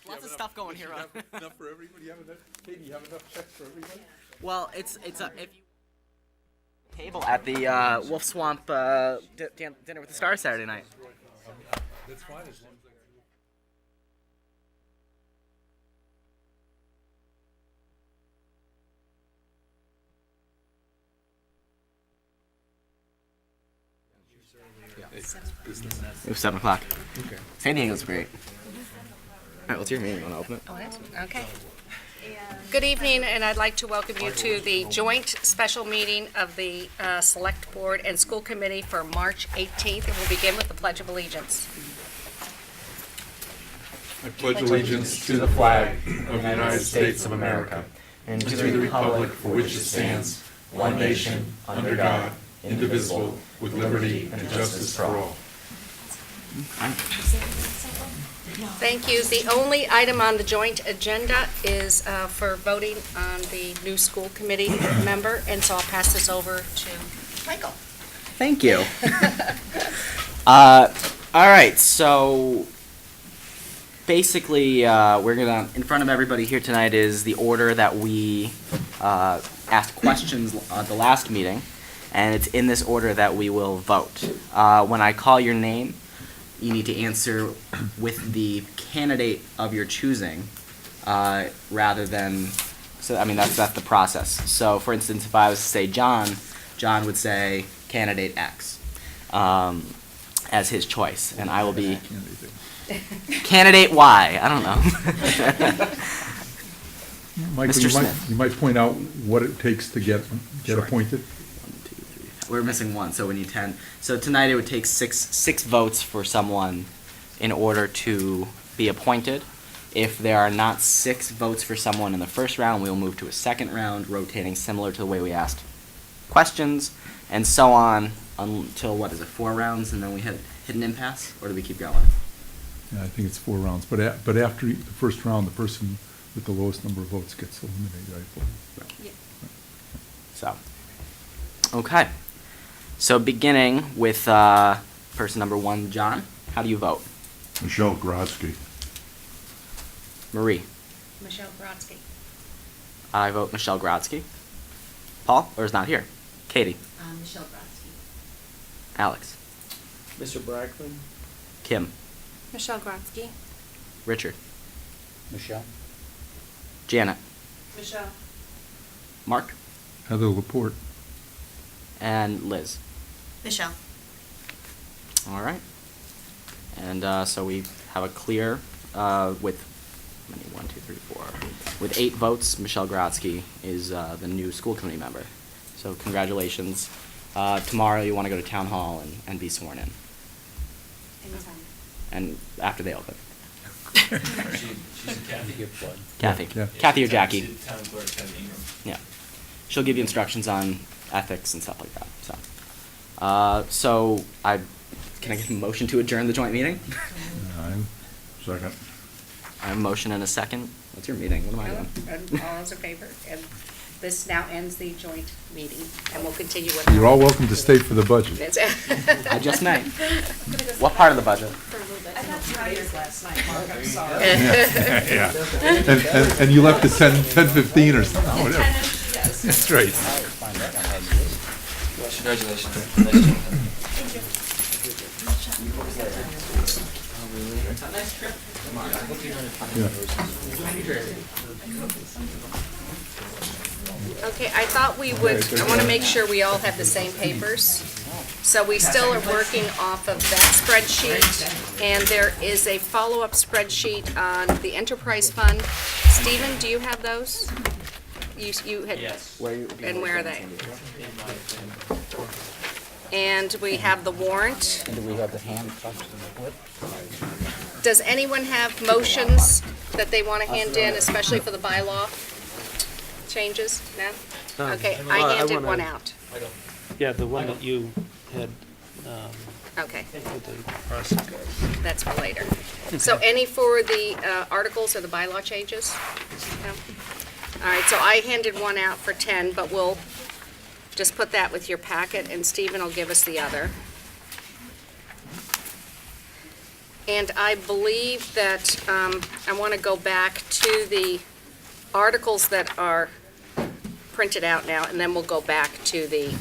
Lots of stuff going here. Have enough for everybody? Katie, you have enough checks for everybody? Well, it's a if you table at the Wolf Swamp dinner with the Stars Saturday night. That's fine as long as It was 7 o'clock. Okay. San Diego's great. All right, what's your meeting? You want to open it? Oh, that's, okay. Good evening, and I'd like to welcome you to the joint special meeting of the Select Board and School Committee for March 18th, and we'll begin with the Pledge of Allegiance. I pledge allegiance to the flag of the United States of America and to the republic for which it stands, one nation, under God, indivisible, with liberty and justice for all. Thank you. The only item on the joint agenda is for voting on the new school committee member, and so I'll pass this over to Michael. Thank you. All right, so basically, we're gonna, in front of everybody here tonight is the order that we asked questions at the last meeting, and it's in this order that we will vote. When I call your name, you need to answer with the candidate of your choosing, rather than, so I mean, that's the process. So for instance, if I was to say John, John would say candidate X, as his choice, and I will be candidate Y. I don't know. Michael, Mr. Smith. you might point out what it takes to get Sure. appointed. 1, 2, 3. We're missing one, so we need 10. So tonight it would take six votes for someone in order to be appointed. If there are not 6 votes for someone in the first round, we will move to a second round, rotating similar to the way we asked questions, and so on until, what is it, 4 rounds, and then we hit an impasse, or do we keep going? Yeah, I think it's 4 rounds, but after the first round, the person with the lowest number of votes gets eliminated, I believe. Yeah. So, okay. So beginning with person number 1, John, how do you vote? Michelle Grodzki. Marie? Michelle Brodsky. I vote Michelle Grodzki. Paul, or is not here? Katie? Michelle Brodsky. Alex? Mr. Brackman? Kim? Michelle Grodsky. Richard? Michelle? Janet? Michelle. Mark? Heather Laporte. And Liz? Michelle. All right. And so we have a clear with, how many? 1, 2, 3, 4. With 8 votes, Michelle Grodzki is the new school committee member. So congratulations. Tomorrow you want to go to town hall and be sworn in. Anytime. And after they open. She's Kathy. Kathy. Yeah. Kathy or Jackie. Town clerk, Kathy Ingram. Yeah. She'll give you instructions on ethics and stuff like that. So, can I get a motion to adjourn the joint meeting? Second. I have a motion and a second. What's your meeting? What am I doing? And all those in favor? And this now ends the joint meeting, and we'll continue with. You're all welcome to stay for the budget. That's I just may. What part of the budget? I got tired last night, Mark, I'm sorry. Yeah. And you left at 10:15 or something, whatever. That's right. Congratulations. Yeah. Okay, I thought we would, I want to make sure we all have the same papers. So we still are working off of that spreadsheet, and there is a follow-up spreadsheet on the enterprise fund. Stephen, do you have those? You had. Yes. And where are they? And we have the warrant. And do we have the hand? Does anyone have motions that they want to hand in, especially for the bylaw changes? No? Okay, I handed one out. Yeah, the one that you had, Okay, with the process. that's for later. So any for the articles or the bylaw changes? No? All right, so I handed one out for 10, but we'll just put that with your packet, and Stephen will give us the other. And I believe that I want to go back to the articles that are printed out now, and then we'll go back to the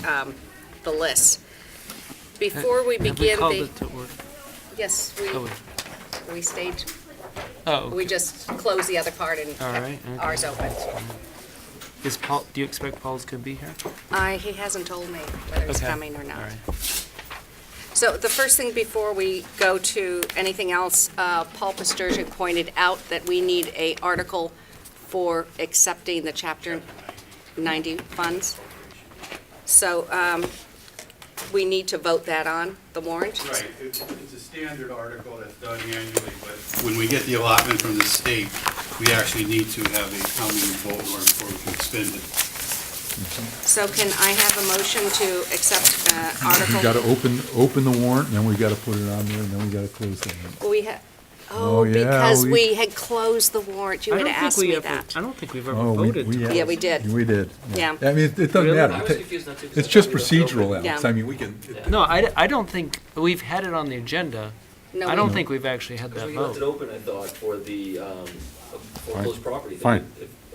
list. Before we Have we begin called the, it to order? yes, Oh, we stayed, Oh, we okay. just closed the other part and All right, kept okay. ours open. Is Paul, do you expect Paul's gonna be here? He hasn't told me whether he's Okay. coming or All not. right. So the first thing before we go to anything else, Paul Pasturgeon pointed out that we need a article for accepting the Chapter 90 funds. So we need to vote that on the warrant. Right, it's a standard article that's done annually, but when we get the allotment from the state, we actually need to have a town meeting vote in order before we can spend it. So can I have a motion to accept We article? gotta open the warrant, and then we gotta put it on there, and then we gotta close the warrant. We have, Oh, yeah, because we- we had closed the warrant. You I had don't think asked we me ever- that. I don't think we've ever Oh, voted. to- Yeah, we did. We did. Yeah. I mean, it doesn't Really? matter. I was confused not to. 'cause It's I just thought we left it procedural, open. Alex. Yeah. I mean, we can, No, I don't think, we've had it on the agenda. No, I we- don't think we've actually had Because that we left it vote. open, I thought, for the foreclosed property. thing. Fine.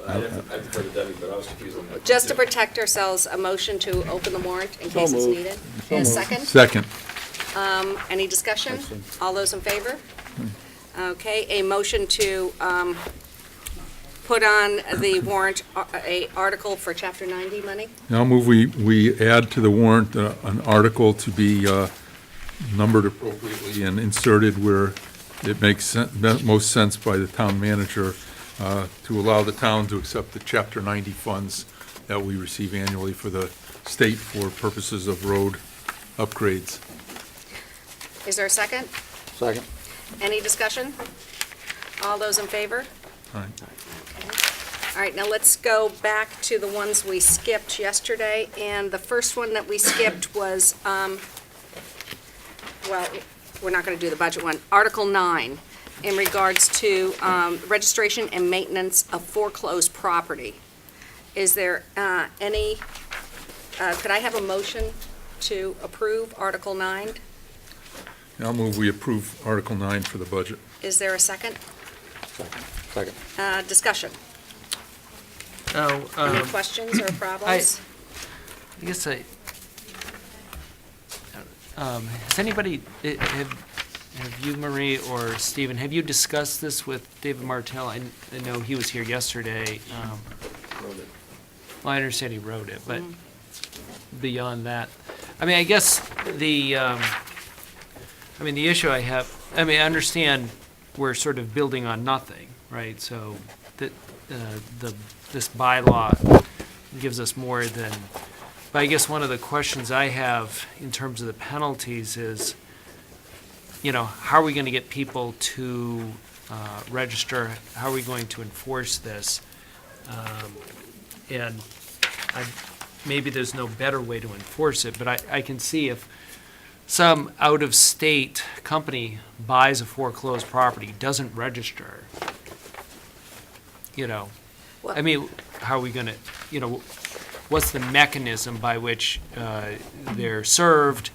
I defer to Debbie, but I was confused on that. Just to protect ourselves, a motion to open the warrant in case it's needed. And a second? second. Any discussion? All those in favor? Okay, a motion to put on the warrant, a article for Chapter 90 money? Now move we add to the warrant an article to be numbered appropriately and inserted where it makes most sense by the town manager to allow the town to accept the Chapter 90 funds that we receive annually for the state for purposes of road upgrades. Is there a second? Second. Any discussion? All those in favor? All right. All right, now let's go back to the ones we skipped yesterday, and the first one that we skipped was, well, we're not going to do the budget one, Article 9, in regards to registration and maintenance of foreclosed property. Is there any, could I have a motion to approve Article 9? I'll move we approve Article 9 for the budget. Is there a second? Second. Discussion. Oh, Any questions or problems? I guess has anybody, have you, Marie, or Stephen, have you discussed this with David Martell? I know he was here yesterday. Wrote it. Well, I understand he wrote it, but beyond that, I mean, I guess the issue I have, I mean, I understand we're sort of building on nothing, right? So that, this bylaw gives us more than, but I guess one of the questions I have in terms of the penalties is, you know, how are we going to get people to register? How are we going to enforce this? And maybe there's no better way to enforce it, but I can see if some out-of-state company buys a foreclosed property, doesn't register, you know, I mean, how are we going to, you know, what's the mechanism by which they're served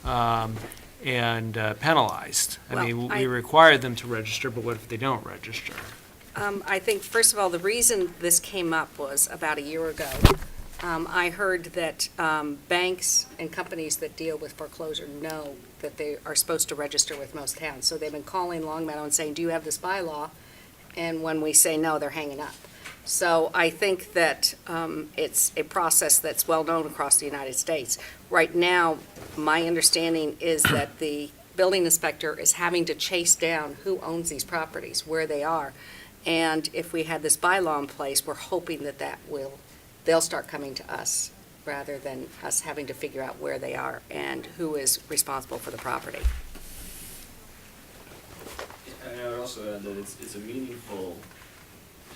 and penalized? I mean, Well, we require them to register, but what if they don't register? I think, first of all, the reason this came up was about a year ago. I heard that banks and companies that deal with foreclosure know that they are supposed to register with most towns. So they've been calling Long Meadow and saying, do you have this bylaw? And when we say no, they're hanging up. So I think that it's a process that's well-known across the United States. Right now, my understanding is that the building inspector is having to chase down who owns these properties, where they are. And if we had this bylaw in place, we're hoping that they'll start coming to us rather than us having to figure out where they are and who is responsible for the property. And I would also add that it's a meaningful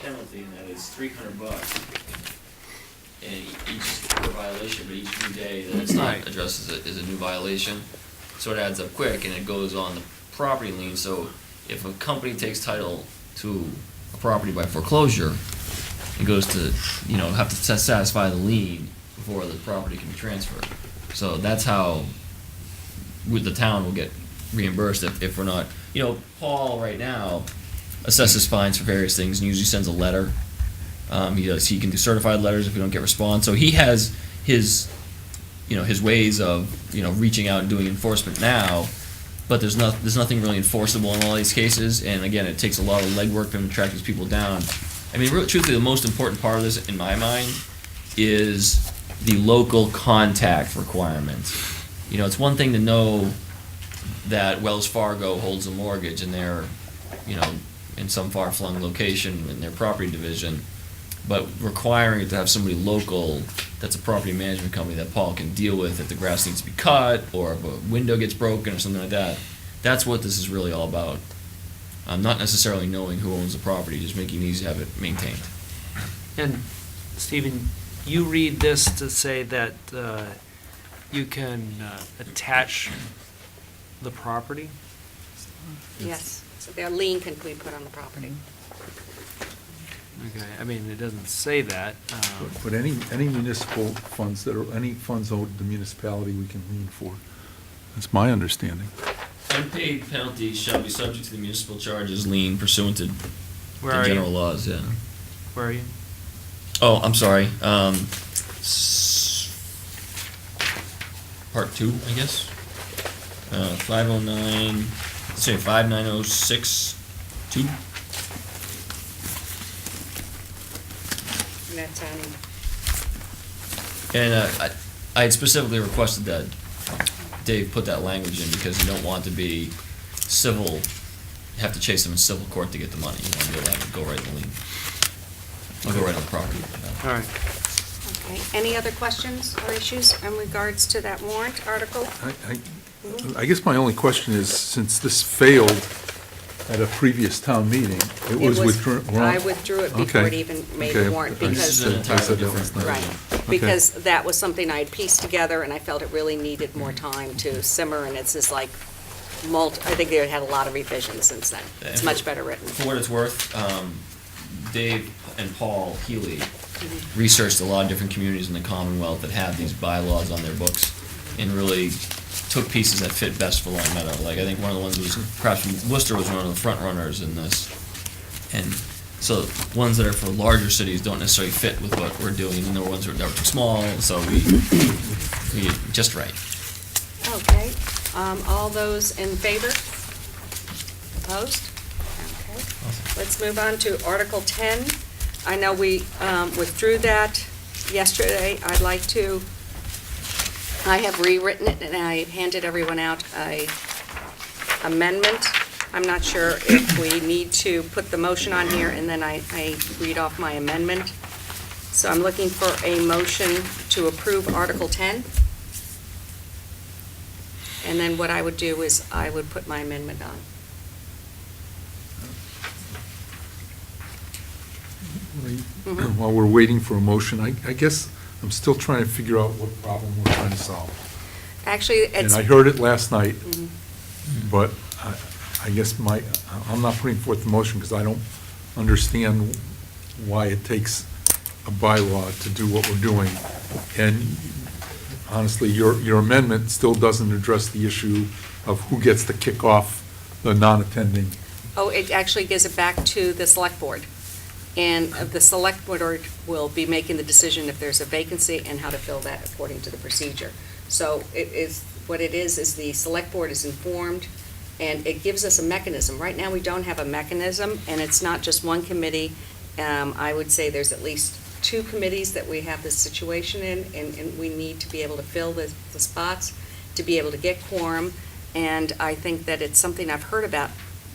penalty, and that it's $300. And each per violation, but each new day that it's not Right. addressed as a new violation, so it adds up quick, and it goes on the property lien. So if a company takes title to a property by foreclosure, it goes to, you know, have to satisfy the lien before the property can be transferred. So that's how the town will get reimbursed if we're not, Paul right now assesses fines for various things and usually sends a letter. He can do certified letters if we don't get response. So he has his ways of, reaching out and doing enforcement now, but there's nothing really enforceable in all these cases. And again, it takes a lot of legwork for him to track these people down. I mean, really, truthfully, the most important part of this, in my mind, is the local contact requirements. It's one thing to know that Wells Fargo holds a mortgage and they're, in some far-flung location in their property division, but requiring it to have somebody local that's a property management company that Paul can deal with if the grass needs to be cut or if a window gets broken or something like that. That's what this is really all about. Not necessarily knowing who owns the property, just making it easy to have it maintained. And Stephen, you read this to say that you can attach the property? Yes, so their lien can be put on the property. Okay, I mean, it doesn't say that. But any municipal funds any funds owed to the municipality, we can lien for. That's my understanding. Unpaid penalties shall be subject to the municipal charges lien pursuant to Where the are general you? laws, yeah. Where are you? Oh, I'm sorry. Part 2, I guess. 509, say 59062. And that's on, And I had specifically requested that Dave put that language in because you don't want to be civil, have to chase them in civil court to get the money. You want to be able to have it go right in the lien. I'll go right on the property. All right. okay. Any other questions or issues in regards to that warrant article? I guess my only question is, since this failed at a previous town meeting, it was withdrawn. I withdrew it before Okay. it even made a Okay. warrant I This is because, an said- I said entirely that last different. night. right, Okay. because that was something I had pieced together and I felt it really needed more time to simmer and it's just like I think they had a lot of revisions since then. It's much better written. For what it's worth, Dave and Paul Healy researched a lot of different communities in the Commonwealth that have these bylaws on their books and really took pieces that fit best for Long Meadow. Like, I think one of the ones was, perhaps Worcester was one of the front runners in this. And so ones that are for larger cities don't necessarily fit with what we're doing, and there were ones that were too small, so we just right. Okay, all those in favor? Opposed? Okay. Let's move on to Article 10. I know we withdrew that yesterday. I have rewritten it and I handed everyone out a amendment. I'm not sure if we need to put the motion on here and then I read off my amendment. So I'm looking for a motion to approve Article 10. And then what I would do is I would put my amendment on. While we're waiting for a motion, I guess I'm still trying to figure out what problem we're trying to solve. Actually, And it's, I heard it last night, Mhm. but I guess I'm not putting forth the motion because I don't understand why it takes a bylaw to do what we're doing. And honestly, your amendment still doesn't address the issue of who gets to kick off the non-attending. oh, it actually gives it back to the select board. And the select board will be making the decision if there's a vacancy and how to fill that according to the procedure. So what it is the select board is informed, and it gives us a mechanism. Right now, we don't have a mechanism, and it's not just one committee. I would say there's at least 2 committees that we have this situation in, and we need to be able to fill the spots, to be able to get quorum. And I think that it's something I've heard about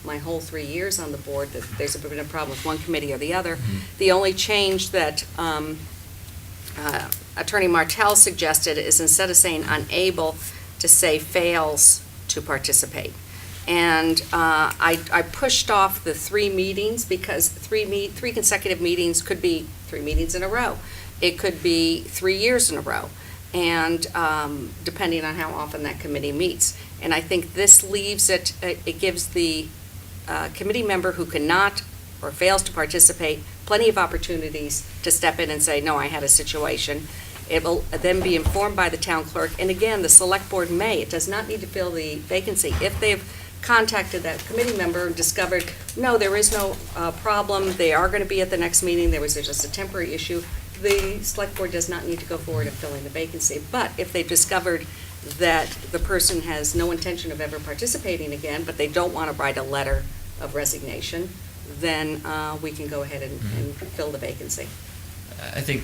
my whole 3 years on the board, that there's been a problem with one committee or the other. The only change that Attorney Martell suggested is instead of saying unable, to say fails to participate. And I pushed off the 3 meetings because 3 consecutive meetings could be 3 meetings in a row. It could be 3 years in a row, and depending on how often that committee meets. And I think this leaves it gives the committee member who cannot or fails to participate plenty of opportunities to step in and say, no, I had a situation. It will then be informed by the town clerk, and again, the select board may, it does not need to fill the vacancy. If they've contacted that committee member and discovered, no, there is no problem, they are going to be at the next meeting, there was just a temporary issue, the select board does not need to go forward in filling the vacancy. But if they've discovered that the person has no intention of ever participating again, but they don't want to write a letter of resignation, then we can go ahead and fill the vacancy. I think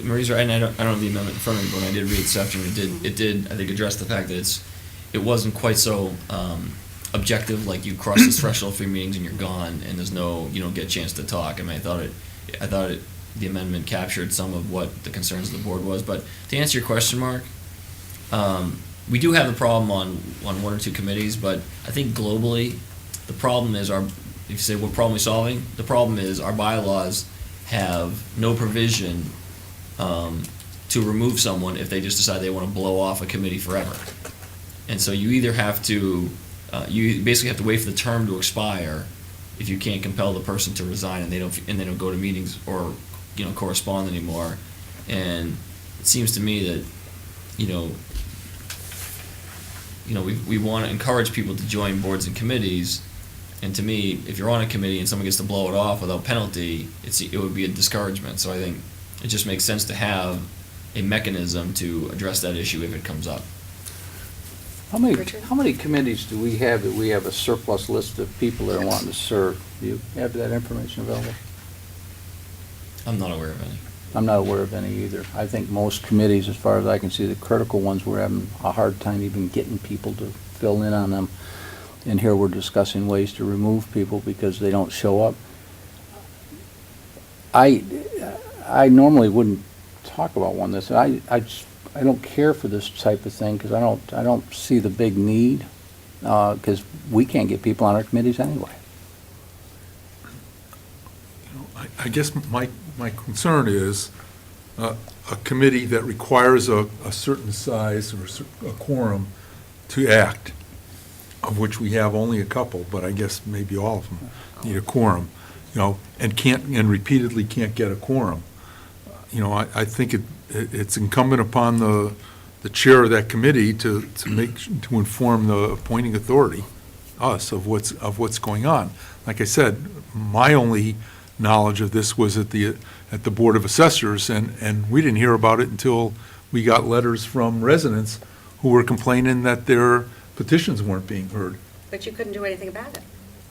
Marie's right, and I don't have the amendment in front of me, but when I did read it this afternoon, it did, I think, address the fact that it wasn't quite so objective, like you cross this threshold for your meetings and you're gone, and you don't get a chance to talk. I mean, I thought the amendment captured some of what the concerns of the board was. But to answer your question, Mark, we do have a problem on one or two committees, but I think globally, the problem is if you say what problem are we solving, the problem is our bylaws have no provision to remove someone if they just decide they want to blow off a committee forever. And so you either have to, you basically have to wait for the term to expire if you can't compel the person to resign and they don't go to meetings or correspond anymore. And it seems to me that we want to encourage people to join boards and committees. And to me, if you're on a committee and someone gets to blow it off without penalty, it would be a discouragement. So I think it just makes sense to have a mechanism to address that issue if it comes up. Richard? How many committees do we have that we have a surplus list of people that are wanting to serve? Do you have that information available? I'm not aware of any. I'm not aware of any either. I think most committees, as far as I can see, the critical ones, we're having a hard time even getting people to fill in on them. And here we're discussing ways to remove people because they don't show up. I normally wouldn't talk about one this. I don't care for this type of thing because I don't see the big need because we can't get people on our committees anyway. I guess my concern is a committee that requires a certain size or a quorum to act, of which we have only a couple, but I guess maybe all of them need a quorum, and repeatedly can't get a quorum. I think it's incumbent upon the chair of that committee to inform the appointing authority, us, of what's going on. Like I said, my only knowledge of this was at the Board of Assessors, and we didn't hear about it until we got letters from residents who were complaining that their petitions weren't being heard. But you couldn't do anything about it.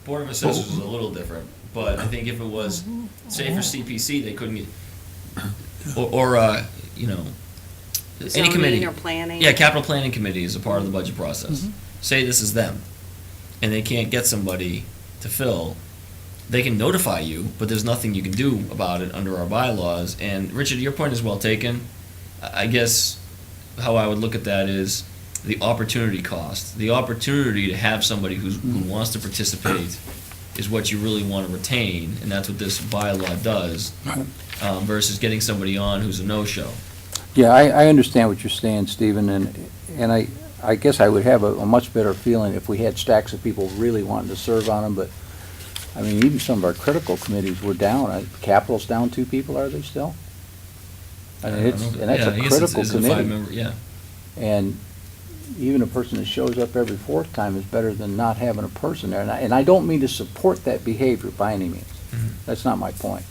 Board of Assessors is a little different, but I think if it was, say for CPC, they couldn't get, or any committee. Zoning or planning. Yeah, capital planning committee is a part of the budget process. Say this is them, and they can't get somebody to fill, they can notify you, but there's nothing you can do about it under our bylaws. And Richard, your point is well taken. I guess how I would look at that is the opportunity cost. The opportunity to have somebody who wants to participate is what you really want to retain, and that's what this bylaw does, versus getting somebody on who's a no-show. Yeah, I understand what you're saying, Stephen, and I guess I would have a much better feeling if we had stacks of people really wanting to serve on them, but I mean, even some of our critical committees were down. Capital's down 2 people, are they still? I mean, that's a critical committee. Yeah. And even a person that shows up every 4th time is better than not having a person there. And I don't mean to support that behavior by any means. That's not my point.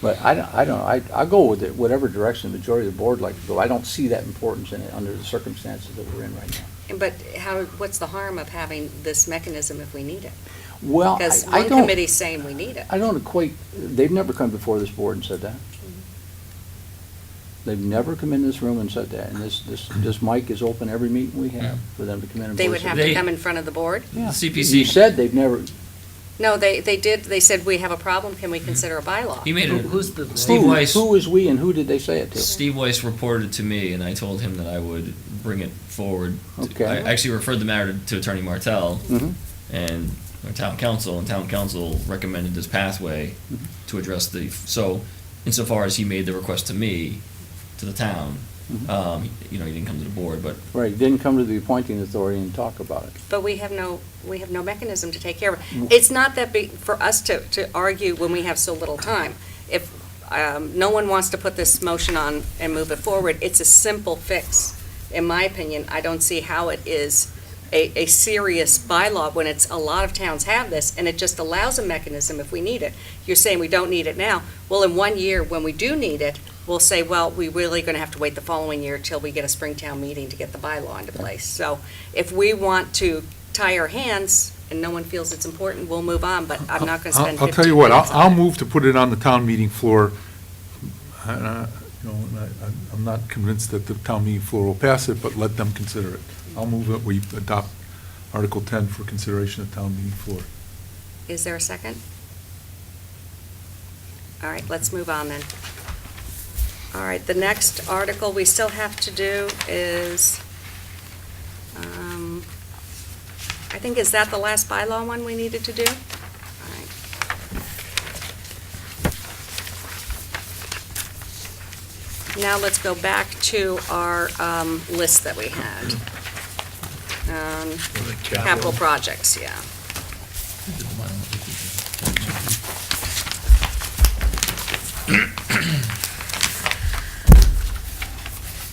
But I don't know. I'll go with it, whatever direction the majority of the board like to go. I don't see that importance in it under the circumstances that we're in right now. But what's the harm of having this mechanism if we need it? Well, Because I one don't. committee's saying we need it. I don't equate. They've never come before this board and said that. They've never come in this room and said that. And this mic is open every meeting we have for them to come in and voice. They would have to come in front of the board? Yeah. CPC. You said they've never. No, they did, they said, we have a problem, can we consider a bylaw? He made it. Who's the? Steve Weiss. Who is we and who did they say it to? Steve Weiss reported to me, and I told him that I would bring it forward. Okay. I actually referred the matter to Attorney Martell Mhm. and our town council, and town council recommended this pathway to address so insofar as he made the request to me, to the town, he didn't come to the board, but Right, didn't come to the appointing authority and talk about it. But we have no mechanism to take care of it. It's not that big for us to argue when we have so little time. If no one wants to put this motion on and move it forward. It's a simple fix. In my opinion, I don't see how it is a serious bylaw when a lot of towns have this, and it just allows a mechanism if we need it. You're saying we don't need it now. Well, in 1 year, when we do need it, we'll say, well, we're really going to have to wait the following year till we get a Springtown meeting to get the bylaw into place. So if we want to tie our hands and no one feels it's important, we'll move on, but I'm not going to spend 15 minutes on it. I'll tell you what, I'll move to put it on the town meeting floor. I'm not convinced that the town meeting floor will pass it, but let them consider it. I'll move that we adopt Article 10 for consideration at town meeting floor. Is there a second? All right, let's move on then. All right, the next article we still have to do is, I think, is that the last bylaw one we needed to do? All right. Now let's go back to our list that we had. Capital projects, yeah.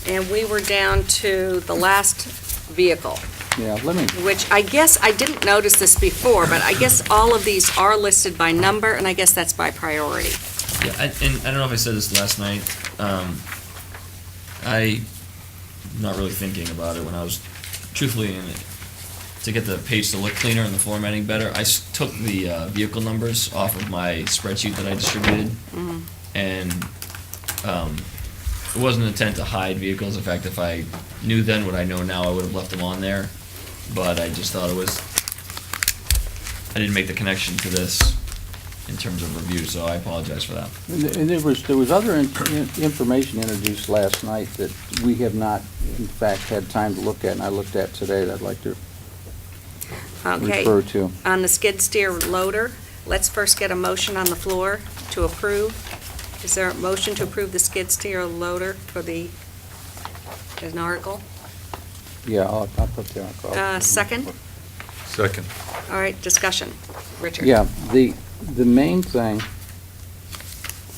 And we were down to the last vehicle, Yeah, let me, which I guess, I didn't notice this before, but I guess all of these are listed by number, and I guess that's by priority. Yeah, and I don't know if I said this last night. I not really thinking about it when I was truthfully to get the page to look cleaner and the formatting better. I took the vehicle numbers off of my spreadsheet that I distributed, and it wasn't an intent to hide vehicles. In fact, if I knew then what I know now, I would have left them on there. But I just thought I didn't make the connection to this in terms of review, so I apologize for that. and there was other information introduced last night that we have not, in fact, had time to look at, and I looked at today that I'd like to Okay. refer to. On the skid steer loader, let's first get a motion on the floor to approve. Is there a motion to approve the skid steer loader for as an article? Yeah, I'll put the article. Second? Second. All right, discussion. Richard? Yeah, the main thing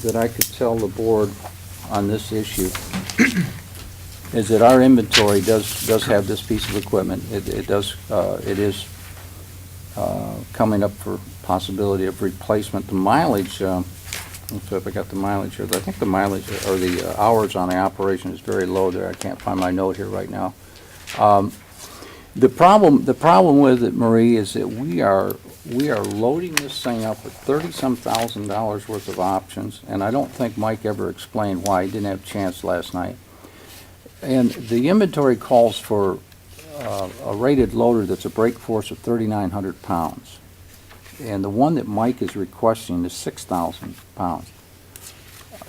that I could tell the board on this issue is that our inventory does have this piece of equipment. It is coming up for possibility of replacement. The mileage, let's see if I got the mileage here. I think the mileage, or the hours on the operation is very low there. I can't find my note here right now. The problem with it, Marie, is that we are loading this thing up with $30-some thousand worth of options, and I don't think Mike ever explained why. He didn't have a chance last night. And the inventory calls for a rated loader that's a brake force of 3,900 pounds. And the one that Mike is requesting is 6,000 pounds.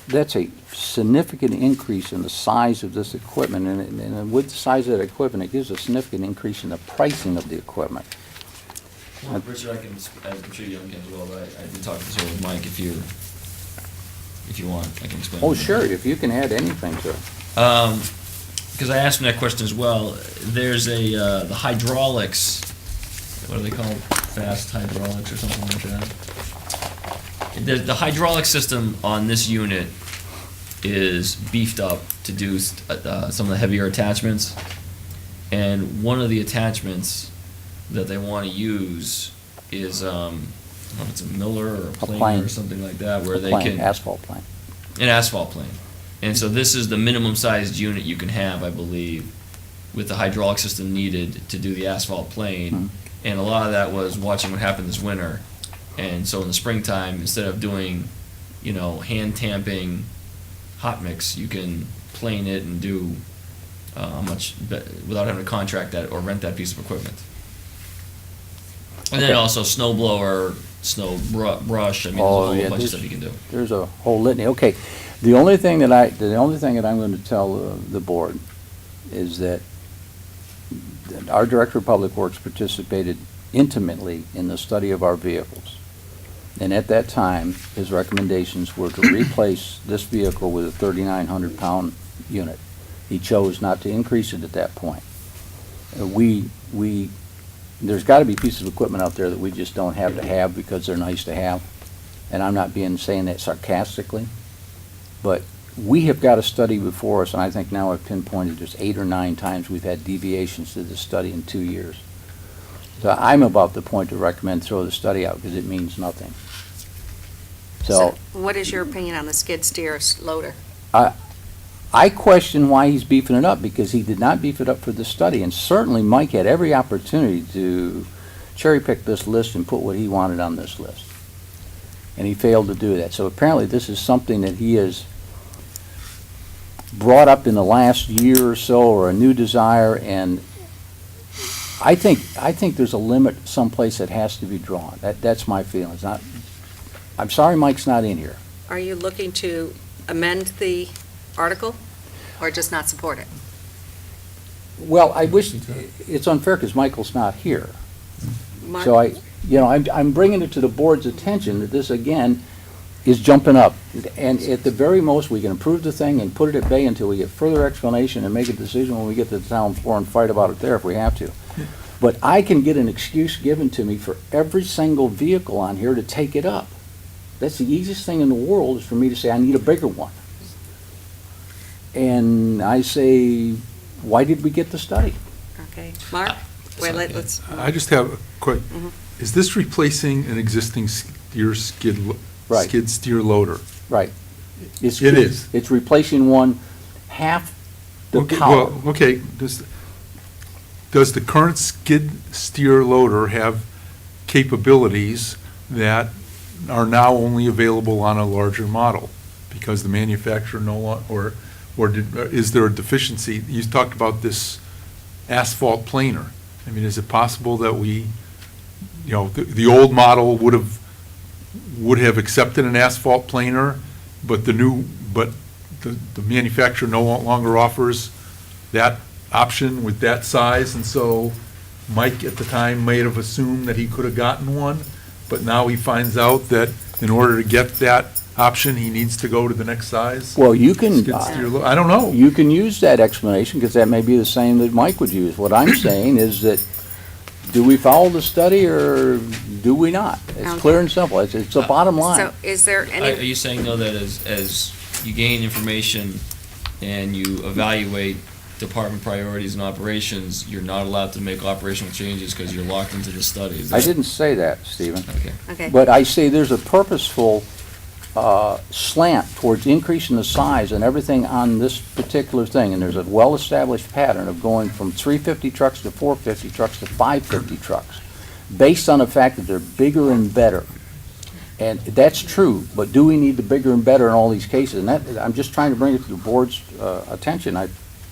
That's a significant increase in the size of this equipment, and with the size of that equipment, it gives a significant increase in the pricing of the equipment. Well, Richard, I'm sure you can as well, but I did talk this over with Mike. If you want, I can explain. Oh, sure, if you can add anything to it. Because I asked him that question as well. There's the hydraulics. What are they called? Fast hydraulics or something like that. The hydraulic system on this unit is beefed up to do some of the heavier attachments. And one of the attachments that they want to use is, I don't know if it's a Miller or a plane or something like that, where they can... Asphalt plane. An asphalt plane. And so this is the minimum sized unit you can have, I believe, with the hydraulic system needed to do the asphalt plane. And a lot of that was watching what happened this winter. And so in the springtime, instead of doing, hand tamping hot mix, you can plane it and do without having to contract that or rent that piece of equipment. And then also snow blower, snow brush. I mean, there's a whole bunch of stuff you can do. There's a whole litany. Okay, the only thing that I'm going to tell the board is that our Director of Public Works participated intimately in the study of our vehicles. And at that time, his recommendations were to replace this vehicle with a 3,900-pound unit. He chose not to increase it at that point. There's got to be pieces of equipment out there that we just don't have to have because they're nice to have. And I'm not saying that sarcastically. But we have got a study before us, and I think now I've pinpointed just 8 or 9 times we've had deviations to the study in 2 years. So I'm about the point to recommend throw the study out because it means nothing. So What is your opinion on the skid steer loader? I question why he's beefing it up, because he did not beef it up for the study, and certainly Mike had every opportunity to cherry-pick this list and put what he wanted on this list. And he failed to do that. So apparently this is something that he has brought up in the last year or so, or a new desire, and I think there's a limit someplace that has to be drawn. That's my feeling. It's not, I'm sorry Mike's not in here. Are you looking to amend the article or just not support it? Well, I wish, it's unfair because Michael's not here. Mark? So I'm bringing it to the board's attention that this, again, is jumping up. And at the very most, we can approve the thing and put it at bay until we get further explanation and make a decision when we get to the town floor and fight about it there if we have to. But I can get an excuse given to me for every single vehicle on here to take it up. That's the easiest thing in the world, is for me to say, I need a bigger one. And I say, why did we get the study? Okay, Mark? Wait, let's, I just have a quick, Mhm. is this replacing an existing Right. skid steer loader? Right. It is. It's replacing one half the Okay, power. well, okay, does the current skid steer loader have capabilities that are now only available on a larger model? Because the manufacturer is there a deficiency? You talked about this asphalt planer. I mean, is it possible that the old model would have accepted an asphalt planer, but the manufacturer no longer offers that option with that size, and so Mike at the time may have assumed that he could have gotten one, but now he finds out that in order to get that option, he needs to go to the next size? Well, you can, Skid steer I don't know. you can use that explanation, because that may be the same that Mike would use. What I'm saying is that, do we follow the study or do we not? It's clear and simple. It's the bottom line. so is there Are any, you saying, though, that as you gain information and you evaluate department priorities and operations, you're not allowed to make operational changes because you're locked into the study? Is I that- didn't say that, Stephen. Okay. okay, But I say there's a purposeful slant towards increasing the size and everything on this particular thing, and there's a well-established pattern of going from 350 trucks to 450 trucks to 550 trucks, based on the fact that they're bigger and better. And that's true, but do we need the bigger and better in all these cases? And that, I'm just trying to bring it to the board's attention.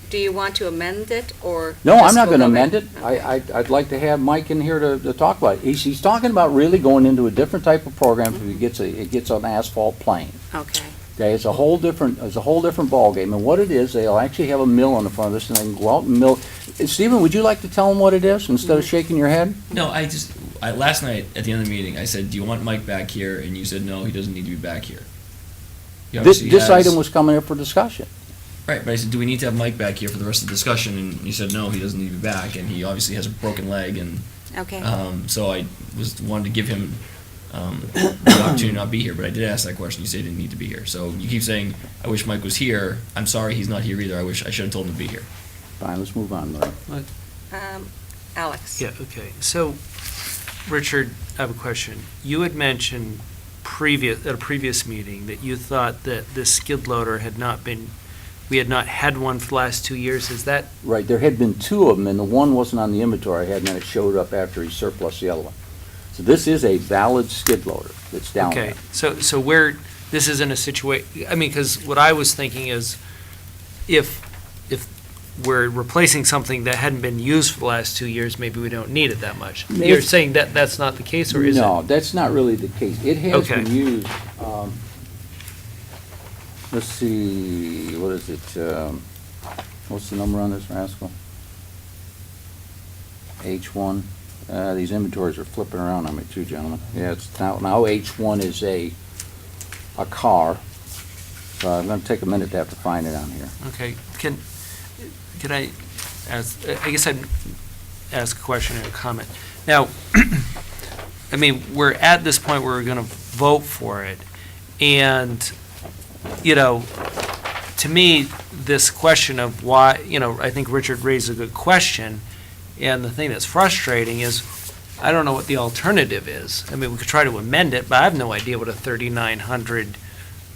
do you want to amend it or? No, I'm just not go gonna over amend it. I'd like to have Mike in here to talk about it. He's talking about really going into a different type of program if it gets an asphalt plane. Okay, Okay, it's a whole different ballgame, and what it is, they'll actually have a mill on the front of this, and they can go out and mill. Stephen, would you like to tell them what it is, instead of shaking your head? No, last night at the end of the meeting, I said, do you want Mike back here? And you said, no, he doesn't need to be back here. He This obviously has- item was coming up for discussion. Right, but I said, do we need to have Mike back here for the rest of the discussion? And you said, no, he doesn't need to be back, and he obviously has a broken leg, and okay. so I wanted to give him the opportunity to not be here, but I did ask that question. You said he didn't need to be here. So you keep saying, I wish Mike was here. I'm sorry he's not here either. I should have told him to be here. Fine, let's move on, Murray. Alex? Yeah, okay. So, Richard, I have a question. You had mentioned at a previous meeting that you thought that this skid loader we had not had one for the last 2 years. Is that, Right, there had been 2 of them, and the one wasn't on the inventory I had, and then it showed up after he surplus the other one. So this is a valid skid loader that's down there. okay, so this isn't a situation, I mean, because what I was thinking is, if we're replacing something that hadn't been used for the last 2 years, maybe we don't need it that much. You're saying that that's not the case, or is it? No, that's not really the case. It has Okay. been used, let's see, what is it, what's the number on this rascal? H1, these inventories are flipping around on me too, gentlemen. Yeah, it's now H1 is a car, so I'm gonna take a minute to have to find it on here. Okay, can I ask, I guess I'd ask a question or a comment. Now, I mean, we're at this point where we're gonna vote for it, and you know, to me, this question of why, you know, I think Richard raised a good question, and the thing that's frustrating is, I don't know what the alternative is. I mean, we could try to amend it, but I have no idea what a 3,900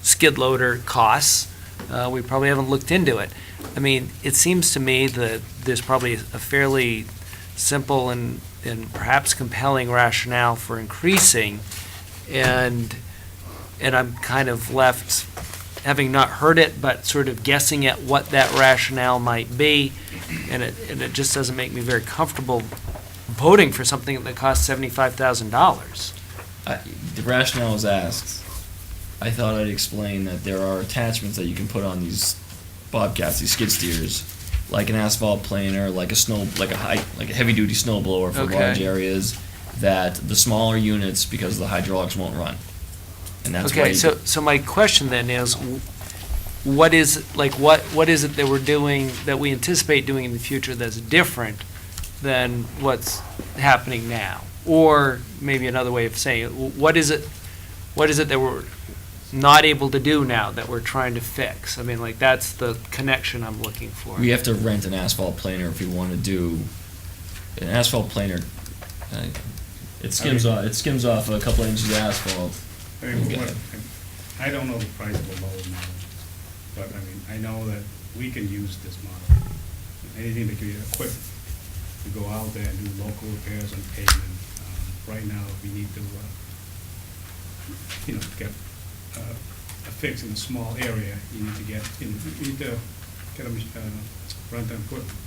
skid loader costs. We probably haven't looked into it. I mean, it seems to me that there's probably a fairly simple and perhaps compelling rationale for increasing, and I'm kind of left, having not heard it, but sort of guessing at what that rationale might be, and it just doesn't make me very comfortable voting for something that costs $75,000. The rationale was asked. I thought I'd explain that there are attachments that you can put on these bobcats, these skid steers, like an asphalt planer, like a heavy duty snow blower for Okay. large areas, that the smaller units, because the hydraulics won't run. And that's why Okay, so my question then is, what is it that we're doing, that we anticipate doing in the future that's different than what's happening now? Or maybe another way of saying it, what is it that we're not able to do now that we're trying to fix? I mean, like, that's the connection I'm looking for. we have to rent an asphalt planer if we want to do an asphalt planer. It skims off a couple inches of asphalt. I mean, I don't know the price of a lower model, but I mean, I know that we can use this model. Anything that can be equipped to go out there and do local repairs on pavement. Right now, we need to, get a fix in a small area. You need to get, you need to get a rent and equipment.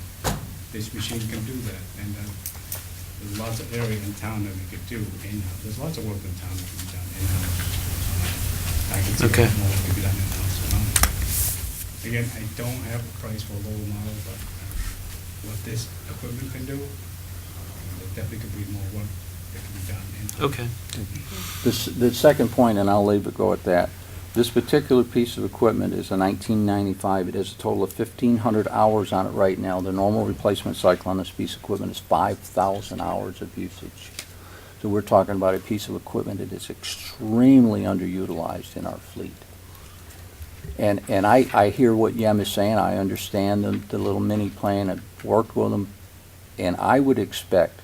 This machine can do that, and there's lots of area in town that we could do in-house. There's lots of work in town that can be done in-house. I can see Okay. that more can be done in-house. Again, I don't have a price for a lower model, but what this equipment can do, there definitely could be more work that can be done in-house. Okay. The second point, and I'll leave it go at that, this particular piece of equipment is a 1995. It has a total of 1,500 hours on it right now. The normal replacement cycle on this piece of equipment is 5,000 hours of usage. So we're talking about a piece of equipment that is extremely underutilized in our fleet. And I hear what Yem is saying. I understand the little mini plan. I've worked with them. And I would expect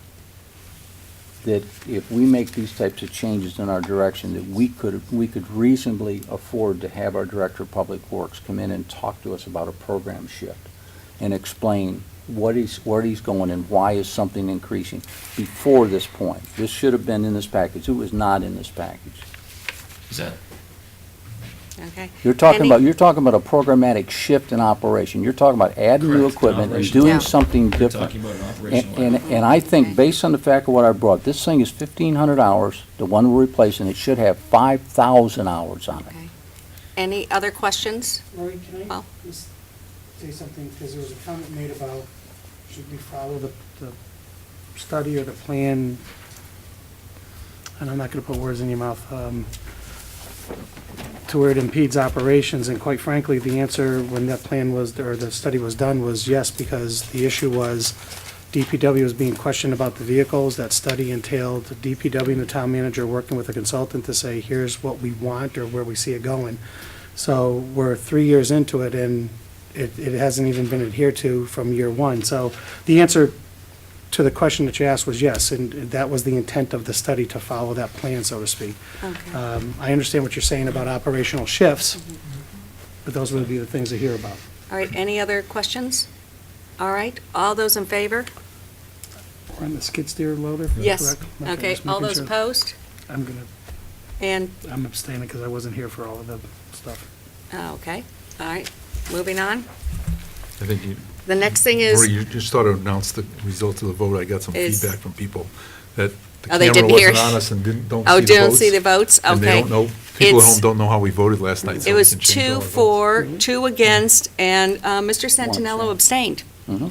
that if we make these types of changes in our direction, that we could reasonably afford to have our Director of Public Works come in and talk to us about a program shift and explain where he's going and why is something increasing before this point. This should have been in this package. It was not in this package. Is that? Okay. You're talking Any- about a programmatic shift in operation. You're talking about adding new Correct, equipment and operational. doing Yeah. something We're different. talking about an operational. And I Okay. think, based on the fact of what I brought, this thing is 1,500 hours, the one we're replacing, it should have 5,000 hours on it. Okay. Any other questions? Lori, can I Well. just say something, because there was a comment made about, should we follow the study or the plan, and I'm not gonna put words in your mouth, to where it impedes operations, and quite frankly, the answer when that plan was, or the study was done, was yes, because the issue was DPW was being questioned about the vehicles. That study entailed the DPW and the town manager working with a consultant to say, here's what we want or where we see it going. So we're 3 years into it, and it hasn't even been adhered to from year one. So the answer to the question that you asked was yes, and that was the intent of the study, to follow that plan, so to speak. Okay. I understand what you're saying about operational shifts, but those would be the things to hear about. All right, any other questions? All right, all those in favor? We're on the skid steer loader? Yes. correct? Okay, just all making those sure. opposed? And, I'm abstaining because I wasn't here for all of the stuff. okay, all right, moving on. I think you, The next thing is, Marie, you just thought to announce the results of the vote. I got some Is- feedback from people that the Oh, they camera didn't hear. wasn't on us and don't oh, see the votes. don't see the votes? And they Okay. don't know, people at It's- home don't know how we voted last night, so It we was can change all 2 our votes. for, 2 against, and Mr. Santinello abstain. abstained. Mhm.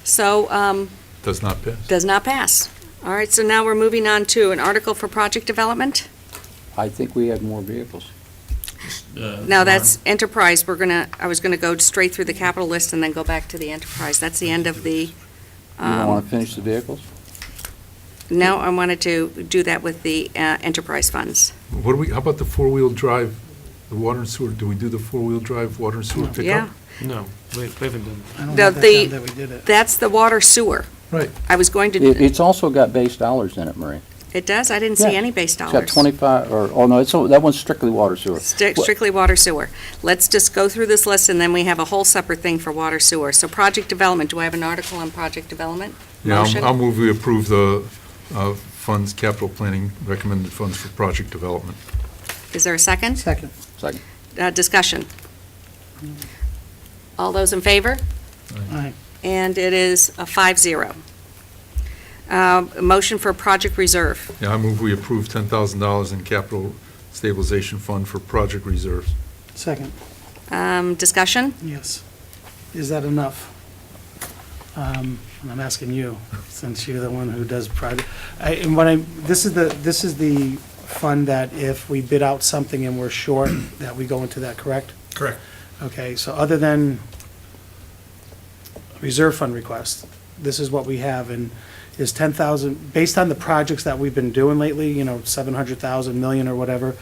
So, Does not pass. does not pass. All right, so now we're moving on to an article for project development. I think we had more vehicles. Now, that's enterprise, I was gonna go straight through the capital list and then go back to the enterprise. That's the end of the, You don't want to finish the vehicles? now I wanted to do that with the enterprise funds. What do we, how about the four-wheel drive The water and sewer, do we do the four-wheel drive water and sewer pickup? Yeah. No, we haven't done I don't The- have that the- down that we did it. That's the water sewer. Right. I was going It, to, it's also got base dollars in it, Marie. it does? I didn't see Yeah. any base It's got dollars. 25, or, no, that one's strictly water sewer. Strictly water sewer. Let's just go through this list, and then we have a whole separate thing for water sewer. So project development, do I have an article on project development? Yeah, Motion? I'll move we approve the funds, capital planning, recommended funds for project development. Is there a second? Second. Second. Discussion. All those in favor? Aye. And it is a 5-0. A motion for project reserve. Yeah, I move we approve $10,000 in capital stabilization fund for project reserves. Second, Discussion? yes. Is that enough? And I'm asking you, since you're the one who does project. This is the fund that if we bid out something and we're short, that we go into that, correct? Correct. Okay, so other than reserve fund request, this is what we have, and is 10,000, based on the projects that we've been doing lately, 700,000, million or whatever,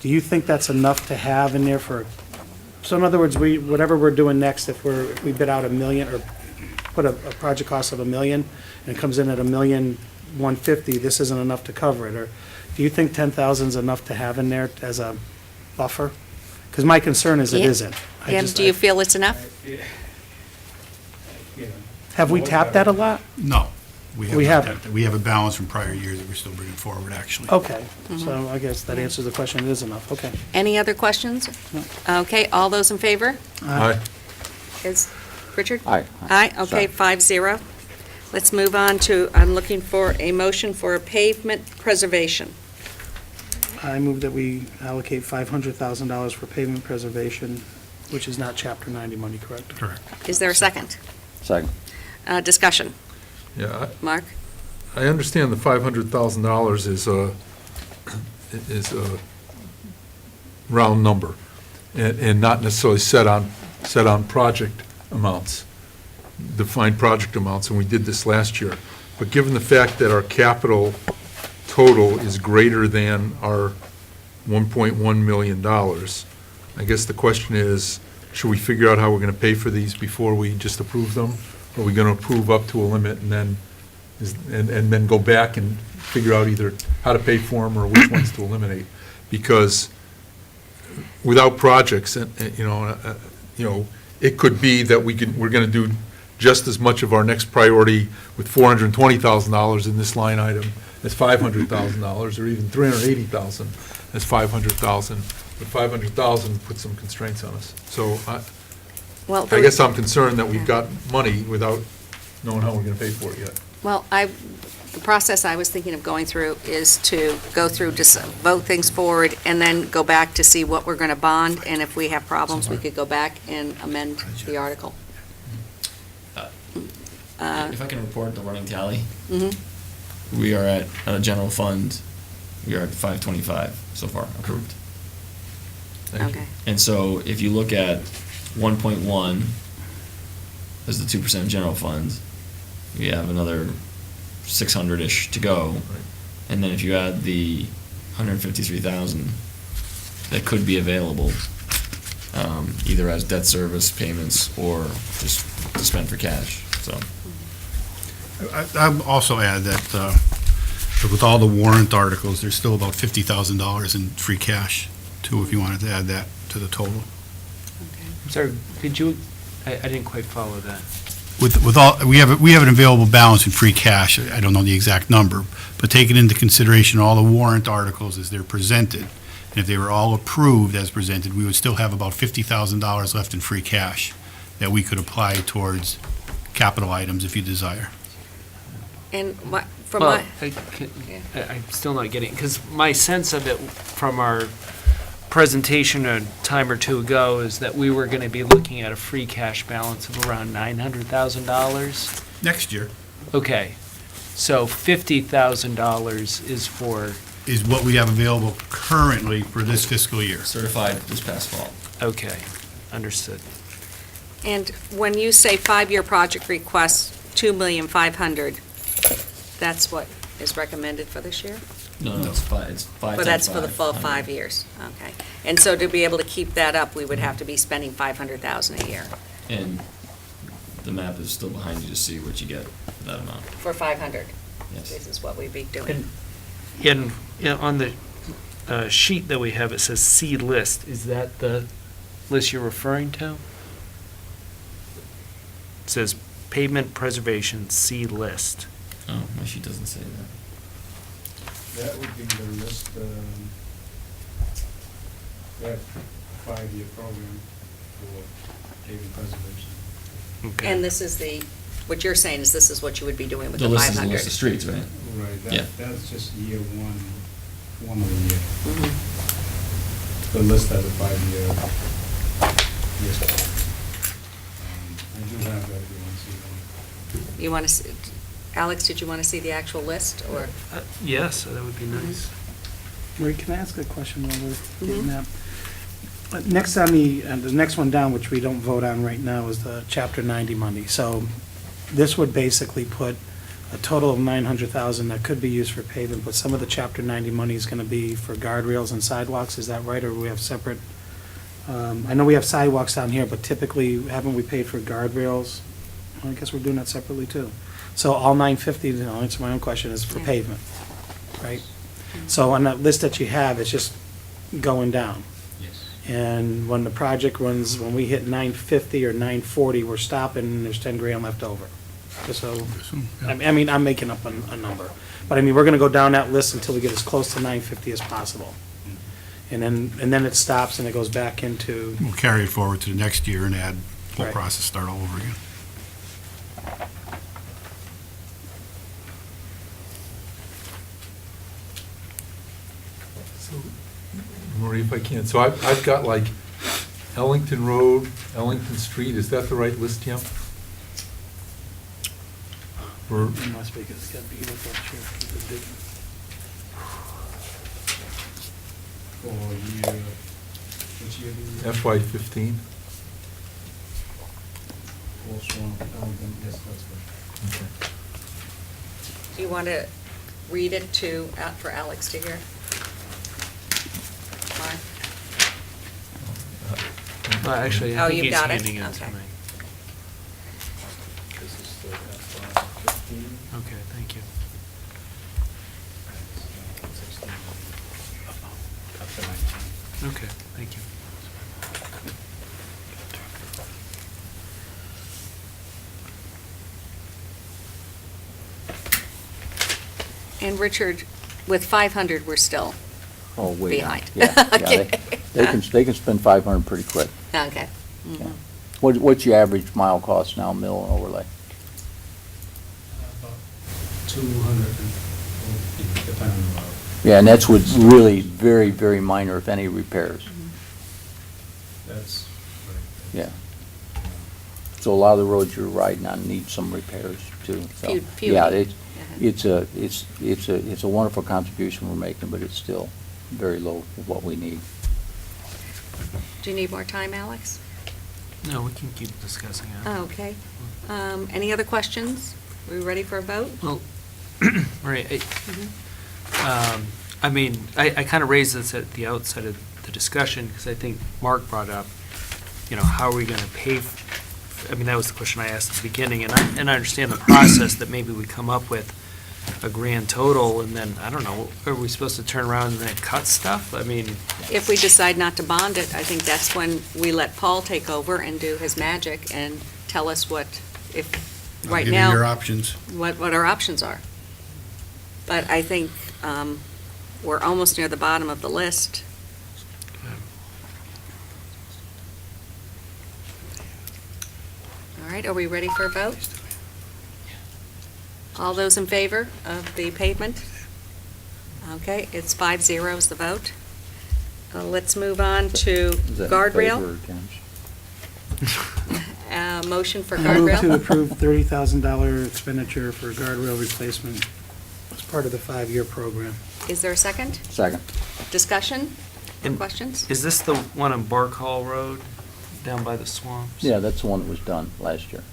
do you think that's enough to have in there for, so in other words, whatever we're doing next, if we bid out $1 million, or put a project cost of $1 million, and it comes in at $1,150,000, this isn't enough to cover it, or do you think 10,000 is enough to have in there as a buffer? Because my concern is it Yeah. isn't. I Yeah, just- do you feel it's enough? Have we tapped that a lot? No. We haven't. We have a balance from prior years that we're still bringing forward, actually. Okay, Mm-hmm. so I guess that answers the question, it is enough, okay. Any other questions? Okay, all those in favor? Aye. Is, Richard? Aye. Aye, okay, 5-0. Let's move on to, I'm looking for a motion for pavement preservation. I move that we allocate $500,000 for pavement preservation, which is not Chapter 90 money, correct? Correct. Is there a second? Second. Discussion. Yeah, Mark? I understand the $500,000 is a round number and not necessarily set on project amounts, defined project amounts, and we did this last year. But given the fact that our capital total is greater than our $1.1 million, I guess the question is, should we figure out how we're going to pay for these before we just approve them? Or are we going to approve up to a limit and then, and then go back and figure out either how to pay for them or which ones to eliminate? Because without projects, it could be that we're going to do just as much of our next priority with $420,000 in this line item as $500,000, or even $380,000 as $500,000. But $500,000 puts some constraints on us. So Well, I guess I'm concerned that we've got money without knowing how we're going to pay for it yet. Well, the process I was thinking of going through is to go through, just vote things forward, and then go back to see what we're going to bond, and if we have problems, we could go back and amend the article. If I can report the running tally, Mhm. we are at, general fund, we are at 525 so far approved. Thank you. Okay. And so if you look at 1.1 as the 2% general fund, we have another 600-ish to go. And then if you add the 153,000 that could be available, either as debt service payments or just to spend for cash, so. I'll also add that with all the warrant articles, there's still about $50,000 in free cash, too, if you wanted to add that to the total. I'm sorry, could you, I didn't quite follow that. With all, we have an available balance in free cash. I don't know the exact number, but taking into consideration all the warrant articles as they're presented, and if they were all approved as presented, we would still have about $50,000 left in free cash that we could apply towards capital items if you desire. And what, from Well, my, I'm still not getting, because my sense of it from our presentation a time or two ago is that we were going to be looking at a free cash balance of around $900,000. Next year Okay, so $50,000 is for, is what we have available currently for this fiscal year. Certified this past fall. okay, understood. and when you say 5-year project request, 2,500,000, that's what is recommended for this year? No, it's five. But that's for the full 5 5 years, okay. And so to be able to keep that up, we would have to be spending 500,000 a year And the map is still behind you to see what you get for that amount. for 500. Yes. This is what we'd be doing. On the sheet that we have, it says C list. Is that the list you're referring to? It says pavement preservation C list. Oh, my sheet doesn't say that. That would be the list, that 5-year program for paving preservation. Okay. And this is what you're saying is this is what you would be doing with The the list is the 500. list of streets, right? Right, Yeah. that's just year one of the year. Mhm. The list has a 5-year list. I do have that if you want to see them. You want to, Alex, did you want to see the actual list, or? Yes, that would be nice. Marie, can I ask a question while we're Mhm. getting that? Next on the next one down, which we don't vote on right now, is the Chapter 90 money. So this would basically put a total of 900,000 that could be used for paving, but some of the Chapter 90 money is going to be for guardrails and sidewalks, is that right, or we have separate? I know we have sidewalks down here, but typically, haven't we paid for guardrails? Well, I guess we're doing that separately, too. So all 950, I'll answer my own question, is for Yeah. pavement, right? So on that list that you have, it's just going down. Yes. And when the project runs, when we hit 950 or 940, we're stopping, and there's 10 grand left over. Just so, I mean, I'm making up a number. But I mean, we're gonna go down that list until we get as close to 950 as possible. And then it stops and it goes back into, We'll carry it forward to the next year and add, whole Right. process, start all over again. So, Marie, if I can, so I've got like Ellington Road, Ellington Street, is that the right list, Tim? Or, it must be, 'cause it's gotta be with that share. For year, which year do you? FY '15? Full Swamp, Ellington, yes, that's right. Okay. Do you want to read it for Alex to hear? Mark? Well, actually, Oh, I think you've he's got it? handing it to Okay. me. This is the FY 15. Okay, thank you. and 16, up to 19. Okay, thank you. And Richard, with 500, we're still Oh, way down. behind. Yeah, yeah, Okay. they can spend 500 pretty quick. Okay. Yeah. What's your average mile cost now, mill and overlay? About 200, and, depending on the road. Yeah, and that's with really very, very minor, if any, repairs. That's right. Yeah. So a lot of the roads you're riding on need some repairs too. So, Few yeah, need. it's a wonderful contribution we're making, but it's still very low of what we need. Do you need more time, Alex? No, we can keep discussing it. Oh, okay. Any other questions? Are we ready for a vote? Well, right, Mhm. I mean, I kind of raised this at the outset of the discussion, because I think Mark brought up, you know, how are we going to pay, I mean, that was the question I asked at the beginning, and I understand the process that maybe we come up with a grand total, and then, I don't know, are we supposed to turn around and then cut stuff? I mean, If we decide not to bond it, I think that's when we let Paul take over and do his magic and tell us what, if, I'll right give you your now, options. what our options are. But I think we're almost near the bottom of the list. All right, are we ready for a vote? All those in favor of the pavement? Okay, it's 5-0 is the vote. Let's move on to Is that in guardrail. favor or against? Motion for I move to guardrail. approve $30,000 expenditure for guardrail replacement as part of the 5-year program. Is there a second? Second. Discussion or And- questions? is this the one on Bark Hall Road, down by the swamps? Yeah, that's the one that was done last year.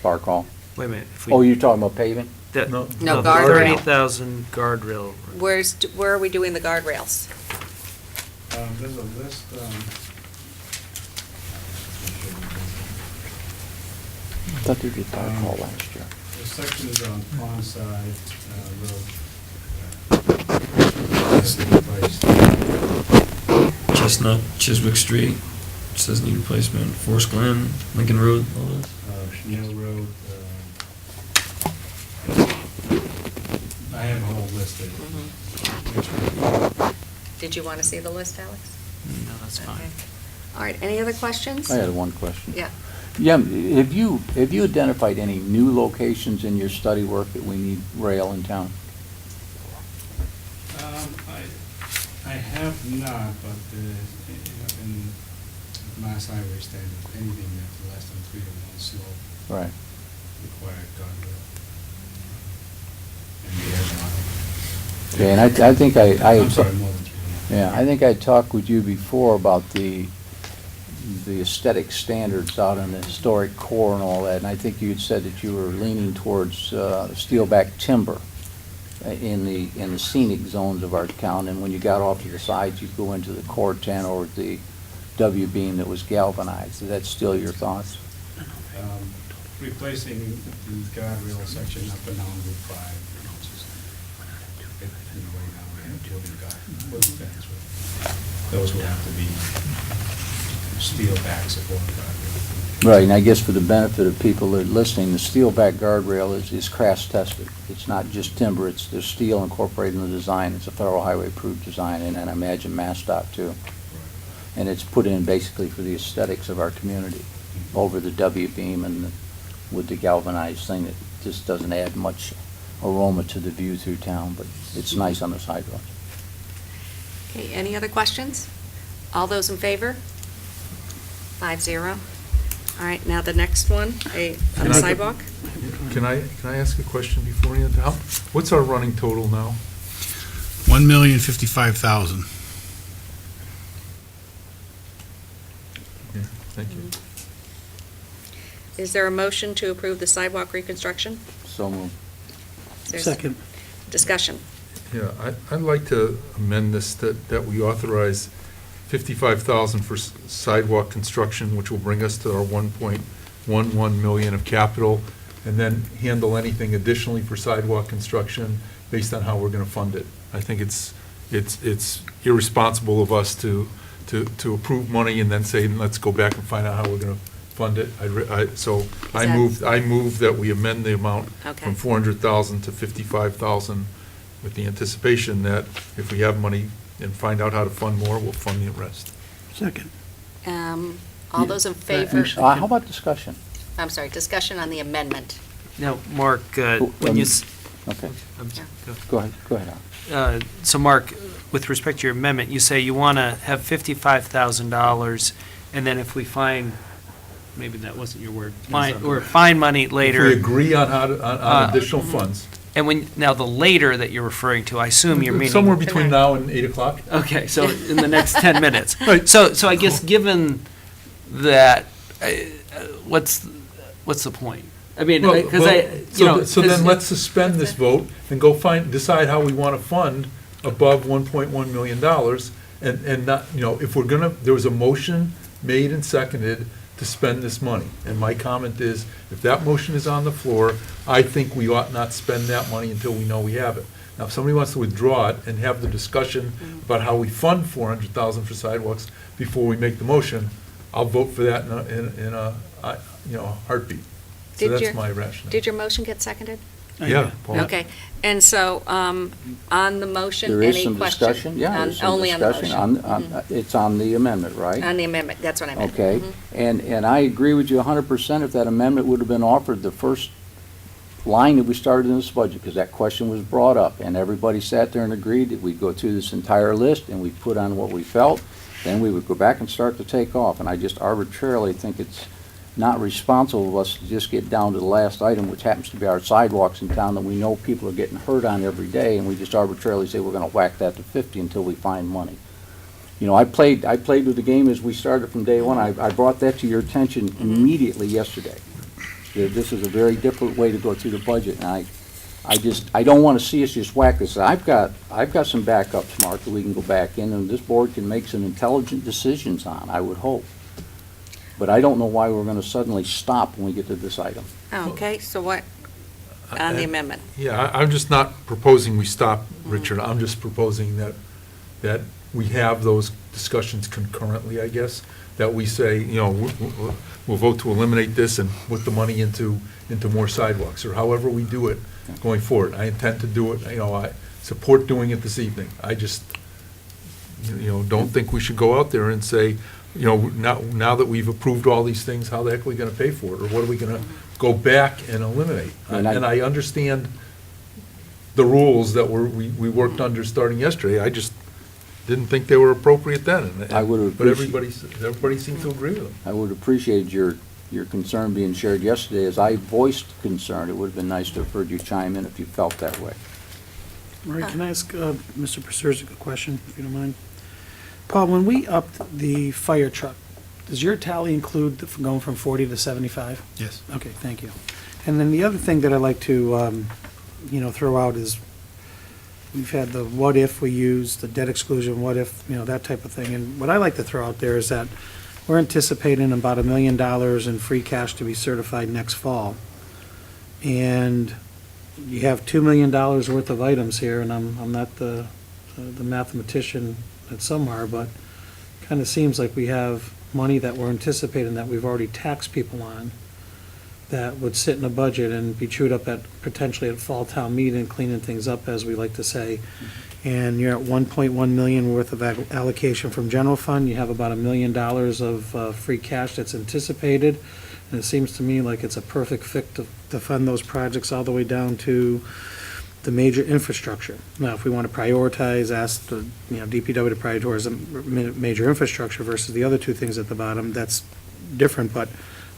Bark Hall. Wait a minute. if we- Oh, you're talking about paving? that- No. No, the guardrail. 30,000 guardrail. Where are we doing the guardrails? There's a list, I thought they did town hall last year. the sections on Pondside Road. Chestnut, Chiswick Street, says need replacement, Forest Glen, Lincoln Road, all this. Chanel Road. I have a whole list of Did you want to see the list, Alex? No, that's fine. Okay. All right, any other questions? I had one question. Yeah. Yeah, have you identified any new locations in your study work that we need rail in town? I have not, but in Mass Highway standard, anything that's less than 3 to 1 slope Right. required guardrail. And we have not. Okay, and I think I I'm sorry, more than 3 to 1. yeah, I think I talked with you before about the aesthetic standards out in the historic core and all that, and I think you had said that you were leaning towards steel back timber in the scenic zones of our town, and when you got off to the sides, you go into the core 10 or the W-beam that was galvanized. Is that still your thoughts? Replacing the guardrail section up and down Route 5. Right now, we have wooden fence with, those will have to be steel back support guardrail. Right, and I guess for the benefit of people that are listening, the steel back guardrail is crash tested. It's not just timber, there's steel incorporated in the design. It's a federal highway approved design, and I imagine MassDOT too. And it's put in basically for the aesthetics of our community over the W-beam and with the galvanized thing that just doesn't add much aroma to the view through town, but it's nice on the sidewalks. Okay, any other questions? All those in favor? 5-0. All right, now the next one, on Can the I- sidewalk. Can I ask a question before you, what's our running total now? $1,055,000. Yeah, thank you. Is there a motion to approve the sidewalk reconstruction? So moved. Is there Second. Discussion. Yeah, I'd like to amend this, that we authorize $55,000 for sidewalk construction, which will bring us to our 1.11 million of capital, and then handle anything additionally for sidewalk construction based on how we're gonna fund it. I think it's irresponsible of us to approve money and then say, let's go back and find out how we're gonna fund it. So I that- move that we amend the amount Okay. from 400,000 to 55,000 with the anticipation that if we have money and find out how to fund more, we'll fund the rest. Second. All those in favor? How about discussion? I'm sorry, discussion on the amendment. Now, Mark, when you, Okay, Yeah. go ahead, Al. so Mark, with respect to your amendment, you say you want to have $55,000, and then if we find, maybe that wasn't your word, find money If we later. agree on how to, on additional mm-hmm. funds, And now the later that you're referring to, I assume you're meaning. somewhere between now and 8 o'clock. Okay, so in the next 10 minutes. Right. So I guess given that, what's the point? I mean, Well, because So then let's suspend this vote and go decide how we want to fund above $1.1 million. And not, if we're gonna, there was a motion made and seconded to spend this money. And my comment is, if that motion is on the floor, I think we ought not spend that money until we know we have it. Now, if somebody wants to withdraw it and have the discussion about how we fund 400,000 for sidewalks before we make the motion, I'll vote for that in a heartbeat. So Did that's your- my rationale. Did your motion get seconded? Yeah, Paul. Okay, and so, on the motion, There is any some question? discussion, yeah, there's some Only on the discussion. motion. It's on the amendment, right? On the amendment, that's what I meant. Okay, Mhm. and I agree with you 100% if that amendment would have been offered the first line that we started in this budget, because that question was brought up, and everybody sat there and agreed that we'd go through this entire list, and we'd put on what we felt, then we would go back and start to take off, and I just arbitrarily think it's not responsible of us to just get down to the last item, which happens to be our sidewalks in town that we know people are getting hurt on every day, and we just arbitrarily say we're gonna whack that to 50 until we find money. I played with the game as we started from day one. I brought that to your attention immediately yesterday. This is a very different way to go through the budget, and I don't want to see us just whack this. I've got some backups, Mark, that we can go back in, and this board can make some intelligent decisions on, I would hope. But I don't know why we're going to suddenly stop when we get to this item. Okay, so what, on the amendment? Yeah, I'm just not proposing we stop, Richard. I'm just proposing that we have those discussions concurrently, I guess, that we say, we'll vote to eliminate this and put the money into more sidewalks, or however we do it going forward. I intend to do it, I support doing it this evening. I just, don't think we should go out there and say, now that we've approved all these things, how the heck are we gonna pay for it? Or what are we gonna go back and eliminate? And And I understand the rules that we worked under starting yesterday. I just didn't think they were appropriate then. I would've But appreciated- everybody seemed to agree with them. I would appreciate your concern being shared yesterday. As I voiced concern, it would have been nice to have heard you chime in if you felt that way. Marie, can I ask Mr. Pursurzik a question, if you don't mind? Paul, when we upped the fire truck, does your tally include going from 40 to 75? Yes. Okay, thank you. And then the other thing that I'd like to, throw out is, we've had the what if we use, the debt exclusion, what if, that type of thing. And what I like to throw out there is that we're anticipating about $1 million in free cash to be certified next fall. And you have $2 million worth of items here, and I'm not the mathematician that some are, but kind of seems like we have money that we're anticipating that we've already taxed people on that would sit in a budget and be chewed up potentially at fall town meeting, cleaning things up, as we like to say. And you're at 1.1 million worth of allocation from general fund. You have about $1 million of free cash that's anticipated. And it seems to me like it's a perfect fit to fund those projects all the way down to the major infrastructure. Now, if we want to prioritize, ask the, DPW to prioritize major infrastructure versus the other two things at the bottom, that's different, but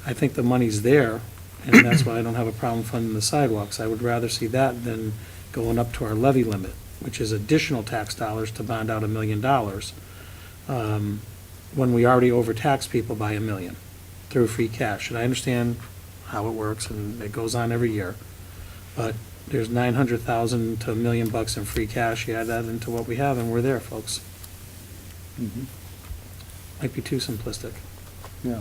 I think the money's there, and that's why I don't have a problem funding the sidewalks. I would rather see that than going up to our levy limit, which is additional tax dollars to bond out $1 million, when we already overtax people by $1 million through free cash. And I understand how it works, and it goes on every year, but there's $900,000 to $1 million in free cash. You add that into what we have, and we're there, folks. Might be too simplistic. Yeah.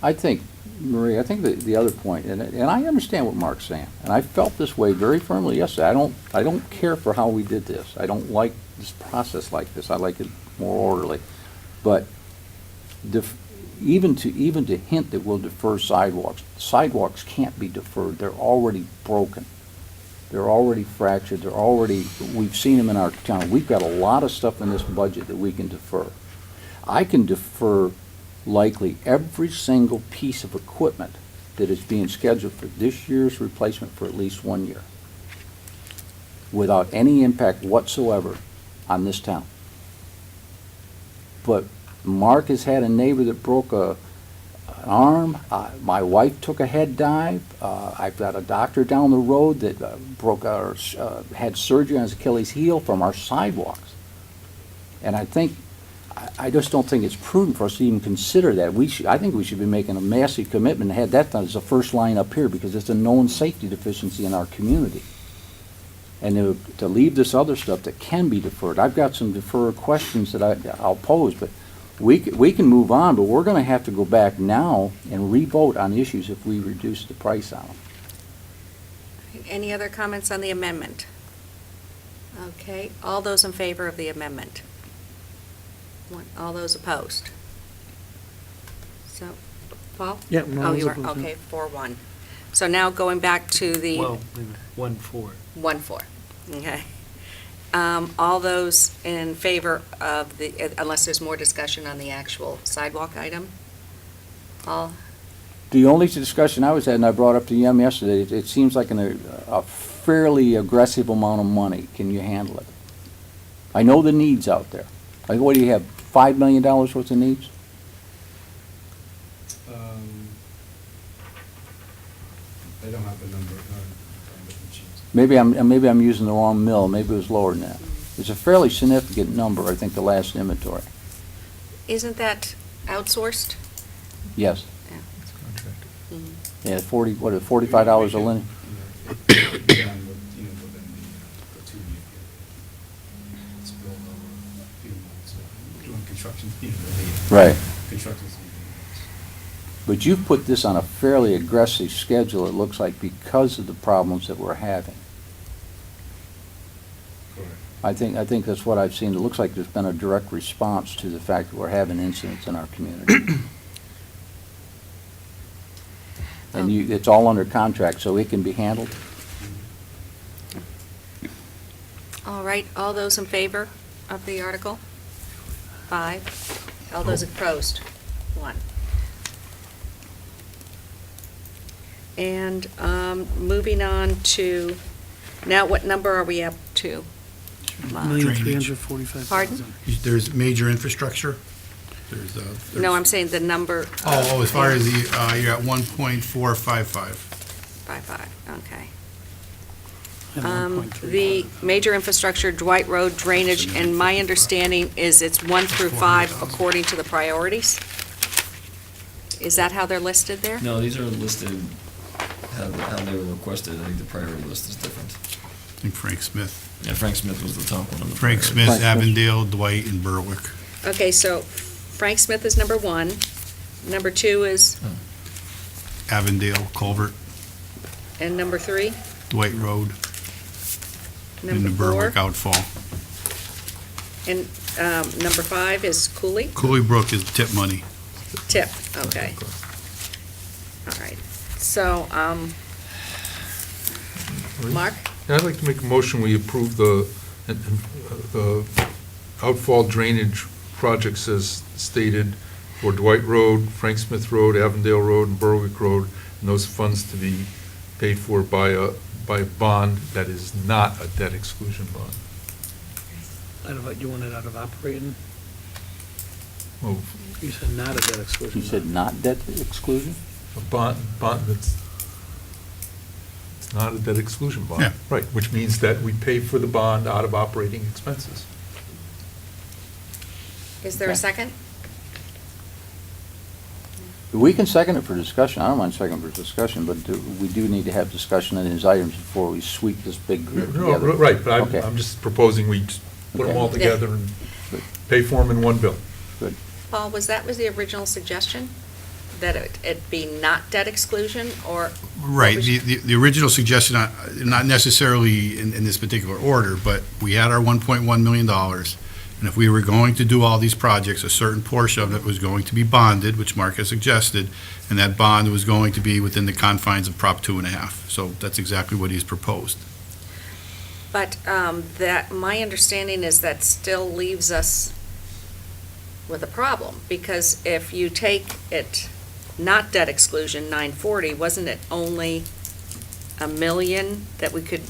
I think, Marie, the other point, and I understand what Mark's saying, and I felt this way very firmly yesterday. I don't care for how we did this. I don't like this process like this. I like it more orderly. But even to hint that we'll defer sidewalks can't be deferred. They're already broken. They're already fractured. We've seen them in our town. We've got a lot of stuff in this budget that we can defer. I can defer likely every single piece of equipment that is being scheduled for this year's replacement for at least 1 year without any impact whatsoever on this town. But Mark has had a neighbor that broke an arm. My wife took a head dive. I've got a doctor down the road that had surgery on his Achilles heel from our sidewalks. And I just don't think it's prudent for us to even consider that. I think we should be making a massive commitment and have that done as the first line up here, because it's a known safety deficiency in our community. And to leave this other stuff that can be deferred. I've got some deferred questions that I'll pose, but we can move on, but we're going to have to go back now and re-vote on issues if we reduce the price on them. Any other comments on the amendment? Okay, all those in favor of the amendment? All those opposed? So, Paul? Yeah, no, I Oh, was you are, opposed, yeah. okay, 4-1. So now going back to the Well, wait a minute, 1-4. 1-4, okay. All those in favor of unless there's more discussion on the actual sidewalk item? All, The only discussion I was had, and I brought up to Yem yesterday, it seems like a fairly aggressive amount of money. Can you handle it? I know the needs out there. What do you have, $5 million worth of needs? I don't have the number on the sheet. Maybe I'm using the wrong mill. Maybe it was lower than that. It's a fairly significant number, I think, the last inventory. isn't that outsourced? Yes. Mhm. Yeah, $45 a linear. Done Right. construction. But you've put this on a fairly aggressive schedule, it looks like, because of the problems that we're having. Correct. I think that's what I've seen. It looks like there's been a direct response to the fact that we're having incidents in our community. And it's all under contract, so it can be handled? All right, all those in favor of the article? 5. All those opposed? 1. And moving on to, now what number are we up to? Drainage. Pardon? There's major infrastructure. There's, No, I'm saying the number. Oh, as far as the, you're at 1.455. 5, okay. The major infrastructure, Dwight Road drainage, and my understanding is it's 1 through 5 according to the priorities? Is that how they're listed there? No, these are listed how they were requested. I think the priority list is different. I think Frank Smith. Yeah, Frank Smith was the top one on the Frank priority. Smith, Avondale, Dwight, and Berwick. Okay, so Frank Smith is number 1. Number 2 is, Avondale, Culvert, and number 3? Dwight Road, and Number the 4? Berwick outfall. And number 5 is Cooley? Cooley Brook is tip money. Tip, okay. All right. So, Mark? I'd like to make a motion, we approve the outfall drainage projects as stated for Dwight Road, Frank Smith Road, Avondale Road, and Berwick Road, and those funds to be paid for by a bond that is not a debt exclusion bond. You want it out of operating? Well, You said not a debt exclusion. You said not debt exclusion? a bond that's, it's not a debt exclusion bond. Yeah. Right, which means that we pay for the bond out of operating expenses. Is there a Okay. second? We can second it for discussion. I don't mind seconding for discussion, but we do need to have discussion on these items before we sweep this big group No, together. right, but Okay. I'm just proposing we just put them all Okay. together and pay for them in one bill. Good. Paul, was the original suggestion? That it be not debt exclusion, or? Right, what was- the original suggestion, not necessarily in this particular order, but we had our $1.1 million, and if we were going to do all these projects, a certain portion of it was going to be bonded, which Mark has suggested, and that bond was going to be within the confines of Prop 2.5. So that's exactly what he's proposed. But my understanding is that still leaves us with a problem, because if you take it not debt exclusion, 940, wasn't it only $1 million that we could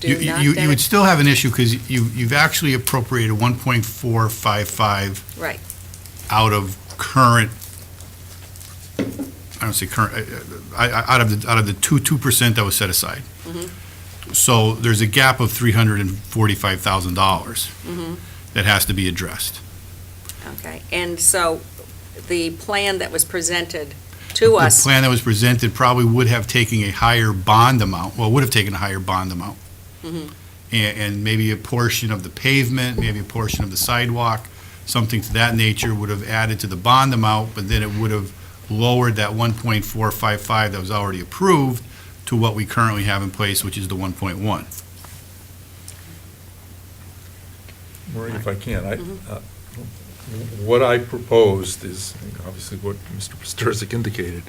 do not You debt? would still have an issue, because you've actually appropriated 1.455 Right, out of current, I don't say current, out of the 2% that was set aside. So there's a gap of $345,000 that has to be addressed. okay. And so the plan that was presented to us. The plan that was presented probably would have taken a higher bond amount, well, would have taken a higher bond amount. And maybe a portion of the pavement, maybe a portion of the sidewalk, something to that nature would have added to the bond amount, but then it would have lowered that 1.455 that was already approved to what we currently have in place, which is the 1.1. Maureen, if I can, what I proposed is, obviously what Mr. Pasturzik indicated,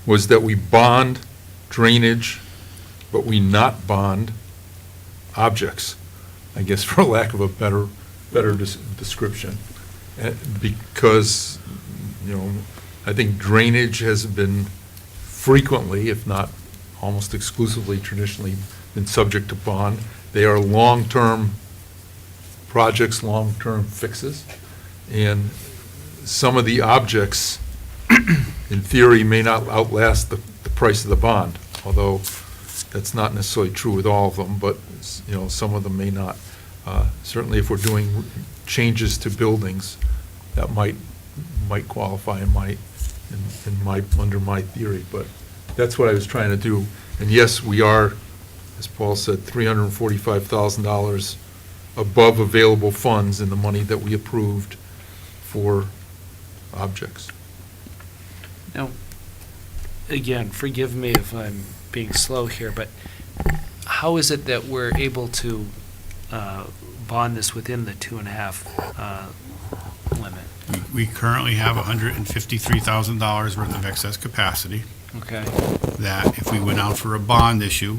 was that we bond drainage, but we not bond objects, I guess for lack of a better description. Because, I think drainage has been frequently, if not almost exclusively traditionally, been subject to bond. They are long-term projects, long-term fixes. And some of the objects, in theory, may not outlast the price of the bond, although that's not necessarily true with all of them, but, some of them may not. Certainly if we're doing changes to buildings, that might qualify under my theory, but that's what I was trying to do. And yes, we are, as Paul said, $345,000 above available funds in the money that we approved for objects. Now, again, forgive me if I'm being slow here, but how is it that we're able to bond this within the 2.5 limit? We currently have $153,000 worth of excess capacity, Okay. that if we went out for a bond issue,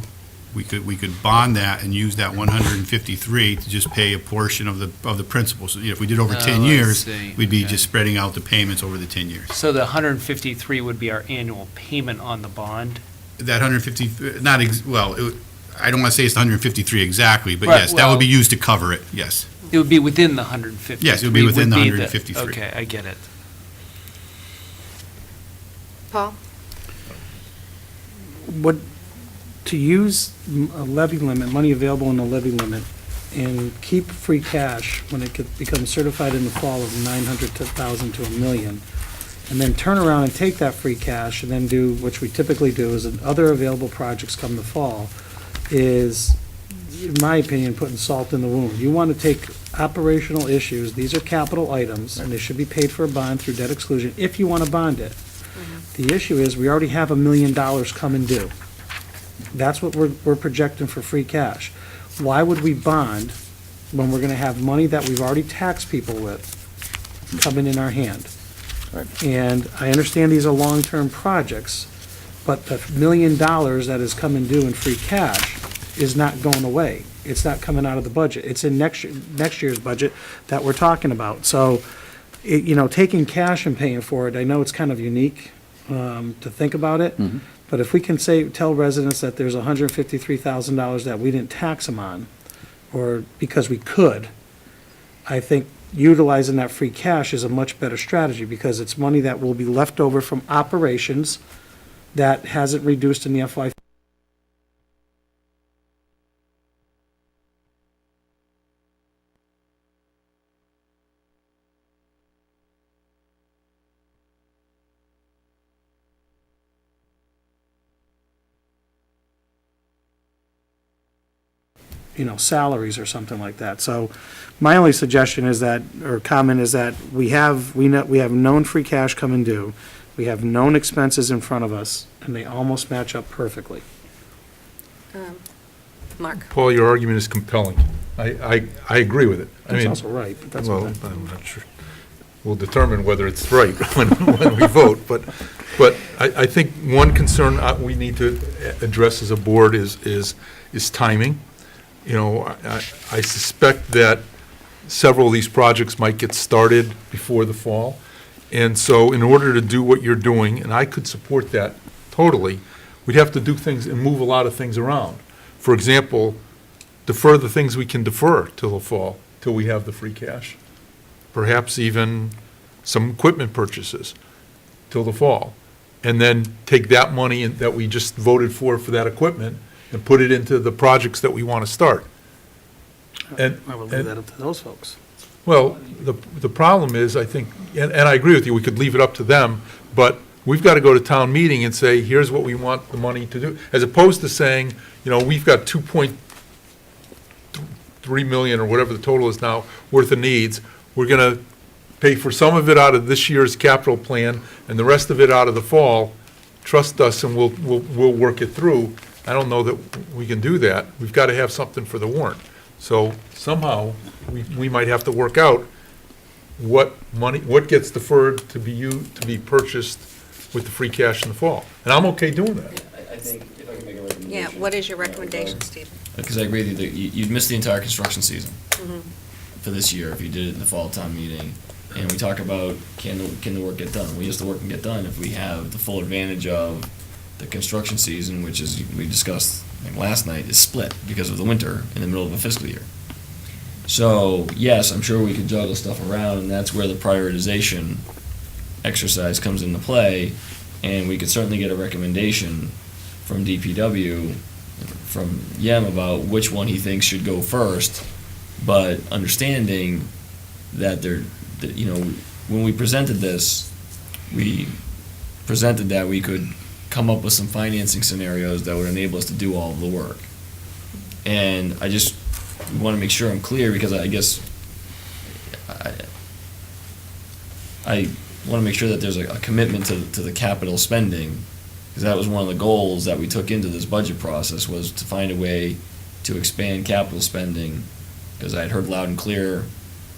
we could bond that and use that 153 to just pay a portion of the principal. So, if we did over 10 Oh, I years, see. we'd be Okay. just spreading out the payments over the 10 years. So the 153 would be our annual payment on the bond? That 150, I don't want to say it's the 153 exactly, but Right, yes, that would be well- used to cover it, yes. It would be within the 153? Yes, it would be within the would 153. Okay, I get it. Paul? What, to use a levy limit, money available in the levy limit, and keep free cash when it becomes certified in the fall of 900 to 1,000 to 1 million, and then turn around and take that free cash and then do, which we typically do, is that other available projects come the fall, is, in my opinion, putting salt in the wound. You want to take operational issues, these are capital items, and they should be paid for a bond through debt exclusion, if you want to bond it. The issue is, we already have $1 million coming due. That's what we're projecting for free cash. Why would we bond when we're gonna have money that we've already taxed people with coming in our hand? Right. And I understand these are long-term projects, but the $1 million that is coming due in free cash is not going away. It's not coming out of the budget. It's in next year's budget that we're talking about. So, taking cash and paying for it, I know it's kind of unique to think about it. But if we can tell residents that there's $153,000 that we didn't tax them on, or because we could, I think utilizing that free cash is a much better strategy, because it's money that will be left over from operations that hasn't reduced in the FY. Salaries or something like that. So my only suggestion is that, or comment is that we have known free cash coming due. We have known expenses in front of us, and they almost match up perfectly. Mark? Paul, your argument is compelling. I agree with it. I That's mean, also right, but that's well, what I'm not sure. We'll determine whether it's right when we vote, but I think one concern we need to address as a board is timing. I suspect that several of these projects might get started before the fall. And so in order to do what you're doing, and I could support that totally, we'd have to do things and move a lot of things around. For example, defer the things we can defer till the fall, till we have the free cash. Perhaps even some equipment purchases till the fall. And then take that money that we just voted for that equipment and put it into the projects that we want to start. And I will leave that up to those folks. well, the problem is, I think, and I agree with you, we could leave it up to them, but we've got to go to town meeting and say, here's what we want the money to do, as opposed to saying, we've got 2.3 million or whatever the total is now worth of needs. We're going to pay for some of it out of this year's capital plan and the rest of it out of the fall. Trust us and we'll work it through. I don't know that we can do that. We've got to have something for the warrant. So somehow, we might have to work out what gets deferred to be purchased with the free cash in the fall. And I'm okay doing that. I think if I can make a recommendation. Yeah, what is your recommendation, Steve? Because I agree with you, that you'd miss the entire construction season for this year if you did it in the fall town meeting. And we talk about, can the work get done? Well, yes, the work can get done if we have the full advantage of the construction season, which is, we discussed last night, is split because of the winter in the middle of a fiscal year. So, yes, I'm sure we could juggle stuff around, and that's where the prioritization exercise comes into play. And we could certainly get a recommendation from DPW, from Yem, about which one he thinks should go first, but understanding that when we presented this, we presented that we could come up with some financing scenarios that would enable us to do all of the work. And I just want to make sure I'm clear, because I guess I want to make sure that there's a commitment to the capital spending, because that was one of the goals that we took into this budget process, was to find a way to expand capital spending, because I had heard loud and clear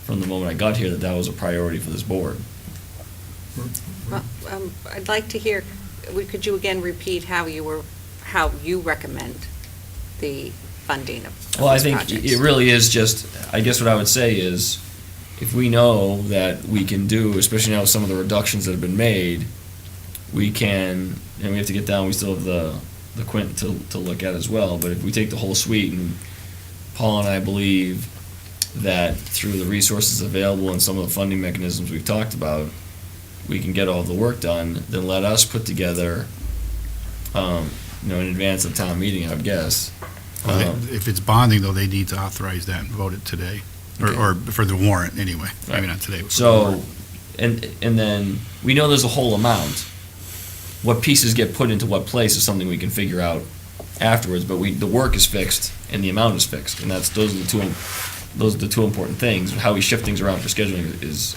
from the moment I got here that that was a priority for this board. Well, I'd like to hear, could you again repeat how you recommend the funding of Well, I these think projects? it really is just, I guess what I would say is, if we know that we can do, especially now with some of the reductions that have been made, we can, and we have to get down, we still have the quint to look at as well, but if we take the whole suite, and Paul and I believe that through the resources available and some of the funding mechanisms we've talked about, we can get all the work done, then let us put together, in advance of town meeting, I would guess. If it's bonding, though, they need to authorize that and vote it today, or for the warrant, anyway. Maybe not today. but for the So, warrant. and then, we know there's a whole amount. What pieces get put into what place is something we can figure out afterwards, but the work is fixed and the amount is fixed, and those are the two important things. How we shift things around for scheduling is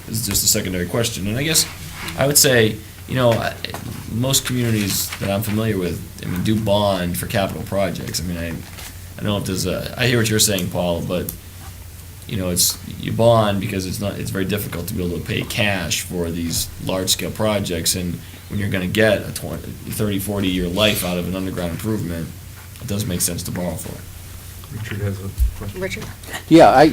just a secondary question. And I guess I would say, most communities that I'm familiar with, do bond for capital projects. I don't know if there's I hear what you're saying, Paul, but, you bond because it's very difficult to be able to pay cash for these large-scale projects, and when you're gonna get a 30, 40-year life out of an underground improvement, it does make sense to borrow for it. Richard has a question. Richard? Yeah,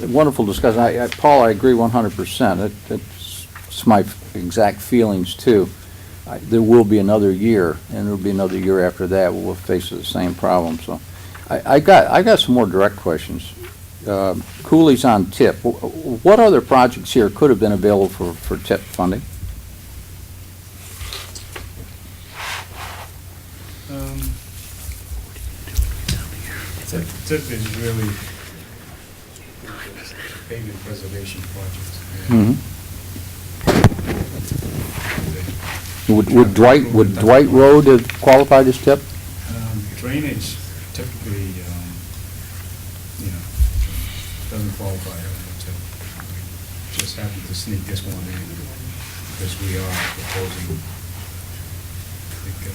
wonderful discussion. Paul, I agree 100%. It's my exact feelings, too. There will be another year, and there'll be another year after that where we'll face the same problem, so. I got some more direct questions. Cooley's on TIP. What other projects here could have been available for TIP funding? TIP is really pavement preservation projects. Mhm. Would Dwight Road have qualified as TIP? Drainage typically, doesn't qualify under TIP. We just happened to sneak this one in because we are proposing, I think,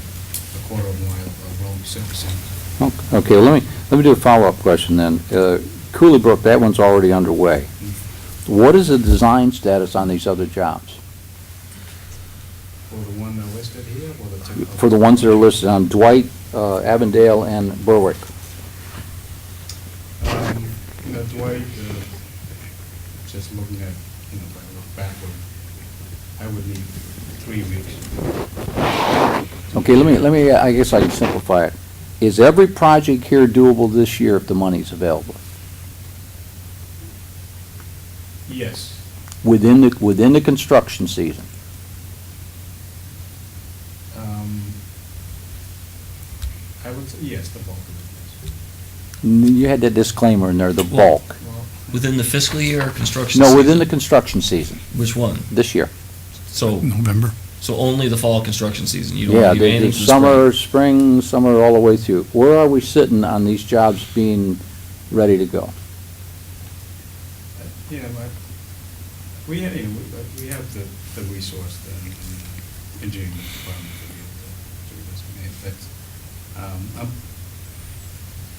a quarter of a mile of road surfacing. Okay, let me do a follow-up question then. Cooley Brook, that one's already underway. What is the design status on these other jobs? For the one listed here, or the TIP? For the ones that are listed on Dwight, Avondale, and Berwick? Dwight, just looking at, if I look backward, I would need 3 weeks. Okay, let me, I guess I can simplify it. Is every project here doable this year if the money's available? Yes. Within the construction season? I would say, yes, the bulk of it, You had that disclaimer in there, the bulk. yes. Well, Within the fiscal year or construction No, season? within the construction season, Which one? this year. So, November. so only the fall construction season? You don't Yeah, leave the anything for the summer, spring, summer, all the way through. Where are we sitting on these jobs being ready to go? But we have, we have the resource, the engineering department to be able to do this.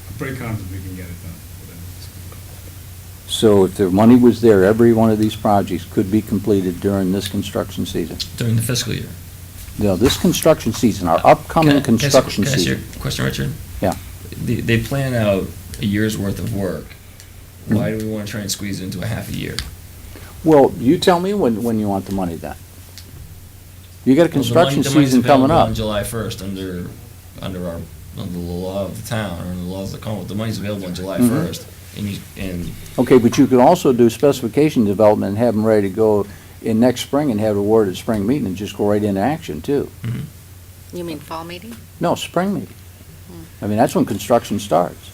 I'm pretty confident we can get it done within this. So if the money was there, every one of these projects could be completed during this construction season. During the fiscal year? No, this construction season, our upcoming construction Can I ask you season. a question, Richard? Yeah. They plan out a year's worth of work. Why do we want to try and squeeze it into a half a year? Well, you tell me when you want the money then. You got a construction The money's season coming available up. on July 1st under the law of the town, or the laws of the Commonwealth. The money's available on July Mhm. 1st, and Okay, but you could also do specification development and have them ready to go in next spring and have it awarded at spring meeting and just go right into action too. You mean fall meeting? No, spring meeting. I mean, that's when construction starts.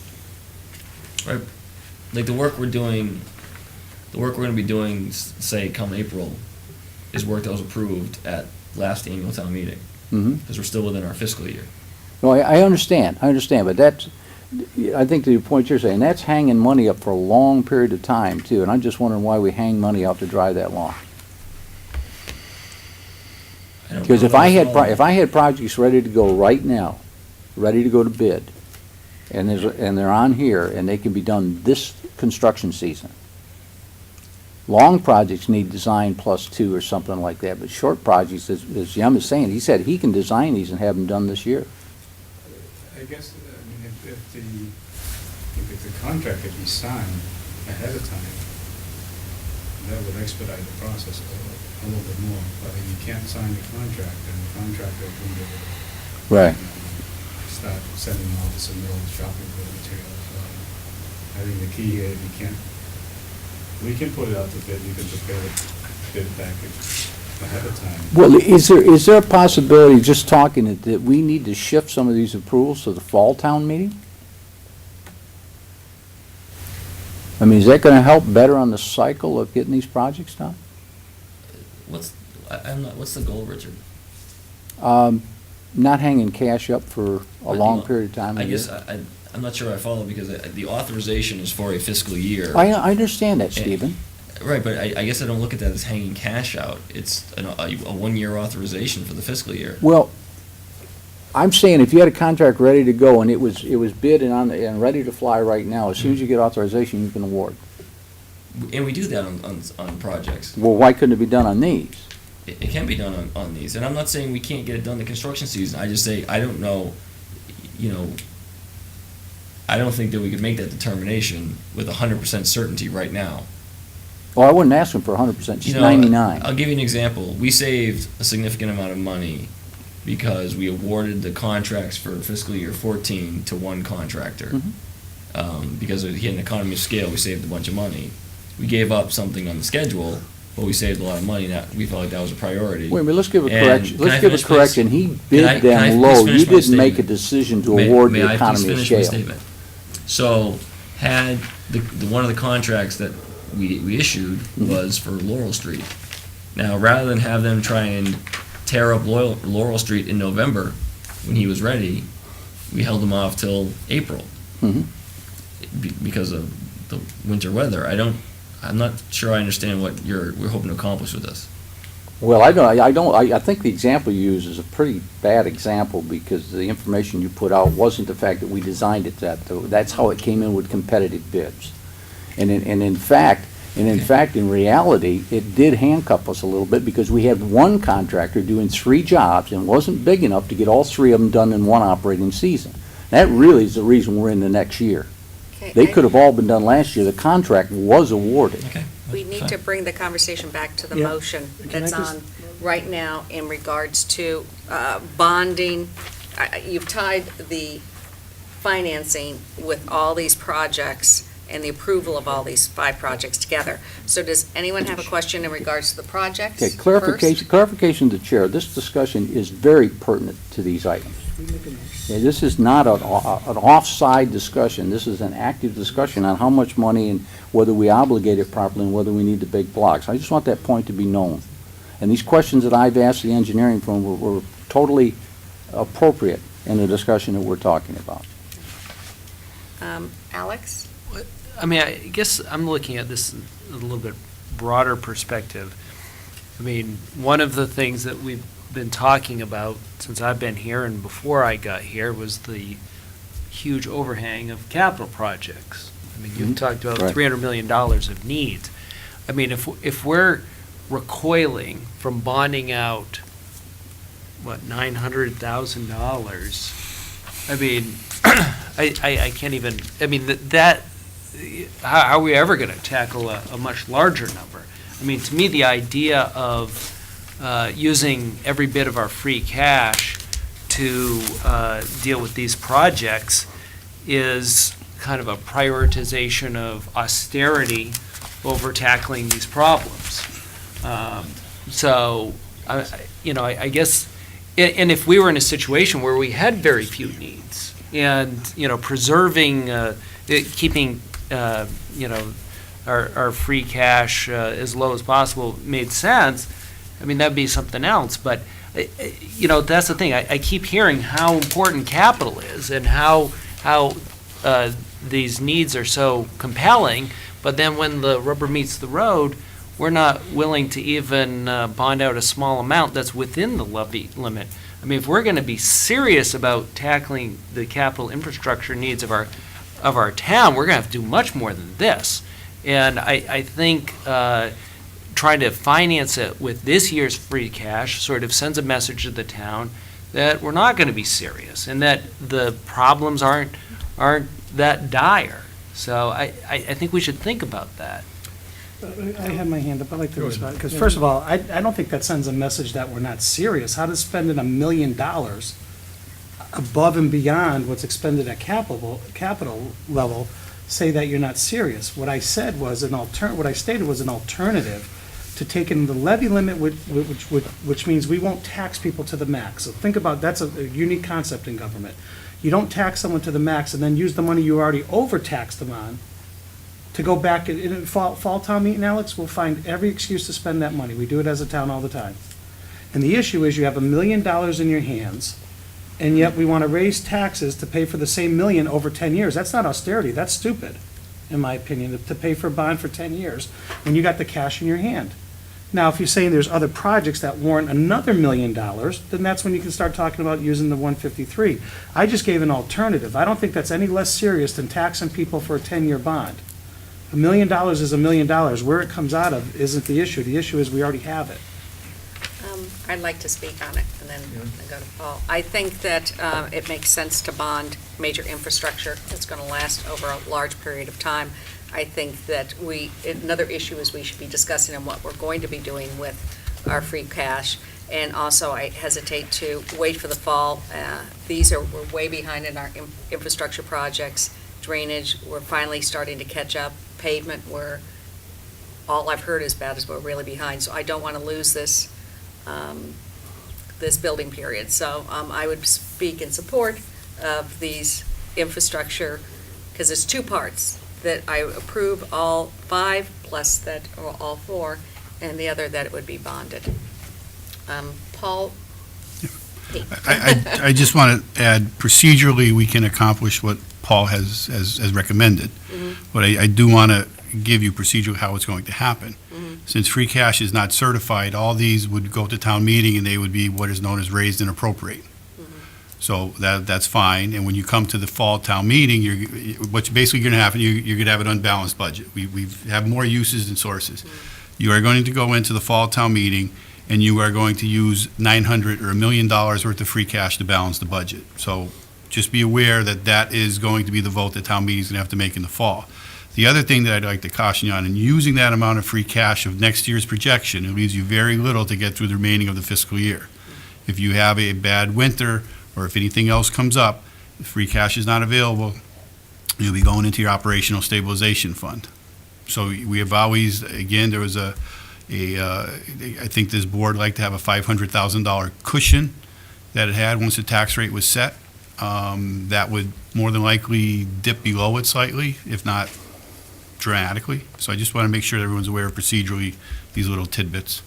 right, like the work we're going to be doing, say, come April, is work that was approved at last annual town meeting, Mm-hmm. because we're still within our fiscal year. No, I understand, but that's, I think the point you're saying, that's hanging money up for a long period of time too, and I'm just wondering why we hang money out to dry that long. Because if I had projects ready to go right now, ready to go to bid, and they're on here, and they can be done this construction season. Long projects need design plus 2 or something like that, but short projects, as Yum is saying, he said he can design these and have them done this year. I guess, I mean, if the contract could be signed ahead of time, that would expedite the process a little bit more. But if you can't sign the contract, then the contractor wouldn't be able to Right. start sending all the submittals, shopping for the materials. I think the key here, if you can't, we can put it out to bid, you can prepare the bid package ahead of time. Well, is there a possibility, just talking, that we need to shift some of these approvals to the fall town meeting? I mean, is that gonna help better on the cycle of getting these projects done? What's the goal, Richard? Not hanging cash up for a long period of time. I guess I'm not sure I follow, because the authorization is for a fiscal year. I understand that, Stephen. Right, but I guess I don't look at that as hanging cash out. It's a one-year authorization for the fiscal year. Well, I'm saying if you had a contract ready to go and it was bid and ready to fly right now, as soon as you get authorization, you can award. And we do that on projects. Well, why couldn't it be done on these? It can be done on these. And I'm not saying we can't get it done the construction season. I just say, I don't know, I don't think that we could make that determination with 100% certainty right now. Well, I wouldn't ask them for 100%, just 99. I'll give you an example. We saved a significant amount of money because we awarded the contracts for fiscal year 14 to one contractor. Mhm. Because of an economy of scale, we saved a bunch of money. We gave up something on the schedule, but we saved a lot of money. That we felt like that was a priority. Wait a minute, let's give a And correction. can I Let's give a finish, please? correction. He Can I bid them please low. finish You my didn't make a statement? decision to May- award may the I please economy of finish my scale. statement? So, had the one of the contracts that we issued Mm-hmm. was for Laurel Street. Now, rather than have them try and tear up Laurel Street in November, when he was ready, we held him off till April Mhm. because of the winter weather. I'm not sure I understand what we're hoping to accomplish with this. Well, I think the example you use is a pretty bad example because the information you put out wasn't the fact that we designed it that, that's how it came in with competitive bids. And in fact, in reality, it did handcuff us a little bit because we had one contractor doing 3 jobs and wasn't big enough to get all 3 of them done in one operating season. That really is the reason we're in the next year. Okay, They could have all been done last year. The contract was awarded. Okay. We need to bring the conversation back to the Yeah. motion Can I that's just- on right now in regards to bonding. You've tied the financing with all these projects and the approval of all these 5 projects together. So does anyone have a question in regards to the projects? Okay, first? clarification to the chair. This discussion is very pertinent to these items. Yeah, this is not an offside discussion. This is an active discussion on how much money and whether we obligate it properly and whether we need the big blocks. I just want that point to be known. And these questions that I've asked the engineering firm were totally appropriate in the discussion that we're talking about. Alex? I mean, I guess I'm looking at this a little bit broader perspective. I mean, one of the things that we've been talking about since I've been here and before I got here was the huge overhang of capital projects. I mean, you've Mhm. talked about Right. $300 million of needs. I mean, if we're recoiling from bonding out, what, $900,000, I mean, I can't even, I mean, how are we ever going to tackle a much larger number? I mean, to me, the idea of using every bit of our free cash to deal with these projects is kind of a prioritization of austerity over tackling these problems. So, I guess, and if we were in a situation where we had very few needs and, preserving, keeping, our free cash as low as possible made sense, I mean, that'd be something else. But, that's the thing. I keep hearing how important capital is and how these needs are so compelling. But then when the rubber meets the road, we're not willing to even bond out a small amount that's within the levy limit. I mean, if we're going to be serious about tackling the capital infrastructure needs of our town, we're going to have to do much more than this. And I think trying to finance it with this year's free cash sort of sends a message to the town that we're not going to be serious and that the problems aren't that dire. So I think we should think about that. I have my hand up, I'd like to respond, because first of all, I don't think that sends a message that we're not serious. How does spending $1 million above and beyond what's expended at capital level say that you're not serious? What I said was what I stated was an alternative to taking the levy limit, which means we won't tax people to the max. So think about, that's a unique concept in government. You don't tax someone to the max and then use the money you already overtaxed them on to go back in fall town meeting, Alex, we'll find every excuse to spend that money. We do it as a town all the time. And the issue is you have $1 million in your hands, and yet we want to raise taxes to pay for the same million over 10 years. That's not austerity, that's stupid, in my opinion, to pay for a bond for 10 years when you got the cash in your hand. Now, if you're saying there's other projects that warrant another $1 million, then that's when you can start talking about using the 153. I just gave an alternative. I don't think that's any less serious than taxing people for a 10-year bond. $1 million is $1 million. Where it comes out of isn't the issue. The issue is we already have it. I'd like to speak on it and then go to Paul. I think that it makes sense to bond major infrastructure that's going to last over a large period of time. I think that another issue is we should be discussing on what we're going to be doing with our free cash. And also, I hesitate to wait for the fall. We're way behind in our infrastructure projects. Drainage, we're finally starting to catch up. Pavement, all I've heard is bad is we're really behind. So I don't want to lose this building period. So I would speak in support of these infrastructure, because there's two parts, that I approve all 5 plus that, or all 4, and the other that it would be bonded. Paul? I just want to add, procedurally, we can accomplish what Paul has recommended. But I do want to give you procedurally how it's going to happen. Since free cash is not certified, all these would go to town meeting and they would be what is known as raised and appropriate. So that's fine. And when you come to the fall town meeting, what's basically going to happen, you're going to have an unbalanced budget. We have more uses than sources. You are going to go into the fall town meeting and you are going to use $900 or $1 million worth of free cash to balance the budget. So just be aware that that is going to be the vote that town meeting is going to have to make in the fall. The other thing that I'd like to caution you on, in using that amount of free cash of next year's projection, it leaves you very little to get through the remaining of the fiscal year. If you have a bad winter, or if anything else comes up, if free cash is not available, you'll be going into your operational stabilization fund. So we have always, again, there was I think this board liked to have a $500,000 cushion that it had once the tax rate was set. That would more than likely dip below it slightly, if not dramatically. So I just want to make sure that everyone's aware of procedurally these little tidbits.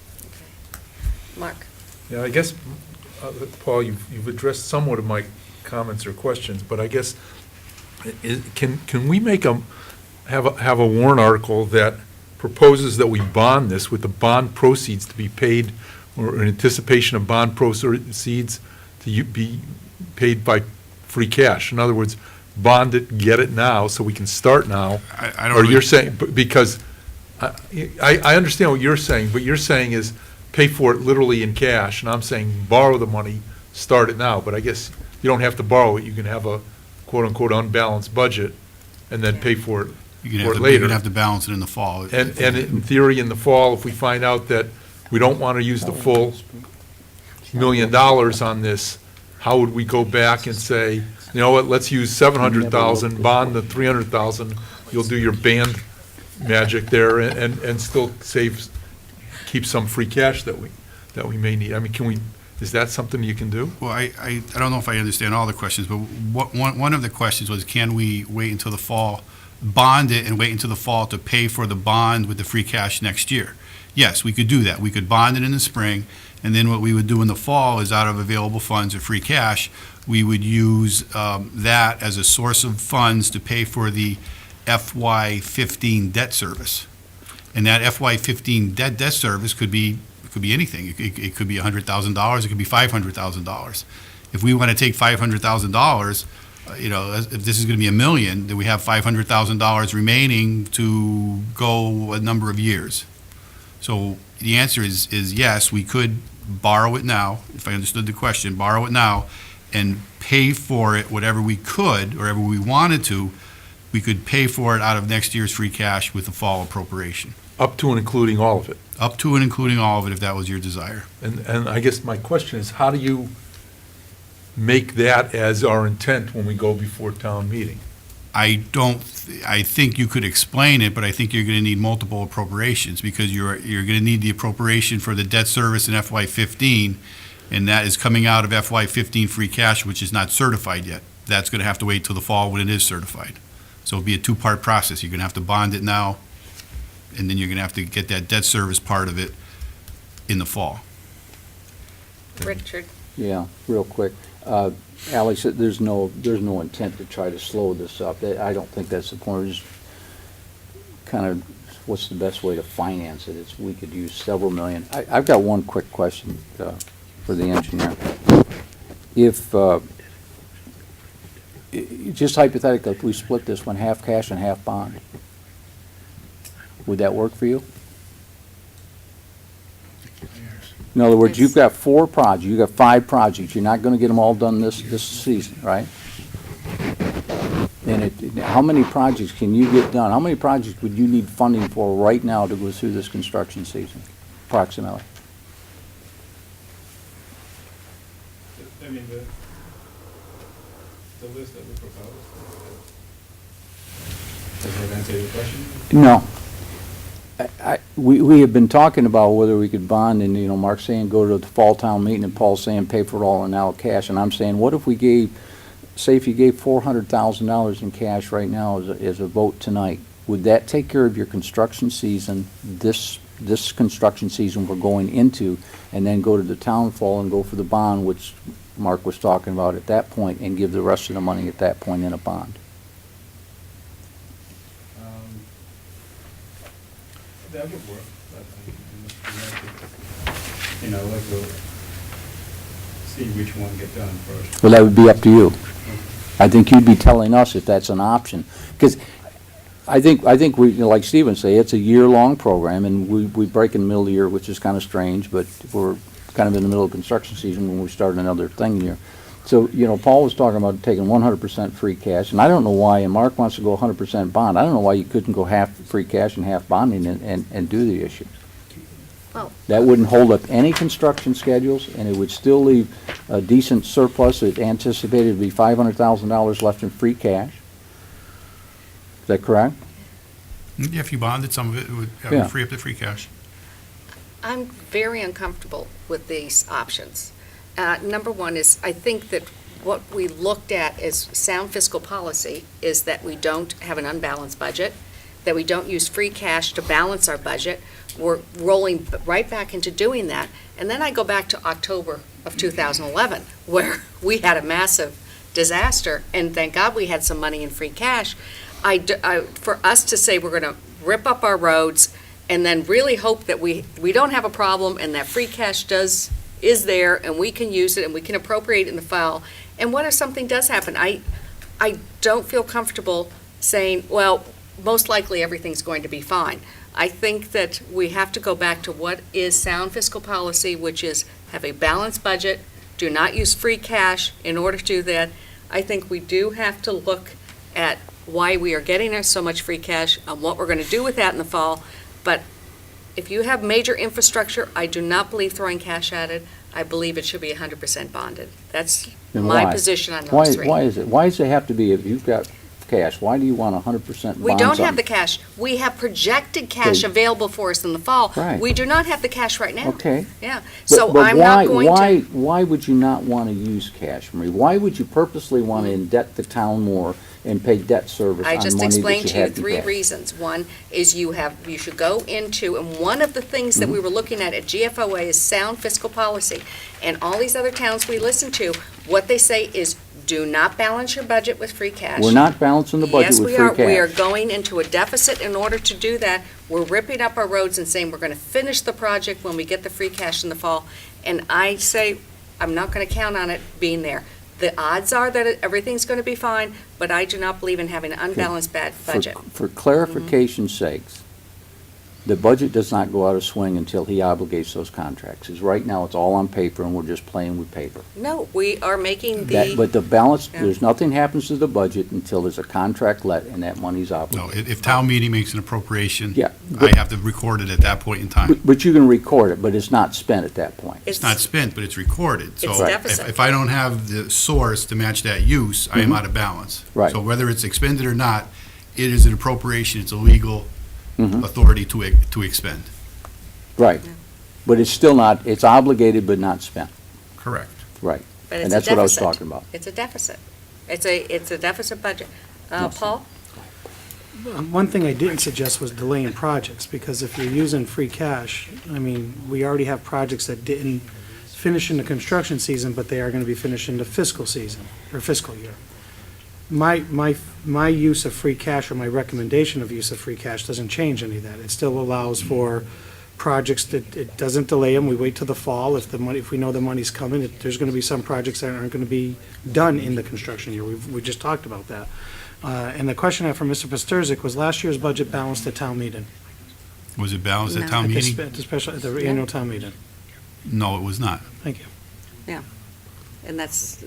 Mark? Yeah, I guess, Paul, you've addressed somewhat of my comments or questions, but I guess, can we have a warrant article that proposes that we bond this with the bond proceeds to be paid, or in anticipation of bond proceeds to be paid by free cash? In other words, bond it, get it now, so we can start now. I don't Or really- you're saying, because I understand what you're saying, but you're saying is pay for it literally in cash, and I'm saying borrow the money, start it now. But I guess you don't have to borrow it. You can have a quote-unquote unbalanced budget and then pay for it You're later. going to have to balance it in the fall. And in theory, in the fall, if we find out that we don't want to use the full $1 million on this, how would we go back and say, you know what, let's use 700,000, bond the 300,000, you'll do your band magic there and still keep some free cash that we may need. I mean, is that something you can do? Well, I don't know if I understand all the questions, but one of the questions was, can we wait until the fall, bond it and wait until the fall to pay for the bond with the free cash next year? Yes, we could do that. We could bond it in the spring, and then what we would do in the fall is, out of available funds or free cash, we would use that as a source of funds to pay for the FY15 debt service. And that FY15 debt service could be anything. It could be $100,000, it could be $500,000. If we want to take $500,000, if this is going to be $1 million, then we have $500,000 remaining to go a number of years. So the answer is yes, we could borrow it now, if I understood the question, borrow it now and pay for it whatever we could, or whatever we wanted to. We could pay for it out of next year's free cash with the fall appropriation. Up to and including all of it. Up to and including all of it, if that was your desire. And I guess my question is, how do you make that as our intent when we go before town meeting? I think you could explain it, but I think you're going to need multiple appropriations, because you're going to need the appropriation for the debt service in FY15, and that is coming out of FY15 free cash, which is not certified yet. That's going to have to wait till the fall when it is certified. So it'll be a two-part process. You're going to have to bond it now, and then you're going to have to get that debt service part of it in the fall. Richard? Yeah, real quick. Alex, there's no intent to try to slow this up. I don't think that's the point. We're just kind of, what's the best way to finance it? We could use several million. I've got one quick question for the engineer. If, just hypothetically, if we split this one half cash and half bond, would that work for you? In other words, you've got 4 projects, you've got 5 projects, you're not gonna get them all done this season, right? And how many projects can you get done? How many projects would you need funding for right now to go through this construction season, approximately? I mean, the list that we proposed, does that answer your question? No. We have been talking about whether we could bond, and, Mark's saying go to the fall town meeting, and Paul's saying pay for it all in now cash, and I'm saying, what if we say if you gave $400,000 in cash right now as a vote tonight, would that take care of your construction season, this construction season we're going into, and then go to the town fall and go for the bond, which Mark was talking about at that point, and give the rest of the money at that point in a bond? That would work, but I'd like to see which one get done first. Well, that would be up to you. I think you'd be telling us if that's an option. Because I think we, like Stephen say, it's a year-long program, and we break in the middle of the year, which is kind of strange, but we're kind of in the middle of construction season when we start another thing here. So, Paul was talking about taking 100% free cash, and I don't know why, and Mark wants to go 100% bond. I don't know why you couldn't go half free cash and half bonding and do the issue. Well, That wouldn't hold up any construction schedules, and it would still leave a decent surplus. It anticipated to be $500,000 left in free cash. Is that correct? Yeah, if you bonded, some of it would Yeah. free up the free cash. I'm very uncomfortable with these options. Number one is, I think that what we looked at as sound fiscal policy is that we don't have an unbalanced budget, that we don't use free cash to balance our budget. We're rolling right back into doing that. And then I go back to October of 2011, where we had a massive disaster, and thank God we had some money in free cash. For us to say we're going to rip up our roads and then really hope that we don't have a problem and that free cash is there and we can use it and we can appropriate it in the file. And what if something does happen? I don't feel comfortable saying, well, most likely everything's going to be fine. I think that we have to go back to what is sound fiscal policy, which is have a balanced budget, do not use free cash in order to do that. I think we do have to look at why we are getting so much free cash and what we're going to do with that in the fall. But if you have major infrastructure, I do not believe throwing cash at it. I believe it should be 100% bonded. That's And my why? position on those three. Why is it? Why does it have to be, if you've got cash, why do you want 100% bond We don't have something? the cash. We have projected cash Okay. available for us in the fall. Right. We do not have the cash right now. Okay. Yeah. But- So but I'm not going to. Why would you not want to use cash, Marie? Why would you purposely want to indebt the town more and pay debt service on I money just that you explained to you had in 3 cash? reasons. One is you should go into, and one of the things that we were looking at GFOA is sound fiscal policy. And all these other towns we listen to, what they say is Do not balance your budget with free cash. We're not balancing the budget Yes, with we free are. We are cash. going into a deficit. In order to do that, we're ripping up our roads and saying we're going to finish the project when we get the free cash in the fall. And I say, I'm not going to count on it being there. The odds are that everything's going to be fine, but I do not believe in having an unbalanced bad budget. For clarification's sakes, the budget does not go out of swing until he obligates those contracts. 'Cause right now, it's all on paper, and we're just playing with paper. No, we are making That, but the balance, Yeah. there's nothing happens to the budget until there's a contract let and that money's No, obligated. if town meeting makes an appropriation, Yeah, I have to record it at that point in time. But you can record it, but it's not spent at that point. It's not spent, but it's recorded. So It's if- deficit. if I don't have the source to match that use, I am out of balance. Right. So whether it's expended or not, it is an appropriation, it's a legal Mhm. authority to expend. Right. But it's still not, it's obligated but not spent. Correct. Right. But And it's a that's what I was deficit. talking about. It's a deficit. It's a deficit budget. Paul? One thing I didn't suggest was delaying projects, because if you're using free cash, I mean, we already have projects that didn't finish in the construction season, but they are gonna be finished in the fiscal season, or fiscal year. My use of free cash, or my recommendation of use of free cash, doesn't change any of that. It still allows for projects that, it doesn't delay them, we wait till the fall, if we know the money's coming, there's gonna be some projects that aren't gonna be done in the construction year, we just talked about that. And the question I have for Mr. Pasterzik was, last year's budget balanced at town meeting? Was it balanced at No. town At the meeting? spe- at the special, at the annual town meeting? No, it was not. Thank you. And that's,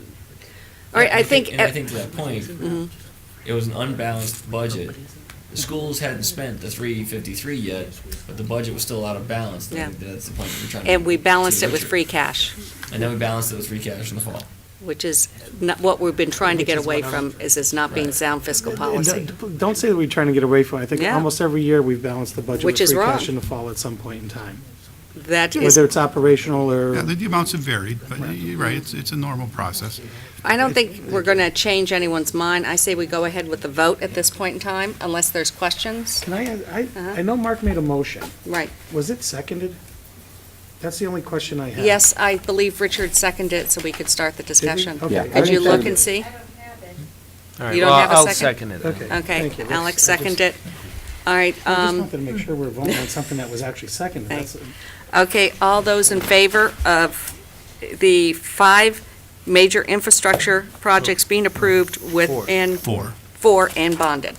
all right, I think, And I think to that point, it was an unbalanced budget. The schools hadn't spent the $353 yet, but the budget was still out of balance. Yeah. That's the point that we're trying to. and we balanced to it with Richard. free cash, And then we balanced it with free cash in the fall. which is not what we've been trying to get Which is away what I'm- from, is not being Right. sound fiscal And policy. don't say that we're trying to get away from it. I think Yeah. almost every year we've balanced the budget with Which is free wrong. cash in the fall at some point in time. That is, Whether it's operational Yeah, or, the amounts have varied, but you're right, it's a normal process. I don't think we're going to change anyone's mind. I say we go ahead with the vote at this point in time, unless there's questions. can I Uh-huh. know Mark made a motion. Right. Was it seconded? That's the only question I have. Yes, I believe Richard seconded it, so we could start the discussion. Okay. Yeah. Could you look Seconded. and see? All right, You don't well, have a I'll second? second it. Okay. Okay, thank you. Alex I just- seconded it. All right, I just wanted to make sure we're voting on something that was actually seconded. Thanks. That's- okay, all those in favor of the 5 major infrastructure projects being approved with, Four. and, 4. and bonded?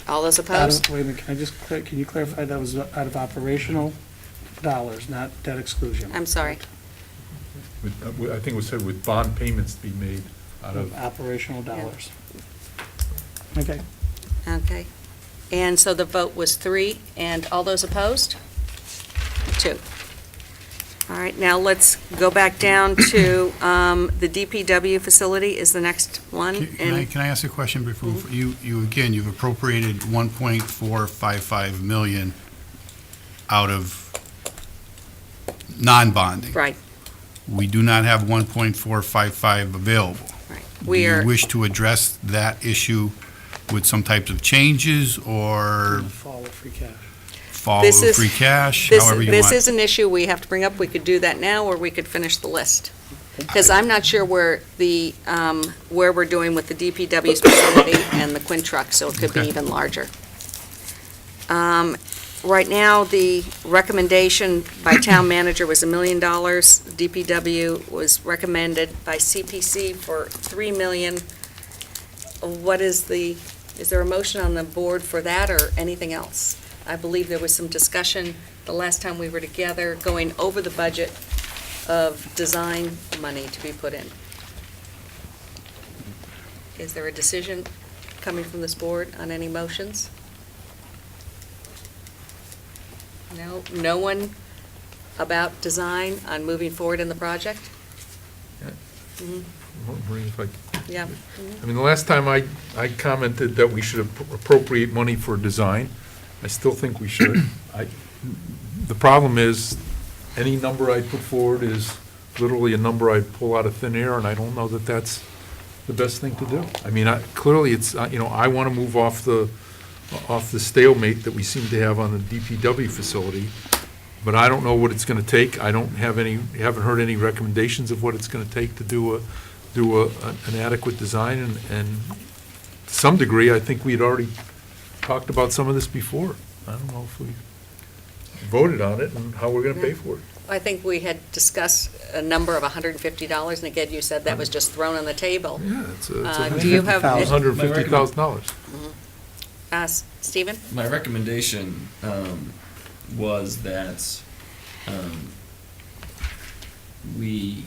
All those Out opposed? of- Wait a minute, can you clarify that was out of operational dollars, not debt exclusion? I'm sorry. I think it was said with bond payments to be made out of, Operational dollars. Okay. Okay. And so the vote was 3, and all those opposed? 2. All right, now let's go back down to the DPW facility is the next one. And Can I ask a question before, you've appropriated 1.455 million out of non-bonding. Right, We do not have 1.455 available. right. Do We are, you wish to address that issue with some types of changes or Fall of free cash. follow This is- free cash, this, however you this want? is an issue we have to bring up. We could do that now, or we could finish the list. Because I'm not sure where where we're doing with the DPW's facility and the Quinn truck, so it could be Okay. even larger. Right now, the recommendation by town manager was $1 million. DPW was recommended by CPC for $3 million. What is there a motion on the board for that or anything else? I believe there was some discussion the last time we were together, going over the budget of design money to be put in. Is there a decision coming from this board on any motions? No one about design on moving forward in the project? Maureen, if I Yeah. I mean, the last time I commented that we should appropriate money for design. I still think we should. The problem is, any number I put forward is literally a number I'd pull out of thin air, and I don't know that that's the best thing to do. I mean, clearly, it's, I want to move off the stalemate that we seem to have on the DPW facility, but I don't know what it's gonna take. I don't have any, haven't heard any recommendations of what it's gonna take to do an adequate design, and to some degree, I think we'd already talked about some of this before. I don't know if we voted on it and how we're gonna pay for it. I think we had discussed a number of $150, and again, you said that was just thrown on the table. Yeah, it's Do you have, $150,000. Stephen? My recommendation was that we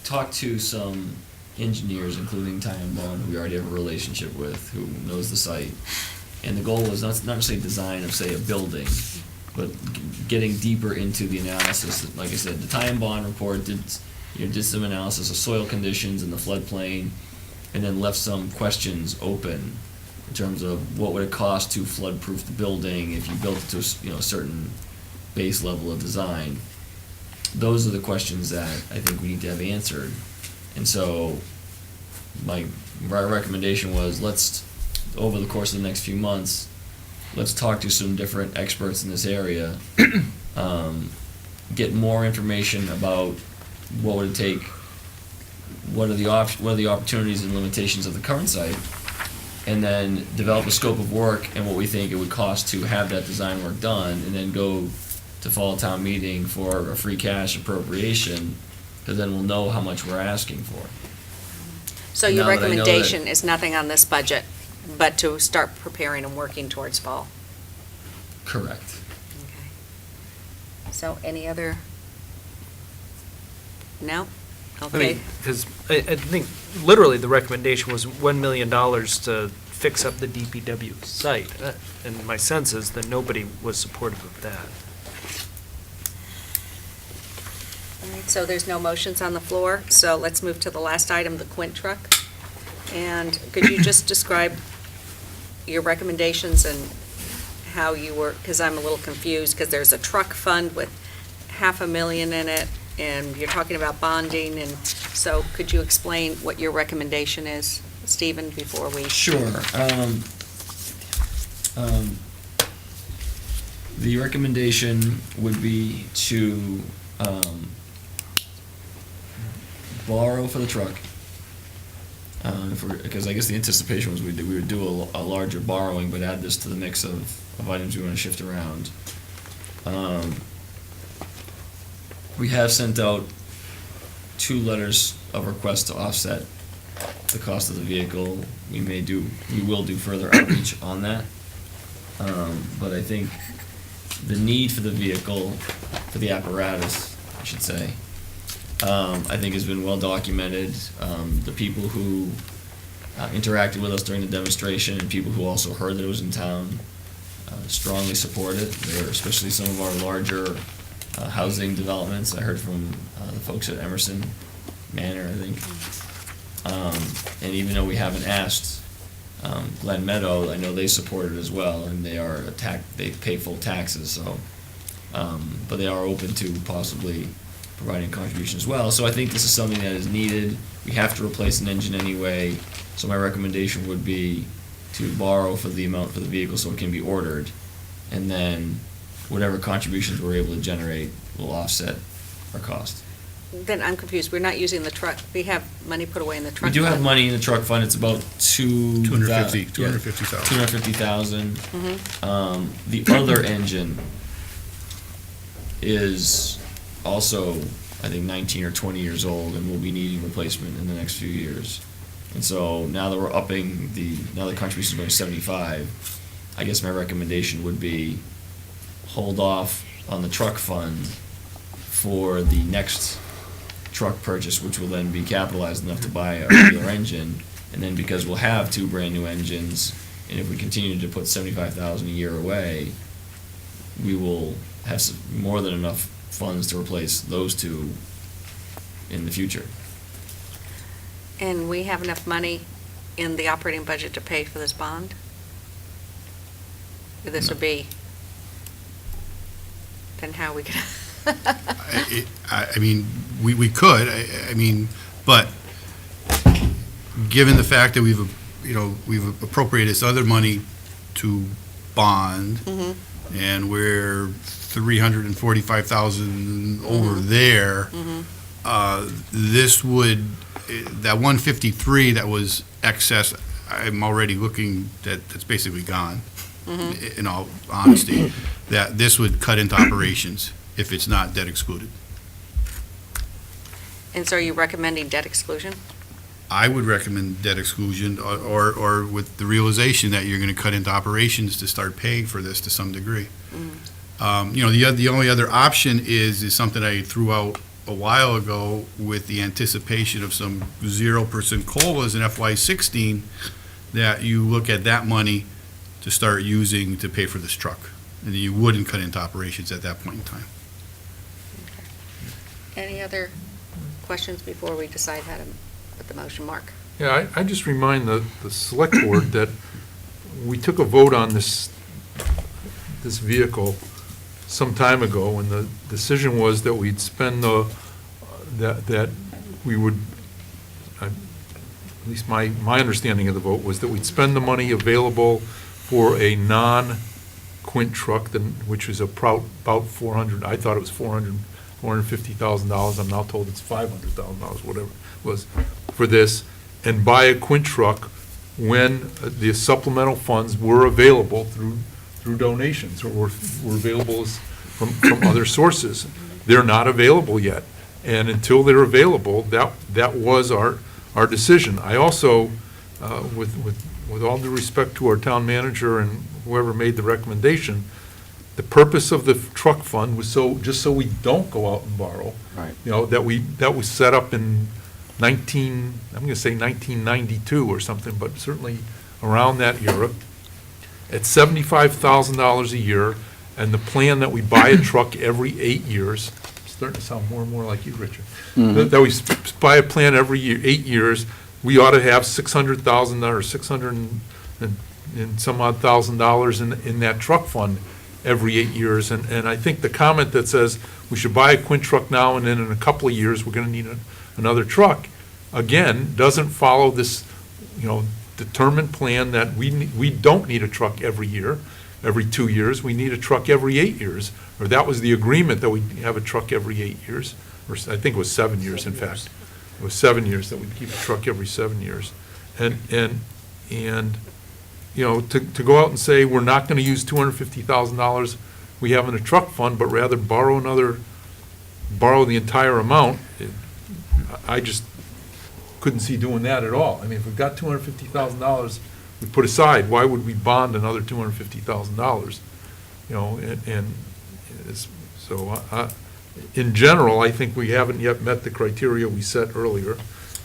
talk to some engineers, including Ty and Bond, who we already have a relationship with, who knows the site. And the goal was not necessarily design of, say, a building, but getting deeper into the analysis. Like I said, the Ty and Bond report did some analysis of soil conditions in the floodplain, and then left some questions open in terms of what would it cost to flood-proof the building if you built it to a certain base level of design. Those are the questions that I think we need to have answered. And so my recommendation was, let's, over the course of the next few months, let's talk to some different experts in this area, get more information about what would it take, what are the opportunities and limitations of the current site, and then develop a scope of work and what we think it would cost to have that design work done, and then go to fall town meeting for a free cash appropriation, because then we'll know how much we're asking for. So your Now that I know that- recommendation is nothing on this budget, but to start preparing and working towards fall? Correct. Okay. So any other? No? I Okay. mean, because I think literally the recommendation was $1 million to fix up the DPW site. And my sense is that nobody was supportive of that. All right, so there's no motions on the floor, so let's move to the last item, the Quint truck. And could you just describe your recommendations and how you were, because I'm a little confused, because there's a truck fund with $500,000 in it, and you're talking about bonding, and so could you explain what your recommendation is, Stephen, before we? Sure. The recommendation would be to borrow for the truck. Because I guess the anticipation was we would do a larger borrowing, but add this to the mix of items we want to shift around. We have sent out 2 letters of request to offset the cost of the vehicle. We will do further outreach on that. But I think the need for the vehicle, for the apparatus, I should say, I think has been well documented. The people who interacted with us during the demonstration and people who also heard that it was in town strongly support it. They're especially some of our larger housing developments. I heard from the folks at Emerson Manor, I think. And even though we haven't asked Glen Meadow, I know they support it as well, and they pay full taxes, so, but they are open to possibly providing a contribution as well. So I think this is something that is needed. We have to replace an engine anyway, so my recommendation would be to borrow for the amount for the vehicle so it can be ordered, and then whatever contributions we're able to generate will offset our cost. Then I'm confused, we're not using the truck, we have money put away in the truck We do have fund. money in the truck fund, it's about $250,000. $250,000. Mhm. The other engine is also, I think, 19 or 20 years old and will be needing replacement in the next few years. And so now that we're upping now the contribution is going to 75, I guess my recommendation would be hold off on the truck fund for the next truck purchase, which will then be capitalized enough to buy a regular engine. And then because we'll have 2 brand-new engines, and if we continue to put 75,000 a year away, we will have more than enough funds to replace those 2 in the future. And we have enough money in the operating budget to pay for this bond? This would be, then how are we gonna? I mean, we could, I mean, but given the fact that we've appropriated this other money to bond, Mhm. and we're 345,000 over there, this would, that 153 that was excess, I'm already looking, that's basically gone, in all honesty, that this would cut into operations if it's not debt excluded. And so are you recommending debt exclusion? I would recommend debt exclusion, or with the realization that you're going to cut into operations to start paying for this to some degree. The only other option is something I threw out a while ago with the anticipation of some 0% COLAs in FY16, that you look at that money to start using to pay for this truck. And you wouldn't cut into operations at that point in time. Any other questions before we decide how to put the motion, Mark? Yeah, I just remind the select board that we took a vote on this vehicle some time ago, and the decision was that we'd spend that we would, at least my understanding of the vote was that we'd spend the money available for a non-Quint truck, which was about 400, I thought it was $450,000. I'm now told it's $500,000, whatever it was, for this, and buy a Quint truck when the supplemental funds were available through donations, or were available from other sources. They're not available yet, and until they're available, that was our decision. I also, with all due respect to our town manager and whoever made the recommendation, the purpose of the truck fund was just so we don't go out and borrow. Right. That was set up in I'm going to say 1992 or something, but certainly around that era, at $75,000 a year, and the plan that we buy a truck every 8 years, starting to sound more and more like you, Richard, that we buy a plan every 8 years, we ought to have $600,000 or 600 and some odd $1,000 in that truck fund every 8 years. And I think the comment that says we should buy a Quint truck now and then in a couple of years we're going to need another truck, again, doesn't follow this, determined plan that we don't need a truck every year, every 2 years. We need a truck every 8 years, or that was the agreement, that we have a truck every 8 years, or I think it was 7 years, in fact. It was 7 years that we'd keep a truck every 7 years. And to go out and say we're not going to use $250,000 we have in a truck fund, but rather borrow the entire amount, I just couldn't see doing that at all. I mean, if we've got $250,000 we put aside, why would we bond another $250,000? In general, I think we haven't yet met the criteria we set earlier,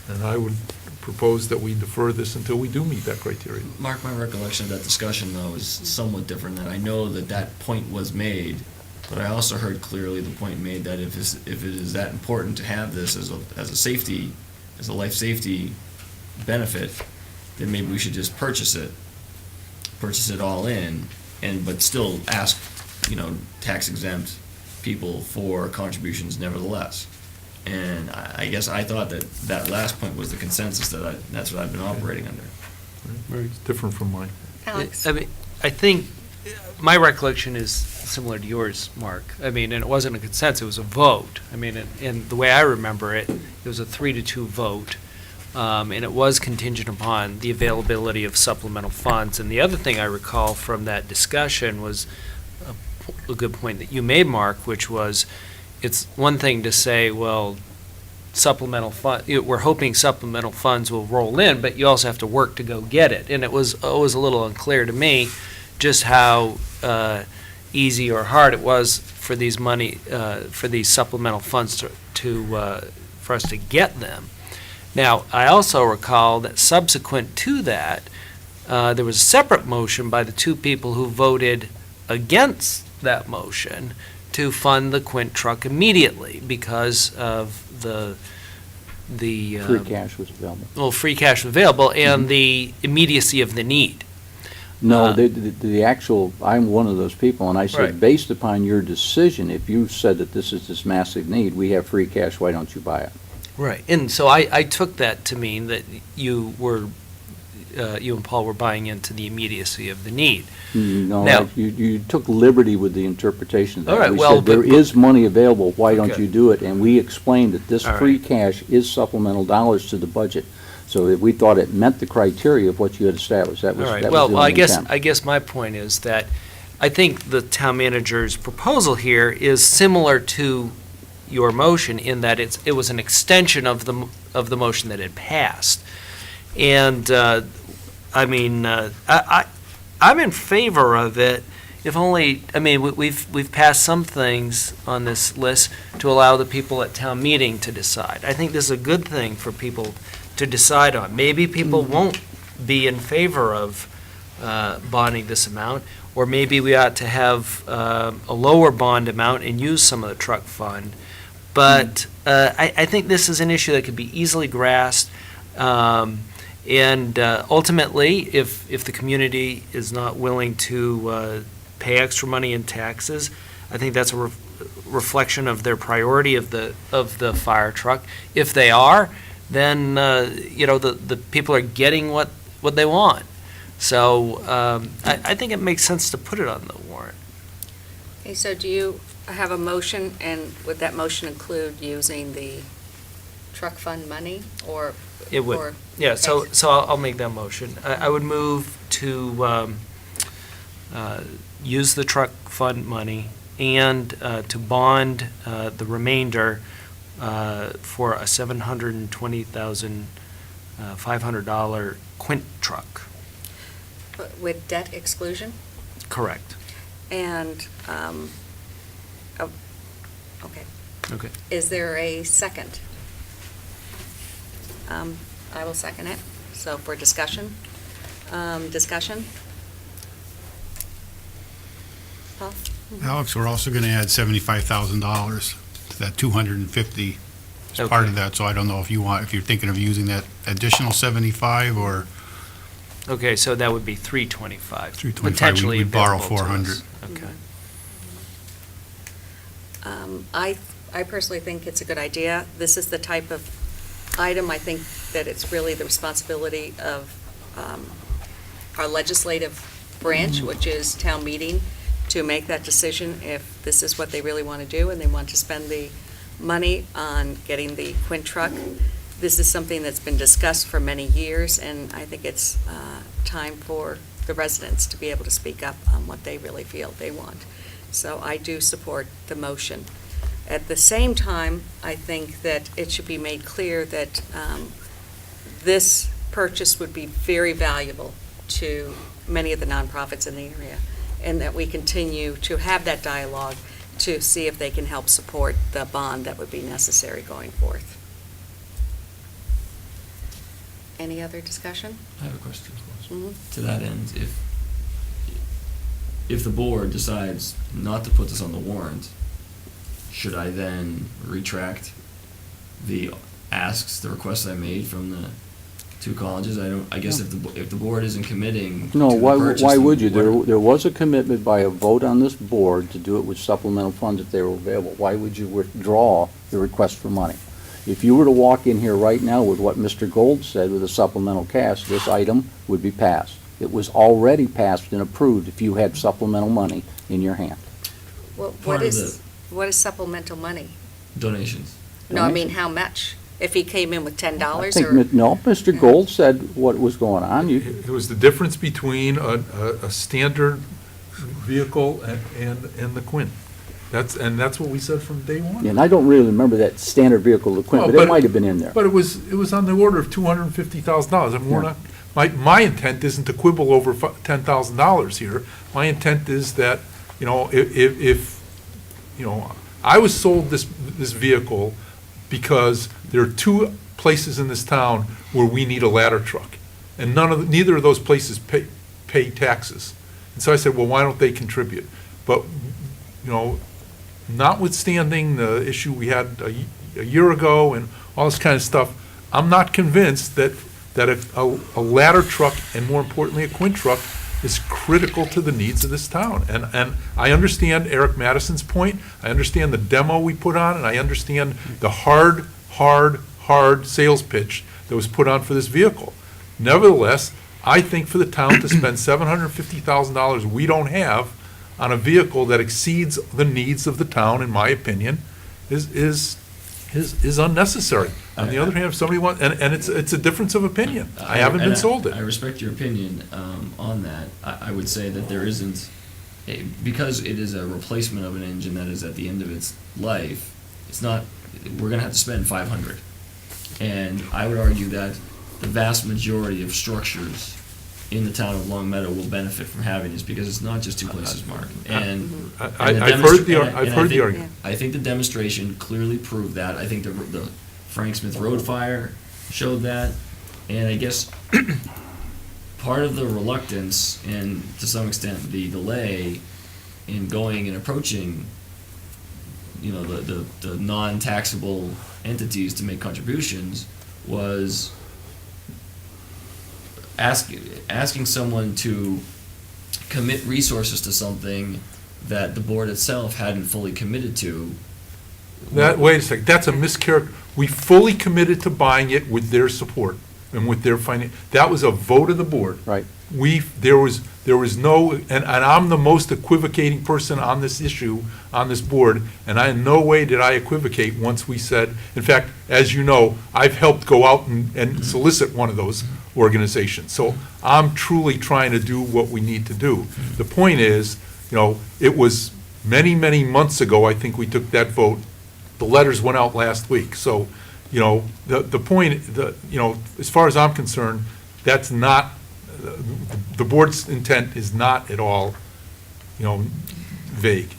and I would propose that we defer this until we do meet that criteria. Mark, my recollection of that discussion, though, is somewhat different, that I know that point was made, but I also heard clearly the point made that if it is that important to have this as a life safety benefit, then maybe we should just purchase it all in, but still ask, tax exempt people for contributions nevertheless. And I guess I thought that last point was the consensus, that's what I've been operating under. Very different from mine. Alex? I mean, I think my recollection is similar to yours, Mark. I mean, and it wasn't a consensus, it was a vote. I mean, and the way I remember it, it was a 3-2 vote. And it was contingent upon the availability of supplemental funds. And the other thing I recall from that discussion was a good point that you made, Mark, which was, it's one thing to say, well, we're hoping supplemental funds will roll in, but you also have to work to go get it. And it was always a little unclear to me just how easy or hard it was for these supplemental funds for us to get them. Now, I also recall that subsequent to that, there was a separate motion by the two people who voted against that motion to fund the Quint truck immediately because of the Free cash was available. well, free cash available and the immediacy of the need. No, the actual, I'm one of those people, and I Right. said, based upon your decision, if you said that this is this massive need, we have free cash, why don't you buy it? Right. And so I took that to mean that you were you and Paul were buying into the immediacy of the need. No, Now- you took liberty with the interpretation of that. All right, We well, said there but- is money available, why don't Okay. you do it? And we explained that this All right. free cash is supplemental dollars to the budget. So that we thought it met the criteria of what you had established. That was, All that right, was the well, I only guess, intent. I guess my point is that I think the town manager's proposal here is similar to your motion in that it was an extension of the motion that had passed. And, I mean, I'm in favor of it, if only, I mean, we've passed some things on this list to allow the people at town meeting to decide. I think this is a good thing for people to decide on. Maybe people won't be in favor of bonding this amount, or maybe we ought to have a lower bond amount and use some of the truck fund. But I think this is an issue that could be easily grasped. And ultimately, if the community is not willing to pay extra money in taxes, I think that's a reflection of their priority of the fire truck. If they are, then, the people are getting what they want. So I think it makes sense to put it on the warrant. Okay, so do you have a motion, and would that motion include using the truck fund money, or? It would. or- Yeah, so okay. I'll make that motion. I would move to use the truck fund money and to bond the remainder for a $720,500 Quint truck. But with debt exclusion? Correct. And, okay. Okay. Is there a second? I will second it. So for discussion, discussion? Paul? Alex, we're also going to add $75,000 to that 250 as part of Okay. that, so I don't know if you're thinking of using that additional 75 or Okay, so that would be 325. 325, Potentially we'd borrow available to us. 400. Okay. I personally think it's a good idea. This is the type of item, I think that it's really the responsibility of our legislative branch, which is town meeting, to make that decision if this is what they really want to do and they want to spend the money on getting the Quint truck. This is something that's been discussed for many years, and I think it's time for the residents to be able to speak up on what they really feel they want. So I do support the motion. At the same time, I think that it should be made clear that this purchase would be very valuable to many of the nonprofits in the area, and that we continue to have that dialogue to see if they can help support the bond that would be necessary going forth. Any other discussion? I have a question. Mhm. To that end, if the board decides not to put this on the warrant, should I then retract the asks, the requests I made from the two colleges? I guess if the board isn't committing to No, the why purchase, why then would you? what- There was a commitment by a vote on this board to do it with supplemental funds if they were available. Why would you withdraw the request for money? If you were to walk in here right now with what Mr. Gold said with a supplemental cash, this item would be passed. It was already passed and approved if you had supplemental money in your hand. Well, Part what of is supplemental money? Donations. No, I mean, how much? If he came in with $10 I think, or? no, Mr. Gold said what was going on. It was the difference between a standard vehicle and the Quint. That's what we said from day one. And I don't really remember that standard vehicle equipment, but it might have been in there. But it was on the order of $250,000. I mean, we're Yeah. not, my intent isn't to quibble over $10,000 here. My intent is that, if I was sold this vehicle because there are two places in this town where we need a ladder truck, and neither of those places pay taxes. And so I said, well, why don't they contribute? But, notwithstanding the issue we had a year ago and all this kind of stuff, I'm not convinced that a ladder truck, and more importantly, a Quint truck, is critical to the needs of this town. And I understand Eric Madison's point, I understand the demo we put on, and I understand the hard sales pitch that was put on for this vehicle. Nevertheless, I think for the town to spend $750,000 we don't have on a vehicle that exceeds the needs of the town, in my opinion, is unnecessary. On the other hand, if somebody wants, and it's a difference of opinion. I haven't been sold I it. respect your opinion on that. I would say that there isn't, because it is a replacement of an engine that is at the end of its life, it's not, we're gonna have to spend 500. And I would argue that the vast majority of structures in the town of Long Meadow will benefit from having this, because it's not just two places, Mark. And I've heard the argument. I think the demonstration clearly proved that. I think the Frank Smith Road fire showed that. And I guess part of the reluctance, and to some extent the delay in going and approaching, you know, the non-taxable entities to make contributions, was asking someone to commit resources to something that the board itself hadn't fully committed to. Wait a second, that's a mischaracter. We fully committed to buying it with their support and with their that was a vote of the board. Right. There was no, and I'm the most equivocating person on this issue, on this board, and in no way did I equivocate once we said, in fact, as you know, I've helped go out and solicit one of those organizations. So I'm truly trying to do what we need to do. The point is, you know, it was many, many months ago, I think we took that vote. The letters went out last week. So, you know, the point, you know, as far as I'm concerned, that's not, the board's intent is not at all, you know, vague,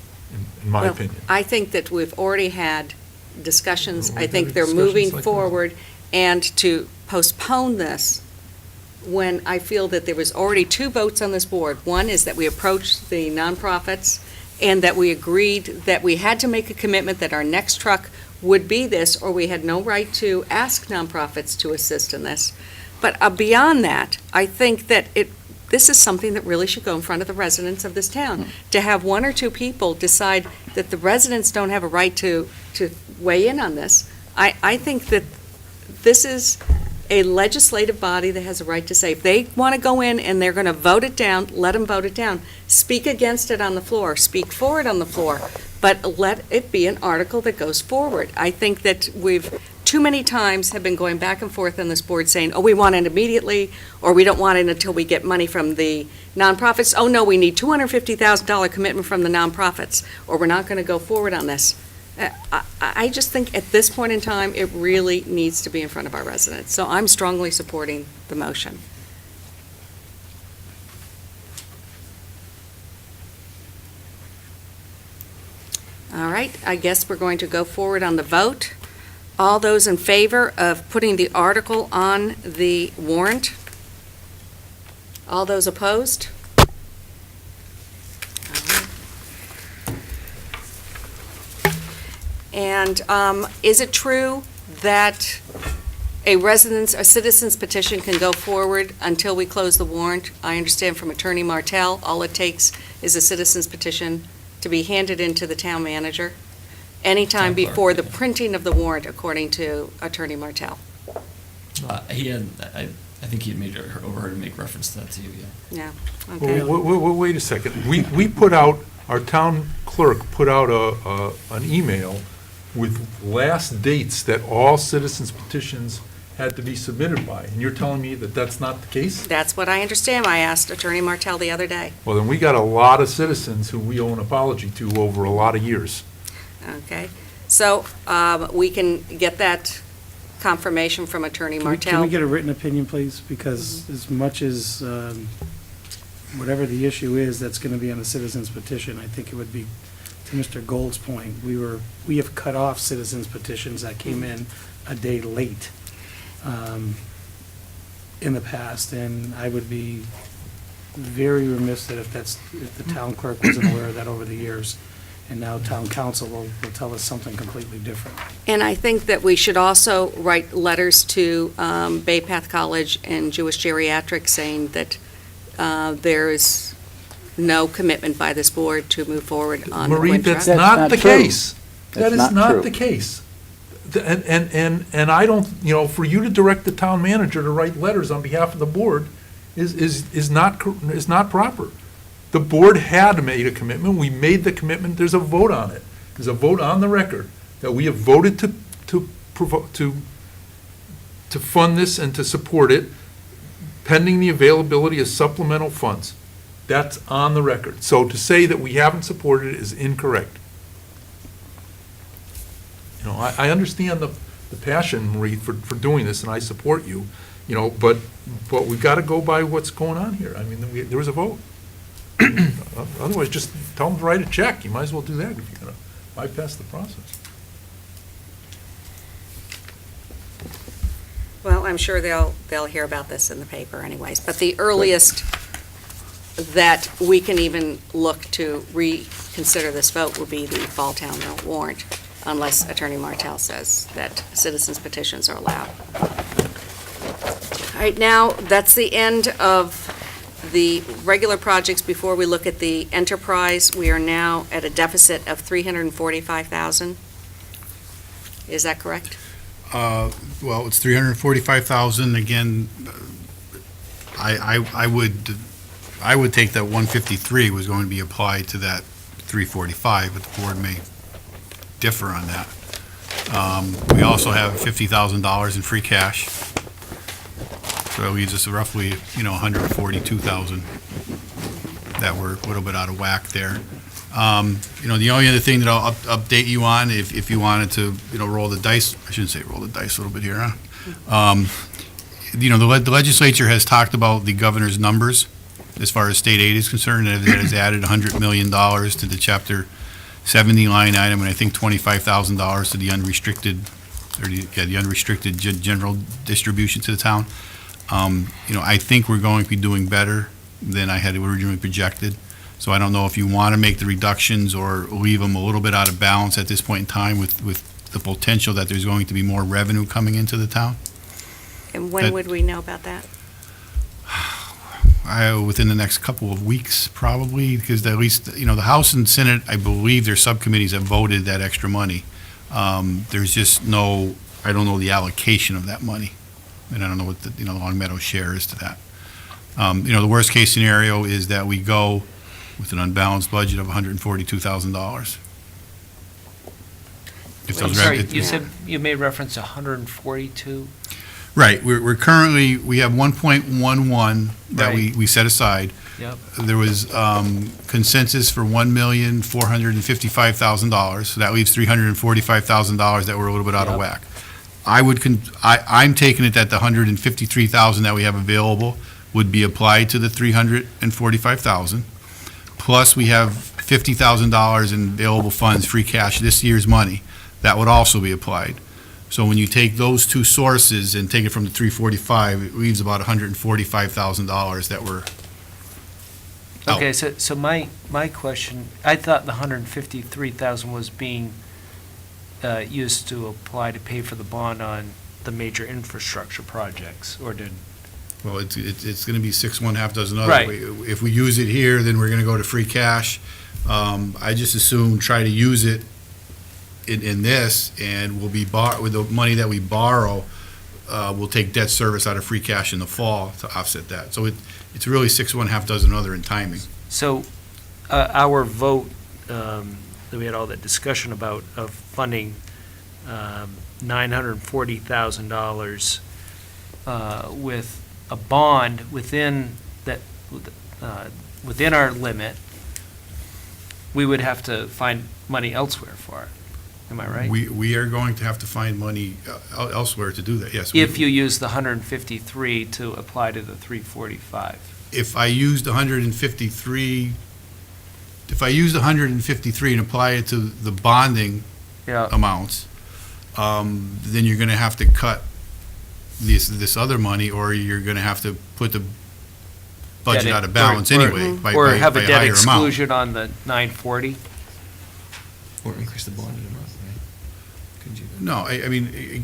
in my Well, opinion. I think that we've already had discussions. We've I had think they're discussions moving like that. forward, and to postpone this when I feel that there was already two votes on this board. One is that we approached the nonprofits, and that we agreed that we had to make a commitment that our next truck would be this, or we had no right to ask nonprofits to assist in this. But beyond that, I think that this is something that really should go in front of the residents of this town. To have one or two people decide that the residents don't have a right to weigh in on this, I think that this is a legislative body that has a right to say, if they want to go in and they're going to vote it down, let them vote it down. Speak against it on the floor, speak for it on the floor, but let it be an article that goes forward. I think that we've too many times have been going back and forth on this board saying, oh, we want it immediately, or we don't want it until we get money from the nonprofits. Oh, no, we need $250,000 commitment from the nonprofits, or we're not going to go forward on this. I just think at this point in time, it really needs to be in front of our residents. So I'm strongly supporting the motion. All right, I guess we're going to go forward on the vote. All those in favor of putting the article on the warrant? All those opposed? And is it true that a citizen's petition can go forward until we close the warrant? I understand from Attorney Martell, all it takes is a citizen's petition to be handed in to the town manager anytime Town clerk, before the yeah. printing of the warrant, according to Attorney Martell. I think he had overheard him make reference to that to you, yeah. Yeah, okay. Wait a second. We put out, our town clerk put out an email with last dates that all citizens petitions had to be submitted by, and you're telling me that that's not the case? That's what I understand. I asked Attorney Martell the other day. Well, then we got a lot of citizens who we owe an apology to over a lot of years. Okay, so we can get that confirmation from Attorney Can Martell. we get a written opinion, please? Because as much as whatever the issue is that's going to be on the citizen's petition, I think it would be, to Mr. Gold's point, we have cut off citizens petitions that came in a day late in the past, and I would be very remiss that if the town clerk wasn't aware of that over the years, and now town council will tell us something completely different. And I think that we should also write letters to Bay Path College and Jewish Geriatrics saying that there is no commitment by this board to move forward on the Marie, wind that's truck. not the true. case. That That's is not not true. the case. And I don't, you know, for you to direct the town manager to write letters on behalf of the board is not proper. The board had made a commitment, we made the commitment, there's a vote on it. There's a vote on the record that we have voted to fund this and to support it pending the availability of supplemental funds. That's on the record. So to say that we haven't supported it is incorrect. You know, I understand the passion, Marie, for doing this, and I support you, you know, but we've got to go by what's going on here. I mean, there was a vote. Otherwise, just tell them to write a check. You might as well do that if you're going to bypass the process. Well, I'm sure they'll hear about this in the paper anyways, but the earliest that we can even look to reconsider this vote would be the fall town warrant, unless Attorney Martell says that citizens petitions are allowed. All right, now, that's the end of the regular projects. Before we look at the enterprise, we are now at a deficit of $345,000. Is that correct? Well, it's 345,000, again, I would take that 153 was going to be applied to that 345, but the board may differ on that. We also have $50,000 in free cash, so that leaves us roughly, 142,000 that we're a little bit out of whack there. The only other thing that I'll update you on, if you wanted to, roll the dice, I shouldn't say roll the dice a little bit here, huh? The legislature has talked about the governor's numbers as far as state aid is concerned, and it has added $100 million to the Chapter 70 line item, and I think $25,000 to the unrestricted, the unrestricted general distribution to the town. I think we're going to be doing better than I had originally projected. So I don't know if you want to make the reductions or leave them a little bit out of balance at this point in time with the potential that there's going to be more revenue coming into the town. And when would we know about that? Within the next couple of weeks, probably, because at least, the House and Senate, I believe their subcommittees have voted that extra money. There's just I don't know the allocation of that money. And I don't know what the, Long Meadow share is to that. The worst case scenario is that we go with an unbalanced budget of $142,000. Sorry, you said, you made reference to 142? Right, we're currently, we have 1.11 that Right. we set aside. Yep. There was consensus for $1,455,000, so that leaves $345,000 that were a little bit out of Yep. whack. I'm taking it that the $153,000 that we have available would be applied to the $345,000. Plus, we have $50,000 in available funds, free cash, this year's money, that would also be applied. So when you take those two sources and take it from the 345, it leaves about $145,000 that were out. Okay, so my question, I thought the 153,000 was being used to apply to pay for the bond on the major infrastructure projects, or did? Well, it's going to be one half dozen other. Right. If we use it here, then we're going to go to free cash. I just assume try to use it in this, and we'll be with the money that we borrow, we'll take debt service out of free cash in the fall to offset that. So it's really one half dozen other in timing. So our vote that we had all that discussion about of funding $940,000 with a bond within that, within our limit, we would have to find money elsewhere for it. Am I right? We are going to have to find money elsewhere to do that, yes. If you use the 153 to apply to the 345. If I used 153, and apply it to the bonding Yeah. amounts, then you're going to have to cut this other money, or you're going to have to put the budget out of balance anyway by Or by have a a debt higher amount. exclusion on the 940? Or increase the bonded amount, right? Couldn't you? No, I mean,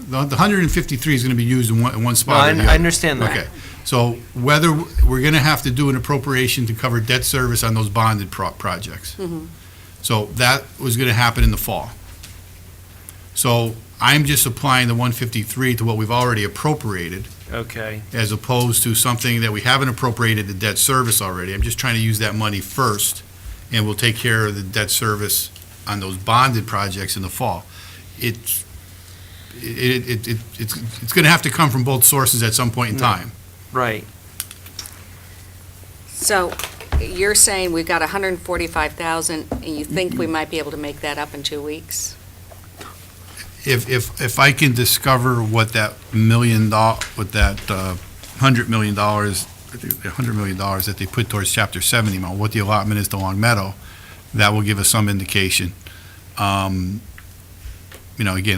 the 153 is going to be used in one No, spot or the other. I understand that. Okay, so whether, we're going to have to do an appropriation to cover debt service on those bonded projects. So that was going to happen in the fall. So I'm just applying the 153 to what we've already appropriated, Okay, as opposed to something that we haven't appropriated the debt service already. I'm just trying to use that money first, and we'll take care of the debt service on those bonded projects in the fall. It's going to have to come from both sources at some point in time. right. So you're saying we've got 145,000, and you think we might be able to make that up in 2 weeks? If I can discover what that $100 million, I think $100 million that they put towards Chapter 70 amount, what the allotment is to Long Meadow, that will give us some indication. Again,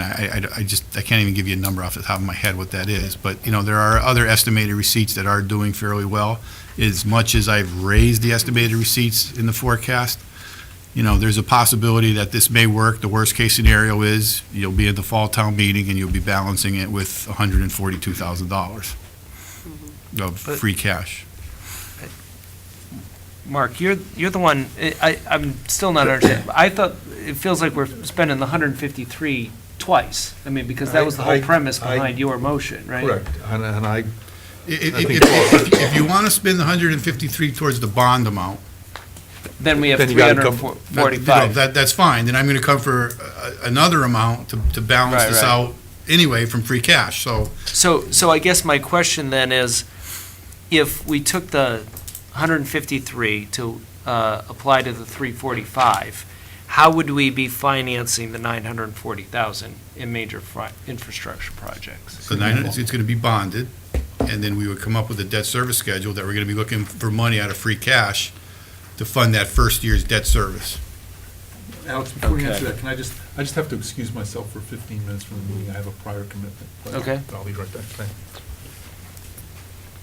I can't even give you a number off the top of my head what that is, but, there are other estimated receipts that are doing fairly well. As much as I've raised the estimated receipts in the forecast, there's a possibility that this may work. The worst-case scenario is you'll be at the fall town meeting and you'll be balancing it with $142,000 of free cash. Mark, you're the one, I'm still not understanding. I thought, it feels like we're spending the 153 twice. I mean, because that was the whole premise behind your motion, right? Correct, and I, If you want to spend the 153 towards the bond amount, Then we have Then you gotta come- 345. that's fine. Then I'm going to come for another amount to balance Right, this right. out anyway from free cash, so. So I guess my question then is, if we took the 153 to apply to the 345, how would we be financing the 940,000 in major infrastructure projects? So it's going to be bonded, and then we would come up with a debt service schedule that we're going to be looking for money out of free cash to fund that first year's debt service. Alex, before you answer Okay. that, I just have to excuse myself for 15 minutes from the meeting. I have a prior commitment. but Okay. I'll be right back. Thank you.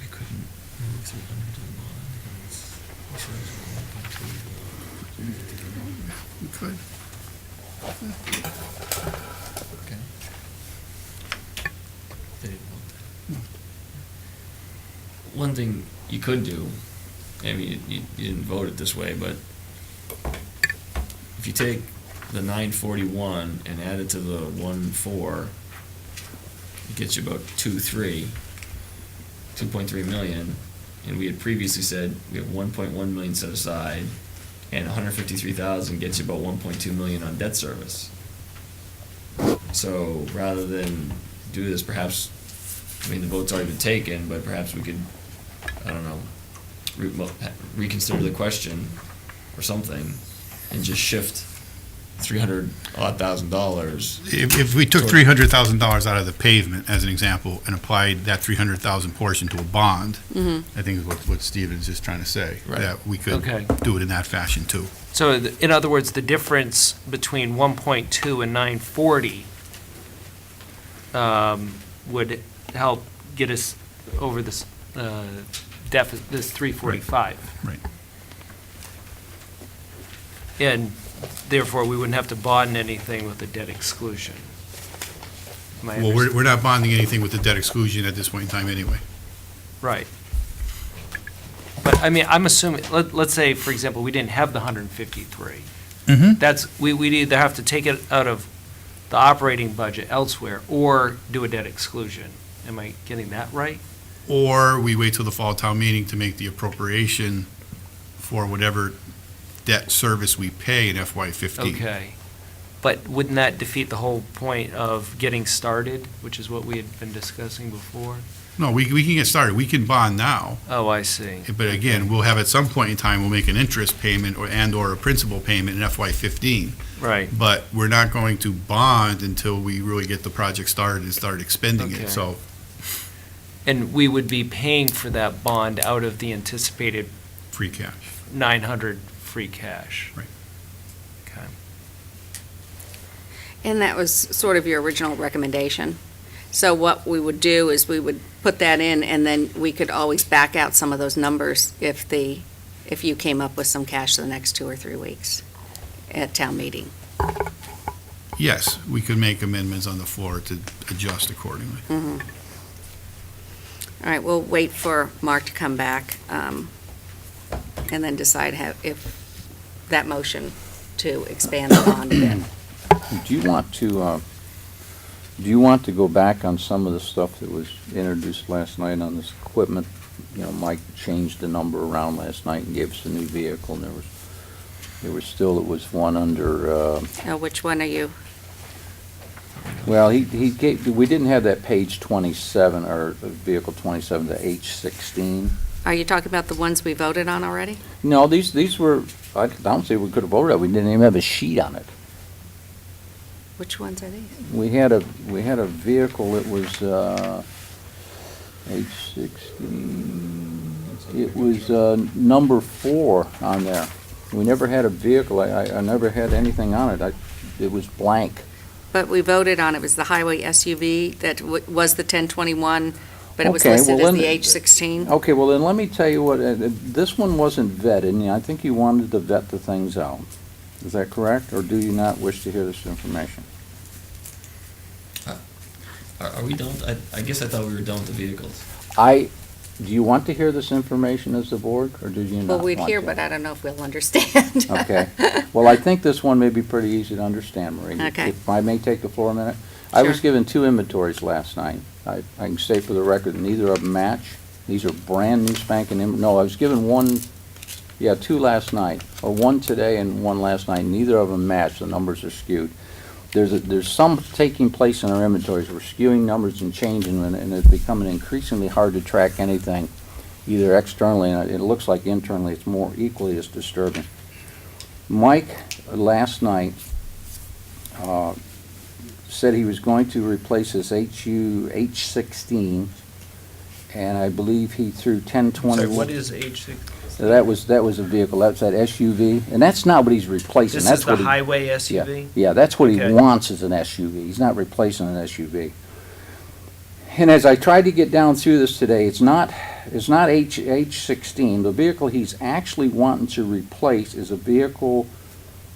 We couldn't move 300 to the bond. We could. Okay. They didn't want that. One thing you could do, I mean, you didn't vote it this way, but if you take the 941 and add it to the 14, it gets you about 2.3 million, and we had previously said we have 1.1 million set aside, and 153,000 gets you about 1.2 million on debt service. So rather than do this, perhaps, I mean, the vote's already been taken, but perhaps we could, I don't know, reconsider the question or something, and just shift $300,000. If we took $300,000 out of the pavement, as an example, and applied that 300,000 portion to a bond, I think is what Stephen's just trying to say, Right. that we could Okay. do it in that fashion too. So in other words, the difference between 1.2 and 940 would help get us over this deficit, this 345. Right. And therefore, we wouldn't have to bond anything with the debt exclusion. Am I Well, we're not bonding anything with the debt exclusion at this point in time anyway. Right. But, I mean, I'm assuming, let's say, for example, we didn't have the 153. That's, we'd either have to take it out of the operating budget elsewhere, or do a debt exclusion. Am I getting that right? Or we wait till the fall town meeting to make the appropriation for whatever debt service we pay in FY15. Okay. But wouldn't that defeat the whole point of getting started, which is what we had been discussing before? No, we can get started. We can bond now. Oh, I see. But again, we'll have at some point in time, we'll make an interest payment or a principal payment in FY15. Right. But we're not going to bond until we really get the project started and start expending Okay. it. So And we would be paying for that bond out of the anticipated free cash. 900 free cash? Right. Okay. And that was sort of your original recommendation. So what we would do is we would put that in, and then we could always back out some of those numbers if you came up with some cash the next 2 or 3 weeks at town meeting. Yes, we could make amendments on the floor to adjust accordingly. All right, we'll wait for Mark to come back, and then decide if that motion to expand the bond a bit. Do you want to Do you want to go back on some of the stuff that was introduced last night on this equipment? You know, Mike changed the number around last night and gave us a new vehicle, and there was still, it was one under, Now, which one are you? well, he gave, we didn't have that page 27, or vehicle 27, the H16. Are you talking about the ones we voted on already? No, these were, I don't say we could have voted on, we didn't even have a sheet on it. Which ones are these? We had a vehicle that was, H16, it was, number 4 on there. We never had a vehicle, I never had anything on it, it was blank. But we voted on, it was the highway SUV that was the 1021, but it was Okay, listed well, as the then- H16. Okay, well then let me tell you what, this one wasn't vetted, and I think you wanted to vet the things out. Is that correct, or do you not wish to hear this information? Are we done? I guess I thought we were done with the vehicles. Do you want to hear this information as the board, or do you not Well, want we'd hear, to? but I don't know if we'll understand. Okay, well, I think this one may be pretty easy to understand, Marie. Okay. If I may take the floor a minute? I was Sure. given 2 inventories last night. I can say for the record, neither of them match. These are brand-new spanking, no, I was given 2 last night, or 1 today and 1 last night. Neither of them match, the numbers are skewed. There's some taking place in our inventories. We're skewing numbers and changing them, and it's becoming increasingly hard to track anything, either externally, and it looks like internally it's more equally as disturbing. Mike, last night, said he was going to replace his H16, and I believe he threw 1020. Sorry, what is H6? That was a vehicle, that's that SUV, and that's not what he's replacing. This That's is the what he- highway SUV? Yeah, that's what he Okay. wants is an SUV. He's not replacing an SUV. And as I tried to get down through this today, it's not H16. The vehicle he's actually wanting to replace is a vehicle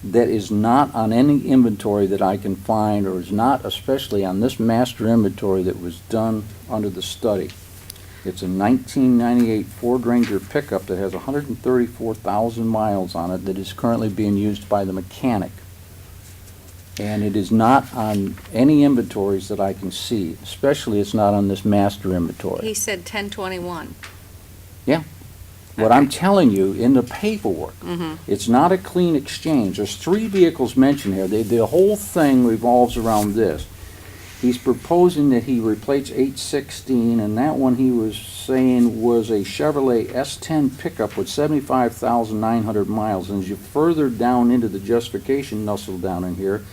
that is not on any inventory that I can find, or is not especially on this master inventory that was done under the study. It's a 1998 Ford Ranger pickup that has 134,000 miles on it that is currently being used by the mechanic. And it is not on any inventories that I can see, especially it's not on this master inventory. He said 1021. What I'm telling you, in the paperwork, it's not a clean exchange. There's 3 vehicles mentioned here. The whole thing revolves around this. He's proposing that he replace H16, and that one he was saying was a Chevrolet S10 pickup with 75,900 miles. And as you further down into the justification nestle down in here,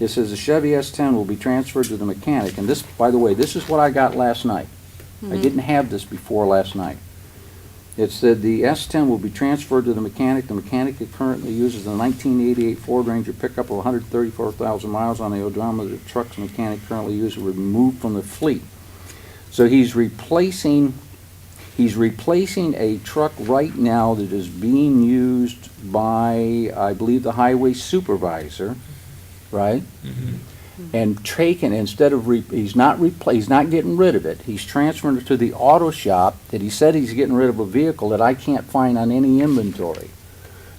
it says the Chevy S10 will be transferred to the mechanic. And this, by the way, this is what I got last night. I didn't have this before last night. It said the S10 will be transferred to the mechanic. The mechanic that currently uses the 1988 Ford Ranger pickup of 134,000 miles on the odometer the truck's mechanic currently uses removed from the fleet. So he's replacing a truck right now that is being used by, I believe, the highway supervisor, right? And taking, instead of, he's not getting rid of it. He's transferring it to the auto shop that he said he's getting rid of a vehicle that I can't find on any inventory.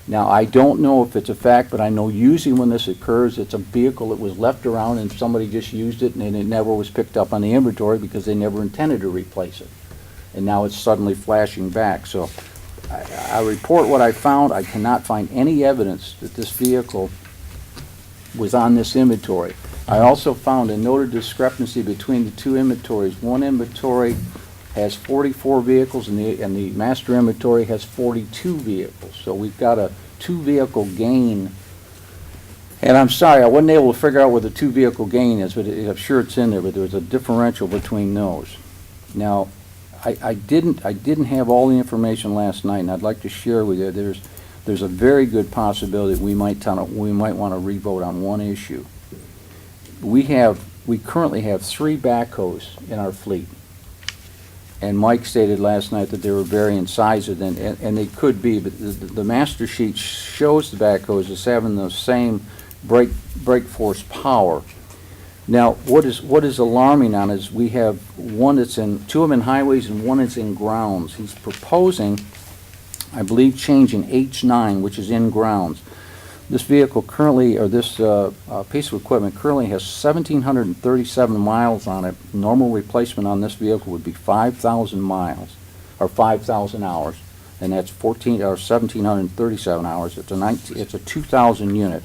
Now, I don't know if it's a fact, but I know usually when this occurs, it's a vehicle that was left around and somebody just used it and it never was picked up on the inventory because they never intended to replace it. And now it's suddenly flashing back. So I report what I found. I cannot find any evidence that this vehicle was on this inventory. I also found a noted discrepancy between the 2 inventories. One inventory has 44 vehicles and the master inventory has 42 vehicles. So we've got a 2-vehicle gain. And I'm sorry, I wasn't able to figure out where the 2-vehicle gain is, but I'm sure it's in there, but there was a differential between those. Now, I didn't have all the information last night, and I'd like to share with you. There's a very good possibility that we might want to revote on one issue. We currently have 3 backhoes in our fleet. And Mike stated last night that they were varying sizes, and they could be, but the master sheet shows the backhoes as having the same brake force power. Now, what is alarming on is we have one that's 2 of them in highways and 1 that's in grounds. He's proposing, I believe, changing H9, which is in grounds. This vehicle currently, or this piece of equipment currently has 1,737 miles on it. Normal replacement on this vehicle would be 5,000 miles, or 5,000 hours, and that's 1,737 hours. It's a 2,000 unit.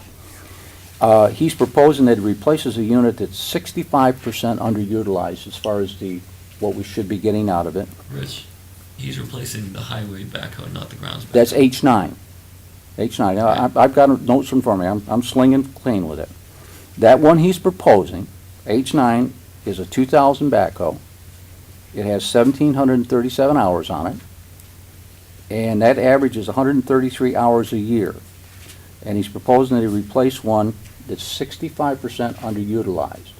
He's proposing that it replaces a unit that's 65% underutilized as far as what we should be getting out of it. Rich, he's replacing the highway backhoe, not the grounds backhoe. That's H9. H9. I've got notes in front of me. I'm slinging clean with it. That one he's proposing, H9, is a 2,000 backhoe. It has 1,737 hours on it, and that averages 133 hours a year. And he's proposing that he replace one that's 65% underutilized.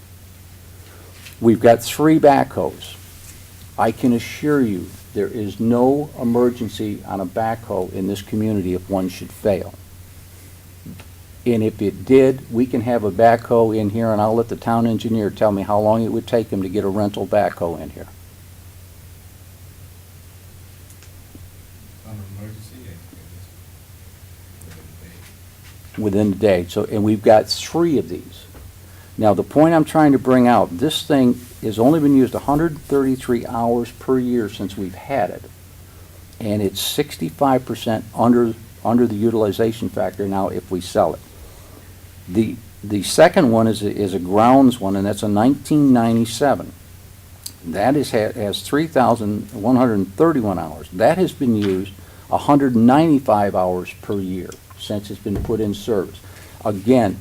We've got 3 backhoes. I can assure you, there is no emergency on a backhoe in this community if one should fail. And if it did, we can have a backhoe in here, and I'll let the town engineer tell me how long it would take him to get a rental backhoe in here. On an emergency, Within the day. So, and we've got 3 of these. Now, the point I'm trying to bring out, this thing has only been used 133 hours per year since we've had it. And it's 65% under the utilization factor now if we sell it. The second one is a grounds one, and that's a 1997. That has 3,131 hours. That has been used 195 hours per year since it's been put in service. Again,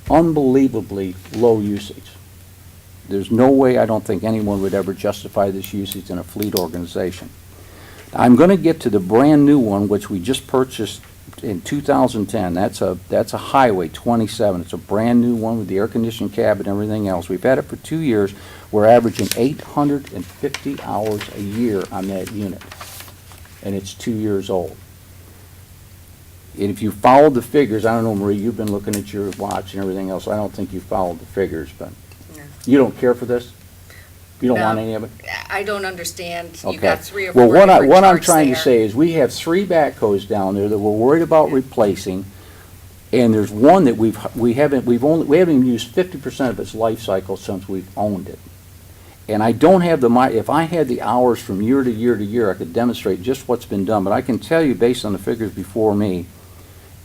unbelievably low usage. There's no way, I don't think anyone would ever justify this usage in a fleet organization. I'm going to get to the brand new one, which we just purchased in 2010. That's a Highway 27. It's a brand new one with the air conditioned cab and everything else. We've had it for 2 years. We're averaging 850 hours a year on that unit, and it's 2 years old. And if you followed the figures, I don't know, Marie, you've been looking at your watch and everything else. I don't think you followed the figures, but No. you don't care for this? You don't want No. any of it? I don't understand. You've Okay. got 3 or 4 Well, different what I'm charts trying to there. say is we have 3 backhoes down there that we're worried about replacing, and there's one that we haven't even used 50% of its life cycle since we've owned it. And I don't have if I had the hours from year to year to year, I could demonstrate just what's been done, but I can tell you based on the figures before me,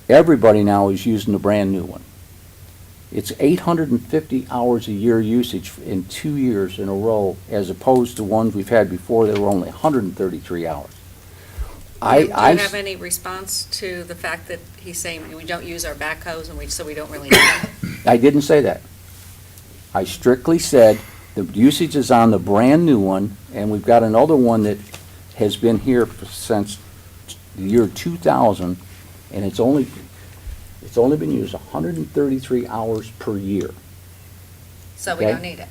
everybody now is using the brand new one. It's 850 hours a year usage in 2 years in a row, as opposed to ones we've had before that were only 133 hours. Do you have any response to the fact that he's saying we don't use our backhoes and so we don't really need them? I didn't say that. I strictly said the usage is on the brand new one, and we've got another one that has been here since the year 2000, and it's only been used 133 hours per year. So we Okay. don't need it.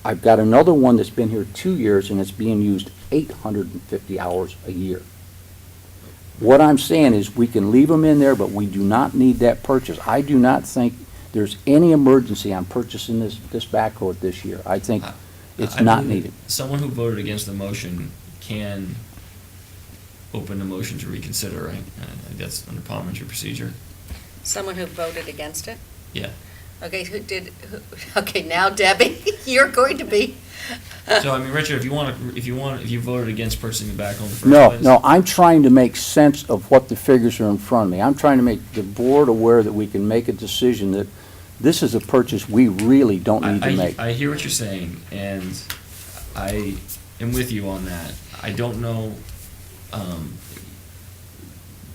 I've got another one that's been here 2 years, and it's being used 850 hours a year. What I'm saying is we can leave them in there, but we do not need that purchase. I do not think there's any emergency on purchasing this backhoe this year. I think it's I not believe needed. Someone who voted against the motion can open the motion to reconsider, right? That's under parliamentary procedure. Someone who voted against it? Yeah. Okay, okay, now Debbie, you're going to be. So, I mean, Richard, if you voted against purchasing the backhoe in the first No, place. no, I'm trying to make sense of what the figures are in front of me. I'm trying to make the board aware that we can make a decision that this is a purchase we really don't need to make. I hear what you're saying, and I am with you on that. I don't know,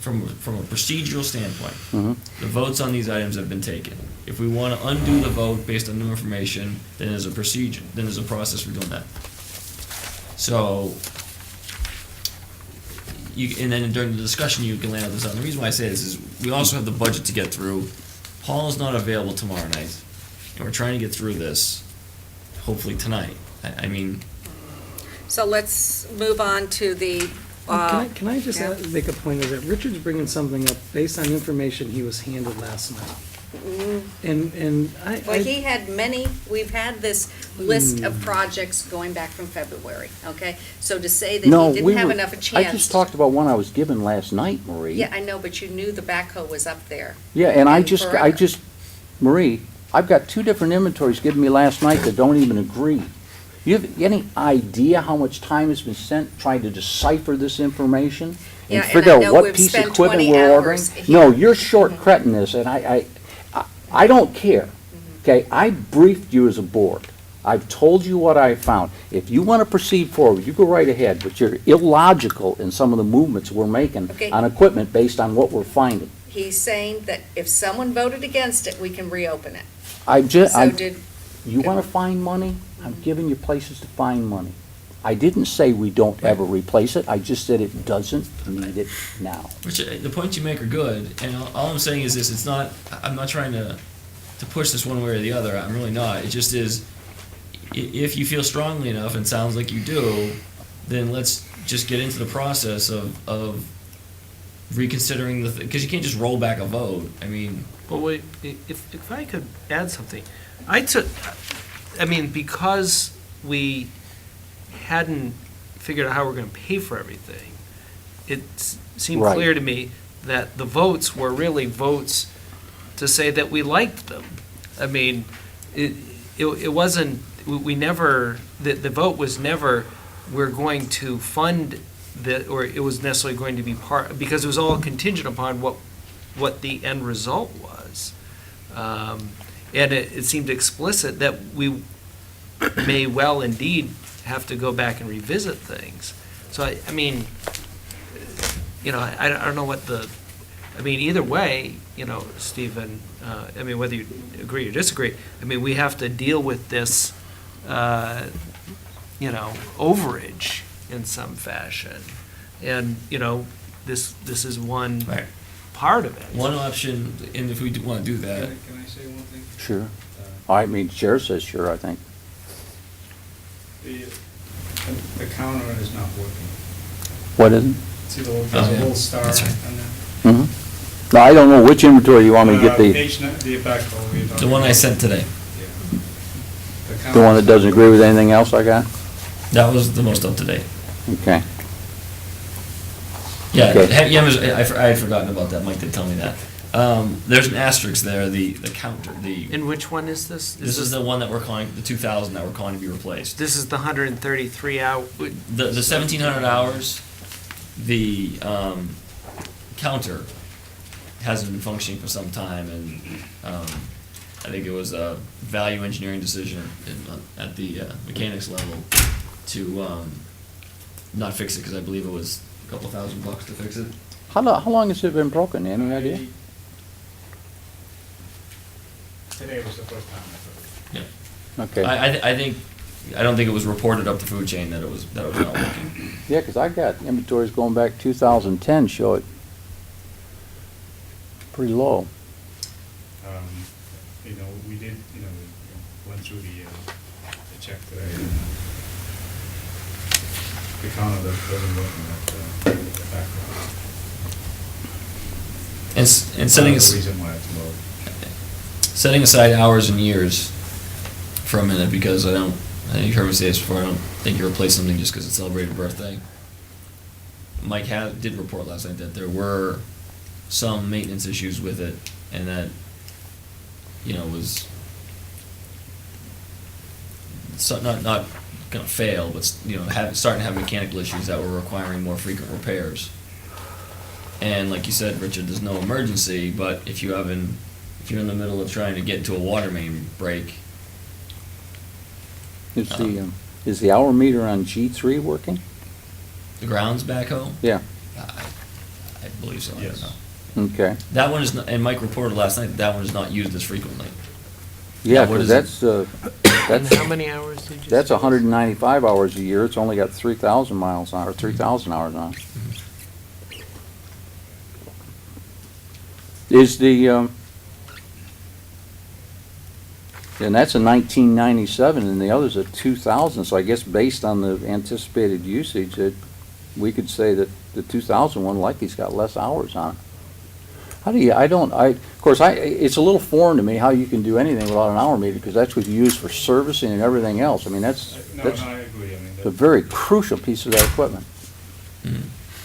from a procedural standpoint, Mhm. the votes on these items have been taken. If we want to undo the vote based on new information, then there's a procedure, then there's a process for doing that. So, and then during the discussion, you can lay out this out. The reason why I say this is, we also have the budget to get through. Paul is not available tomorrow night, and we're trying to get through this, hopefully tonight. I mean, So let's move on to the, Can I just yeah. make a point of that? Richard's bringing something up based on information he was handed last night. And Well, he had many, we've had this list of projects going back from February, okay? So to say that No, he we didn't have were, enough a chance. I just talked about one I was given last night, Marie. Yeah, I know, but you knew the backhoe was up there. Yeah, and I And just, forever. Marie, I've got two different inventories given me last night that don't even agree. You have any idea how much time has been spent trying to decipher this information? Yeah, And and figure I out know what we've piece of spent equipment 20 we're ordering? hours No, here. you're shortcutting this, and I don't care. Okay, I briefed you as a board. I've told you what I found. If you want to proceed forward, you go right ahead, but you're illogical in some of the movements we're making Okay. on equipment based on what we're finding. He's saying that if someone voted against it, we can reopen it. I So did, You want to find money? I'm giving you places to find money. I didn't say we don't ever replace it, I just said it doesn't need it now. Which, the points you make are good, and all I'm saying is this, it's not, I'm not trying to push this one way or the other, I'm really not. It just is, if you feel strongly enough, and sounds like you do, then let's just get into the process of reconsidering because you can't just roll back a vote. I mean, Well, wait, if I could add something, I mean, because we hadn't figured out how we're gonna pay for everything, it seemed Right. clear to me that the votes were really votes to say that we liked them. I mean, it wasn't, we never, the vote was never, we're going to fund or it was necessarily going to be because it was all contingent upon what the end result was. And it seemed explicit that we may well indeed have to go back and revisit things. So I mean, I don't know what I mean, either way, Stephen, I mean, whether you agree or disagree, I mean, we have to deal with this, overage in some fashion. And, this is one Right. part of it. one option, and if we want to do that, Can I say one thing? Sure. I mean, Chair says sure, I think. The counter is not working. What isn't? See, there's Oh, a yeah. little star That's right. on there. Mm-hmm. Now, I don't know which inventory you want me to get the The backhoe. we're the talking one I about. sent today, Yeah. the one that doesn't agree with anything else I got? that was the most up to date. Okay. Yeah, Okay. I had forgotten about that. Mike did tell me that. There's an asterisk there. The counter. And which one is this? This is the one that we're calling the 2,000 that we're calling to be replaced. This is the 133 hour, The 1,700 hours. The counter hasn't been functioning for some time, and I think it was a value engineering decision at the mechanics level to not fix it because I believe it was a couple $1,000 to fix it. How long has it been broken? Any idea? Today was the first time I heard it. Yeah. Okay. I don't think it was reported up the food chain that it was not working. Yeah, because I got inventories going back 2010 show it pretty low. We did, we went through the check today. The counter that doesn't work in the background. And setting That's the reason why it's low. setting aside hours and years for a minute, because I think you heard me say this before, I don't think you replace something just because it's celebrated a birthday. Mike did report last night that there were some maintenance issues with it, and that, was not gonna fail, but, starting to have mechanical issues that were requiring more frequent repairs. And like you said, Richard, there's no emergency, but if you're in the middle of trying to get into a water main break, Is the hour meter on G3 working? the grounds backhoe, Yeah. I believe so, I don't Yes. know. Okay. That one is not, and Mike reported last night that one is not used as frequently. Yeah, what because is it? that's, and how many hours did you say? that's 195 hours a year. It's only got 3,000 miles on it, or 3,000 hours on it. Is and that's a 1997, and the other's a 2000, so I guess based on the anticipated usage, we could say that the 2000 one likely's got less hours on it. How do you, of course, it's a little foreign to me how you can do anything without an hour meter, because that's what you use for servicing and everything else. I mean, that's No, I agree, I mean, a very crucial piece of that equipment.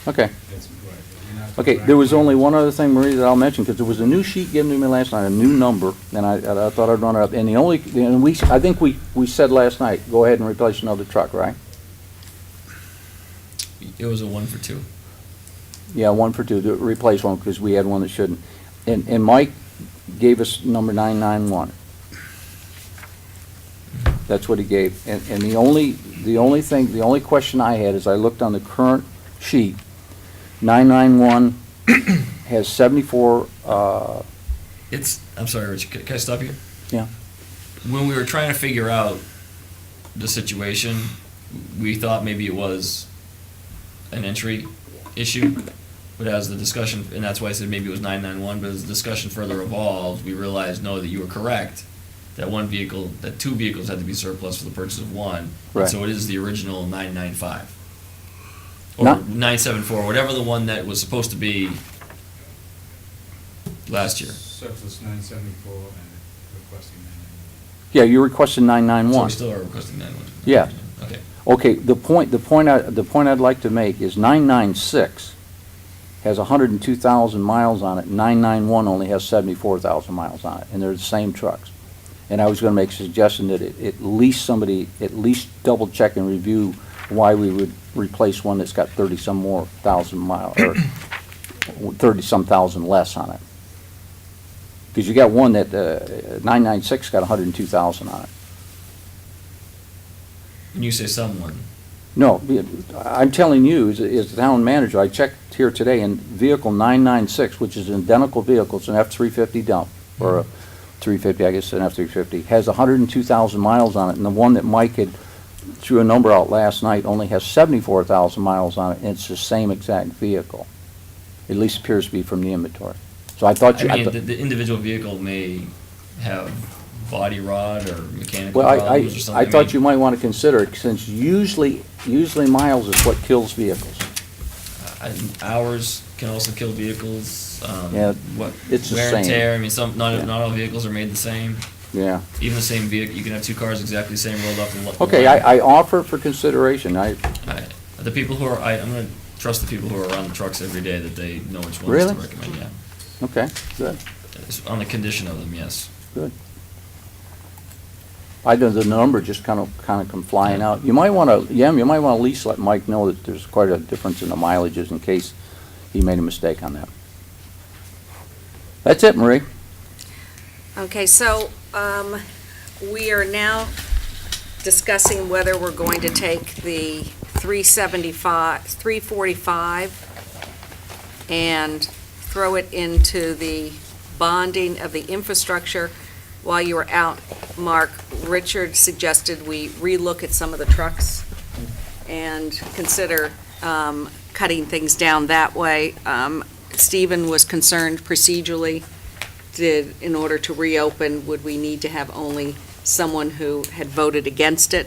Okay. that's right. You're not Okay, correct. there was only one other thing, Marie, that I'll mention, because there was a new sheet given to me last night, a new number, and I thought I'd run it up. And I think we said last night, go ahead and replace another truck, right? It was a 1 for 2. Yeah, 1 for 2, to replace one, because we had one that shouldn't. And Mike gave us number 991. That's what he gave. And the only question I had is I looked on the current sheet, 991 has 74, I'm sorry, Rich, can I stop you? Yeah. When we were trying to figure out the situation, we thought maybe it was an entry issue, but as the discussion, and that's why I said maybe it was 991, but as the discussion further evolved, we realized, no, that you were correct, that 2 vehicles had to be surplus for the purchase of one. And Right. so it is the original 995. Or Not- 974, whatever the one that was supposed to be last year. Surplus 974 and requesting 991. yeah, you requested So 991. we still are requesting 991. Yeah. Okay. Okay, the point I'd like to make is 996 has 102,000 miles on it, 991 only has 74,000 miles on it, and they're the same trucks. And I was gonna make a suggestion that at least double check and review why we would replace one that's got 30-some more thousand miles, or 30-some thousand less on it. Because you got one that, 996 got 102,000 on it. When you say someone, No, I'm telling you, as the town manager, I checked here today, and vehicle 996, which is an identical vehicle, it's an F-350 dump, or a 350, I guess, an F-350, has 102,000 miles on it, and the one that Mike had threw a number out last night only has 74,000 miles on it, and it's the same exact vehicle. At least appears to be from the inventory. So I thought you, I mean, the individual vehicle may have body rot or mechanical well, problems or something. I thought you might want to consider it, since usually miles is what kills vehicles. Hours can also kill vehicles. Yeah, What, it's the wear and same. tear, I mean, Yeah. not all vehicles are made the same. Yeah. Even the same vehicle, you can have 2 cars exactly the same rolled off the line. Okay, I offer it for consideration. The people who are, I'm gonna trust the people who are around the trucks every day that they know which ones Really? to recommend, yeah. Okay, good. It's on the condition of them, yes. Good. I know the number just kind of come flying out. You might want to, you might want to at least let Mike know that there's quite a difference in the mileages in case he made a mistake on that. That's it, Marie. Okay, so, we are now discussing whether we're going to take the 345 and throw it into the bonding of the infrastructure. While you were out, Mark, Richard suggested we relook at some of the trucks and consider cutting things down that way. Stephen was concerned procedurally, in order to reopen, would we need to have only someone who had voted against it?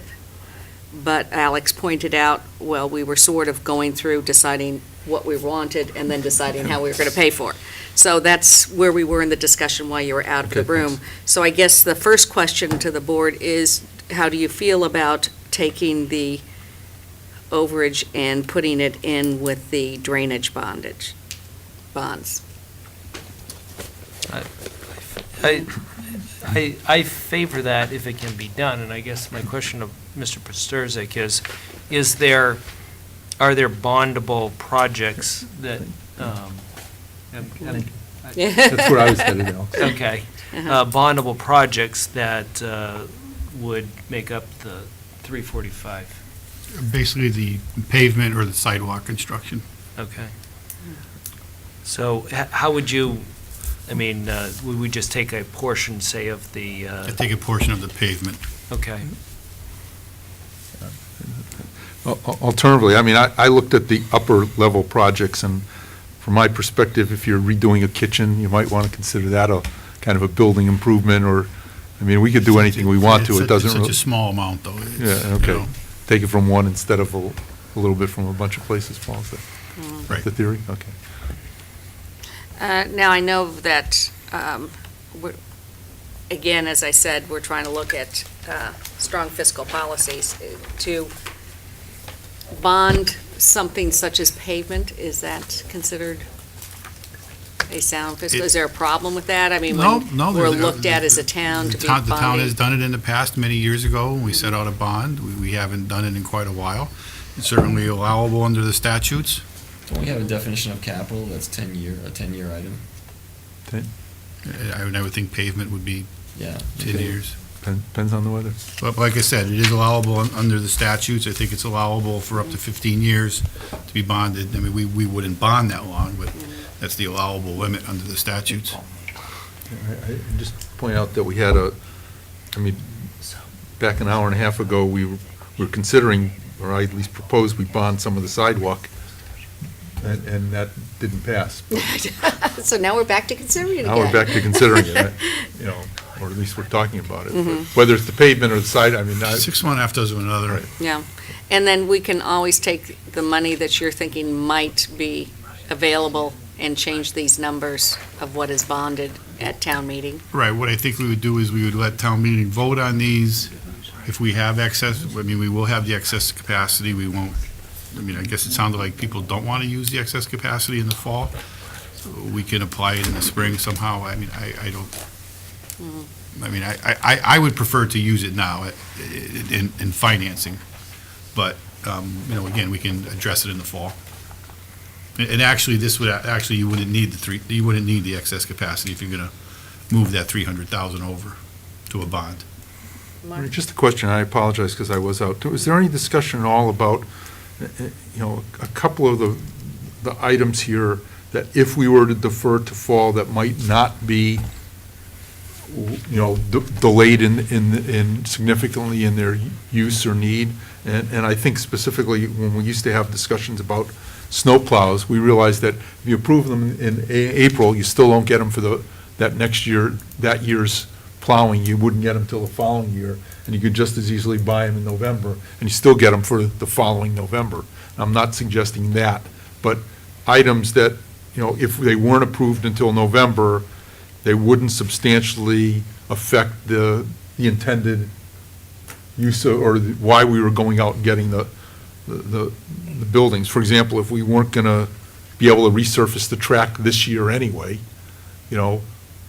But Alex pointed out, well, we were sort of going through deciding what we wanted and then deciding how we were going to pay for it. So that's where we were in the discussion while you were out of the Okay, room. thanks. So I guess the first question to the board is, how do you feel about taking the overage and putting it in with the drainage bonds? I favor that if it can be done, and I guess my question of Mr. Pasterzik are there bondable projects that, That's where I was headed, Alex. okay, bondable projects that would make up the 345? Basically, the pavement or the sidewalk construction. Okay. So how would you, would we just take a portion, say, of the, I take a portion of the pavement. okay, Alternatively, I looked at the upper level projects, and from my perspective, if you're redoing a kitchen, you might want to consider that a kind of a building improvement, or, we could do anything we want to. It doesn't It's such really. a small amount, though. It's, Yeah, you okay. know, Take it from one instead of a little bit from a bunch of places, Paul, is that Right. the theory? Okay. Now, I know that, again, as I said, we're trying to look at strong fiscal policies to bond something such as pavement. Is that considered a sound fiscal? Is there a problem with that? I mean, when No, we're looked at as a town to be The town bonding. has done it in the past, many years ago, when we set out a bond. We haven't done it in quite a while. It's certainly allowable under the statutes. Don't we have a definition of capital that's a 10-year item? I would think pavement would be Yeah. 10 years. Depends on the weather. But like I said, it is allowable under the statutes. I think it's allowable for up to 15 years to be bonded. I mean, we wouldn't bond that long, but that's the allowable limit under the statutes. I just point out that we had back an hour and a half ago, we were considering, or I at least proposed, we bond some of the sidewalk, and that didn't pass. So now we're back to considering it again. Now we're back to considering it, or at least we're talking about it. But whether it's the pavement or the side, 6 one, half dozen another. Right. Yeah, and then we can always take the money that you're thinking might be available and change these numbers of what is bonded at town meeting. Right, what I think we would do is we would let town meeting vote on these. If we have excess, we will have the excess capacity, we won't, I guess it sounded like people don't want to use the excess capacity in the fall. We can apply it in the spring somehow, I don't, I would prefer to use it now in financing, but, again, we can address it in the fall. And actually, you wouldn't need the excess capacity if you're gonna move that 300,000 over to a bond. Mark? Just a question, I apologize because I was out. Was there any discussion at all about, a couple of the items here that if we were to defer to fall, that might not be, delayed in significantly in their use or need? And I think specifically, when we used to have discussions about snowplows, we realized that if you approve them in April, you still don't get them for that year's plowing. You wouldn't get them till the following year, and you could just as easily buy them in November, and you still get them for the following November. I'm not suggesting that, but items that, if they weren't approved until November, they wouldn't substantially affect the intended use or why we were going out and getting the buildings. For example, if we weren't going to be able to resurface the track this year anyway,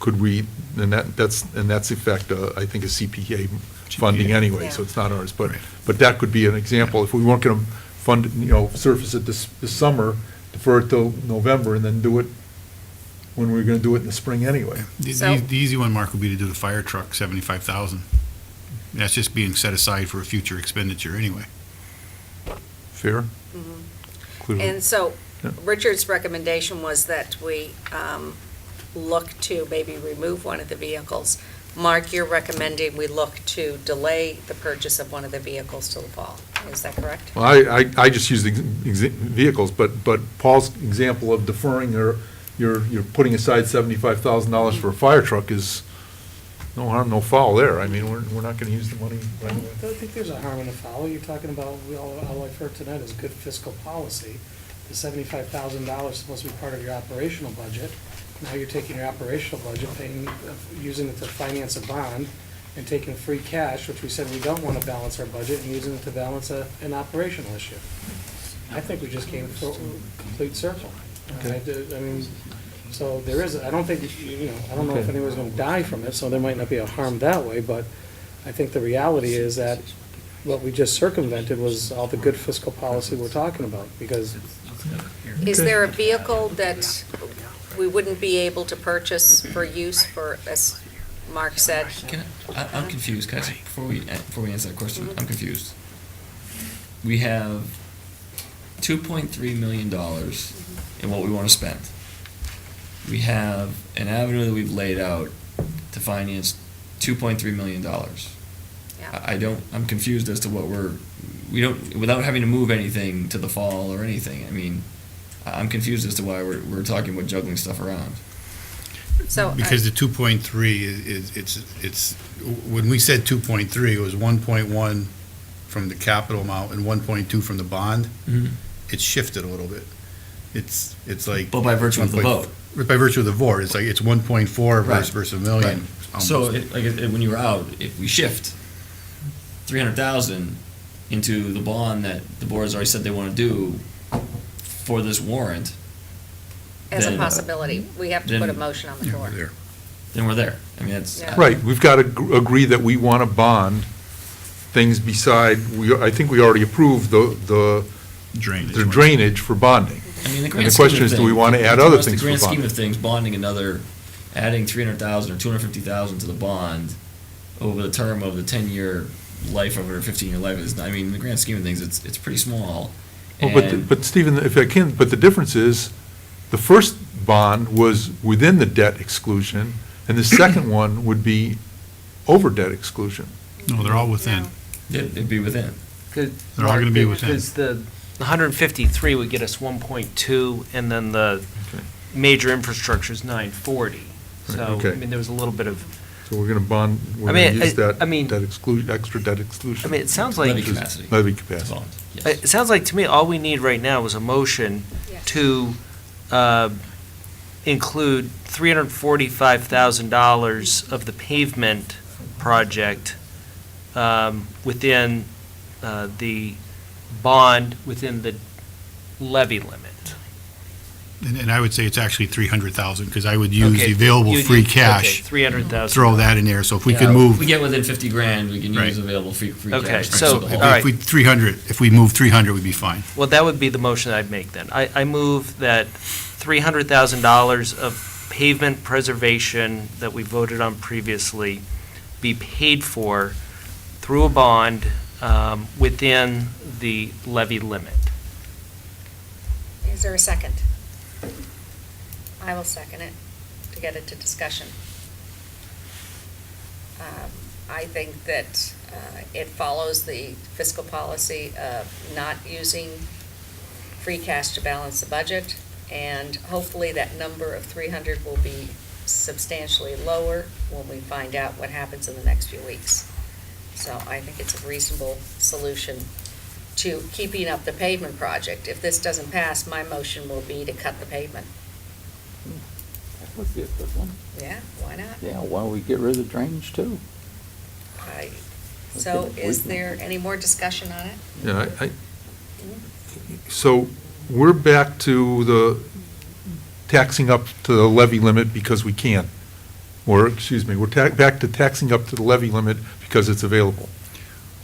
could we, and that's effect, I think, a CPA funding anyway, so it's not ours. But that could be an example. If we weren't going to fund, surface it this summer, defer it till November, and then do it when we were going to do it in the spring anyway. So- The easy one, Mark, would be to do the fire truck, 75,000. That's just being set aside for a future expenditure anyway. Fair? Clearly. And so Yeah. Richard's recommendation was that we look to maybe remove one of the vehicles. Mark, you're recommending we look to delay the purchase of one of the vehicles till the fall. Is that correct? Well, I just use the vehicles, but Paul's example of deferring, or you're putting aside $75,000 for a fire truck is no harm, no foul there. We're not going to use the money I right away. don't think there's a harm in a foul. You're talking about, all I've heard tonight is good fiscal policy. The $75,000 is supposed to be part of your operational budget. Now you're taking your operational budget, using it to finance a bond, and taking free cash, which we said we don't want to balance our budget, and using it to balance an operational issue. I think we just came full complete circle. So there is, I don't think, I don't know if Okay. anyone's going to die from it, so there might not be a harm that way, but I think the reality is that what we just circumvented was all the good fiscal policy we're talking about, because Is there a vehicle that we wouldn't be able to purchase for use for, as Mark said? I'm confused, guys, before we answer that question, I'm confused. We have $2.3 million in what we want to spend. We have an avenue that we've laid out to finance $2.3 million. Yeah. I'm confused as to what without having to move anything to the fall or anything, I'm confused as to why we're talking about juggling stuff around. So, Because the 2.3 it's, when we said 2.3, it was 1.1 from the capital amount and 1.2 from the bond. It's shifted a little bit. It's like. But by virtue of the 1.4. vote. by virtue of the vote, it's like, it's 1.4 Right. versus a million. So, almost. when you were out, if we shift 300,000 into the bond that the board has already said they want to do for this warrant, As a then- possibility, we have to put a then- motion on the Yeah, floor. there. then we're there. I mean, that's. Yeah. Right, we've got to agree that we want to bond things beside, I think we already approved the Drainage. drainage for bonding. I mean, the And grand the scheme question of is, do we things- want to add to other us, things for The grand scheme bonding? of things, bonding adding 300,000 or 250,000 to the bond over the term of the 10-year life of it, or 15-year life is, I mean, in the grand scheme of things, it's pretty small. Well, And- but Stephen, if I can, but the difference is, the first bond was within the debt exclusion, and the second one would be over debt exclusion. No, they're all within. It'd be within. They're all gonna be within. Because the 153 would get us 1.2, and then the Okay. major infrastructure is 940. Right, So, okay. I mean, there was a little bit of, So we're going to bond, we're I going mean, to use that, I mean- debt exclusion, extra debt exclusion. I mean, it sounds like, Levy capacity. Levy capacity. Bond, yes. it sounds like to me, all we need right now is a motion Yes. to include $345,000 of the pavement project within the bond, within the levy limit. And I would say it's actually 300,000, because I would use Okay, the available you- free okay, cash, 300,000. throw that in there. So if we Yeah, could If we move, get within 50 grand, we can Right. use available free cash. Okay, to so- the if whole- all right. we 300, if we move 300, we'd be fine. Well, that would be the motion I'd make then. I move that $300,000 of pavement preservation that we voted on previously be paid for through a bond within the levy limit. Is there a second? I will second it to get it to discussion. I think that it follows the fiscal policy of not using free cash to balance the budget, and hopefully that number of 300 will be substantially lower when we find out what happens in the next few weeks. So I think it's a reasonable solution to keeping up the pavement project. If this doesn't pass, my motion will be to cut the pavement. That would be a good one. Yeah, why not? Yeah, why don't we get rid of the drainage too? So Okay, is we- there any more discussion on it? Yeah, so we're back to the taxing up to the levy limit because we can. Or, excuse me, we're back to taxing up to the levy limit because it's available.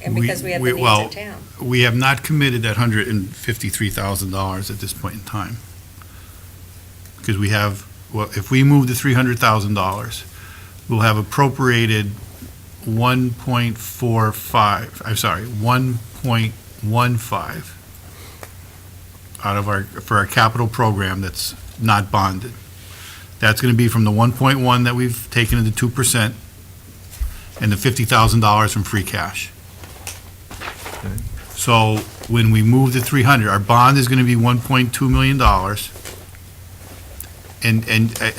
And because we have the needs well, in town. We have not committed that $153,000 at this point in time. Because we have, well, if we move the $300,000, we'll have appropriated 1.15 out of for our capital program that's not bonded. That's going to be from the 1.1 that we've taken into 2% and the $50,000 from free cash. So when we move to 300, our bond is going to be $1.2 million. And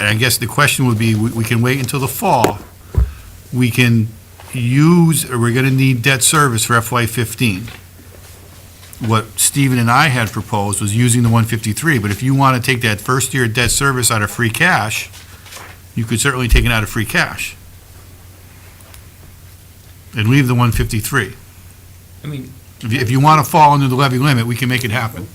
I guess the question would be, we can wait until the fall. We can use, or we're going to need debt service for FY15. What Stephen and I had proposed was using the 153, but if you want to take that first year debt service out of free cash, you could certainly take it out of free cash and leave the 153. I mean, If you want to fall under the levy limit, we can make it happen.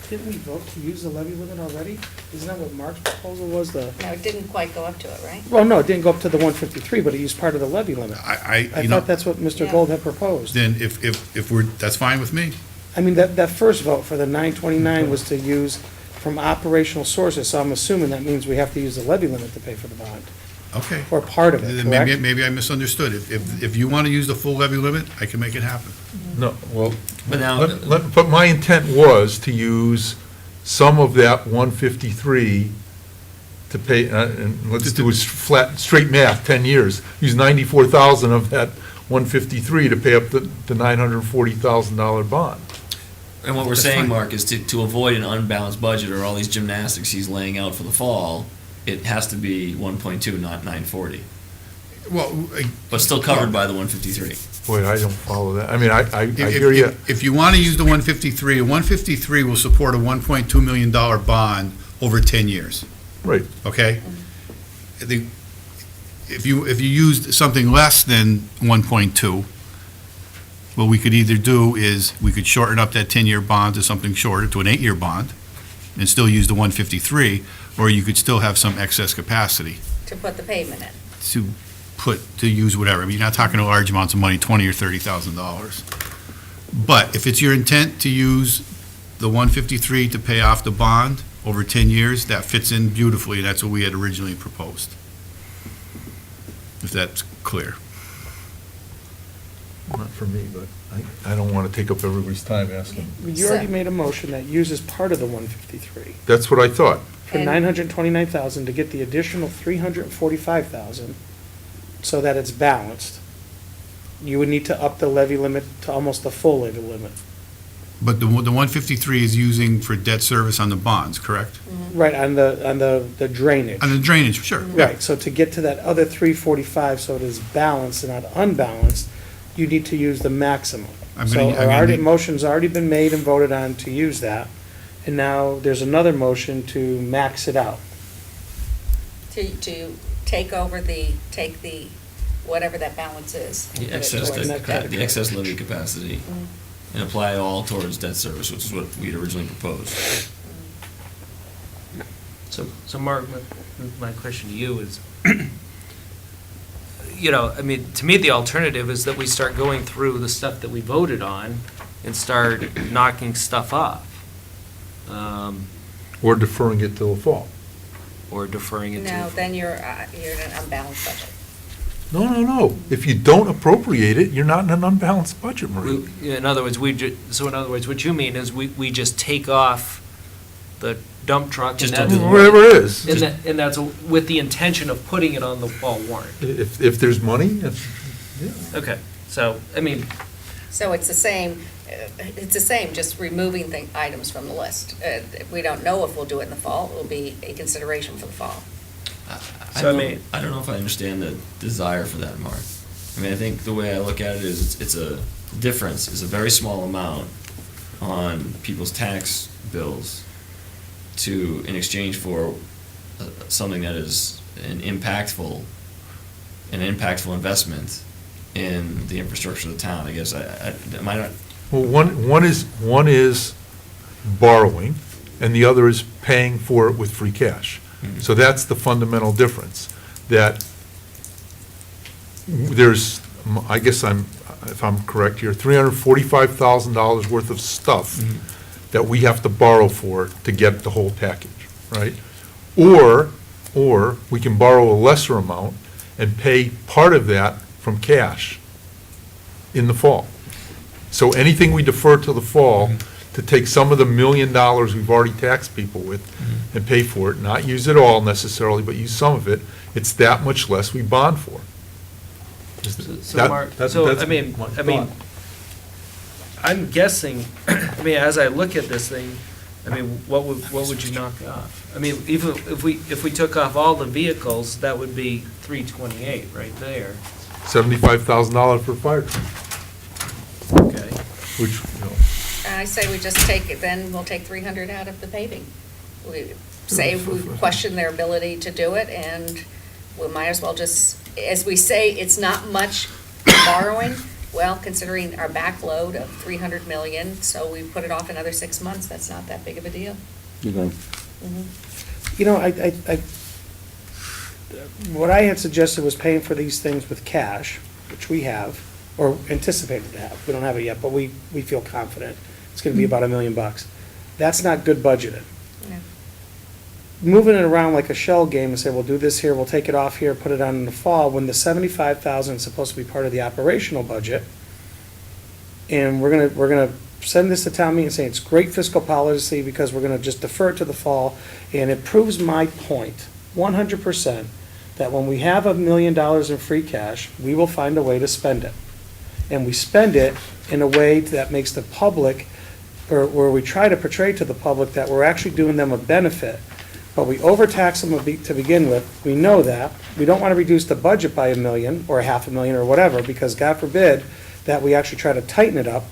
Didn't we vote to use the levy limit already? Isn't that what Mark's proposal was, the, No, it didn't quite go up to it, right? well, no, it didn't go up to the 153, but it used part of the levy limit. I I you know, thought that's what Mr. Yeah. Gold had proposed. then if we're, that's fine with me. I mean, that first vote for the 929 was to use from operational sources, so I'm assuming that means we have to use the levy limit to pay for the bond, Okay. or part of it, Then correct? maybe I misunderstood. If you want to use the full levy limit, I can make it happen. No, well, but now, but my intent was to use some of that 153 to pay, and let's do a flat, straight math, 10 years. Use 94,000 of that 153 to pay up the $940,000 bond. and what we're That's saying, fine. Mark, is to avoid an unbalanced budget or all these gymnastics he's laying out for the fall, it has to be 1.2, not 940. Well, but still covered by the 153. Boy, I don't follow that. I mean, I If- hear you. If you want to use the 153, a 153 will support a $1.2 million bond over 10 years, Right. okay? If you used something less than 1.2, what we could either do is, we could shorten up that 10-year bond to something shorter, to an 8-year bond, and still use the 153, or you could still have some excess capacity To put the pavement in. to use whatever. I mean, you're not talking large amounts of money, $20,000 or $30,000. But if it's your intent to use the 153 to pay off the bond over 10 years, that fits in beautifully, and that's what we had originally proposed. If that's clear. Not for me, but I don't want to take up everybody's time asking. You already made a motion that uses part of the 153 That's what I thought. for And- 929,000 to get the additional 345,000 so that it's balanced. You would need to up the levy limit to almost the full levy limit. But the 153 is using for debt service on the bonds, correct? Right, on the drainage. On the drainage, sure. yeah. Right, so to get to that other 345, so it is balanced and not unbalanced, you need to use the maximum. I'm So gonna- I'm gonna need- motion's already been made and voted on to use that, and now there's another motion to max it out. To take the, whatever that balance is. and The put it excess, towards that that. the excess levy capacity, and apply all towards debt service, which is what we had originally proposed. So Mark, my question to you is, you know, I mean, to me, the alternative is that we start going through the stuff that we voted on and start knocking stuff off. Or deferring it till the fall. Or deferring it to. No, then you're in an unbalanced budget. No. If you don't appropriate it, you're not in an unbalanced budget, Marie. In other words, what you mean is we just take off the dump truck and Just that's, don't do Whatever it is. and that's with the intention of putting it on the fall warrant. If there's money, Okay, so, I mean, So it's the same, just removing items from the list. We don't know if we'll do it in the fall, it will be a consideration for the fall. So, I mean- I don't know if I understand the desire for that, Mark. I mean, I think the way I look at it is, it's a difference, it's a very small amount on people's tax bills in exchange for something that is an impactful investment in the infrastructure of the town, I guess. Am I not? well, one is borrowing, and the other is paying for it with free cash. So that's the fundamental difference, that there's, I guess if I'm correct here, $345,000 worth of stuff that we have to borrow for to get the whole package, right? Or we can borrow a lesser amount and pay part of that from cash in the fall. So anything we defer to the fall, to take some of the $1 million we've already taxed people with and pay for it, not use it all necessarily, but use some of it, it's that much less we bond for. so Mark, I mean, I'm guessing, I mean, as I look at this thing, I mean, what would you knock off? I mean, even if we took off all the vehicles, that would be 328 right there. $75,000 for a fire truck, Okay. which, you know, I say we just take it, then we'll take 300 out of the paving. We say we question their ability to do it, and we might as well just, as we say, it's not much borrowing, well, considering our backload of 300 million, so we put it off another 6 months, that's not that big of a deal. You're going, You know, what I had suggested was paying for these things with cash, which we have, or anticipated to have. We don't have it yet, but we feel confident. It's gonna be about $1 million. That's not good budgeting. No. Moving it around like a shell game and say, we'll do this here, we'll take it off here, put it on in the fall, when the 75,000 is supposed to be part of the operational budget. And we're gonna send this to town meeting and say it's great fiscal policy because we're gonna just defer it to the fall. And it proves my point, 100%, that when we have $1 million in free cash, we will find a way to spend it. And we spend it in a way that makes the public, or where we try to portray to the public that we're actually doing them a benefit but we overtax them to begin with. We know that. We don't want to reduce the budget by $1 million or $500,000 or whatever, because God forbid that we actually try to tighten it up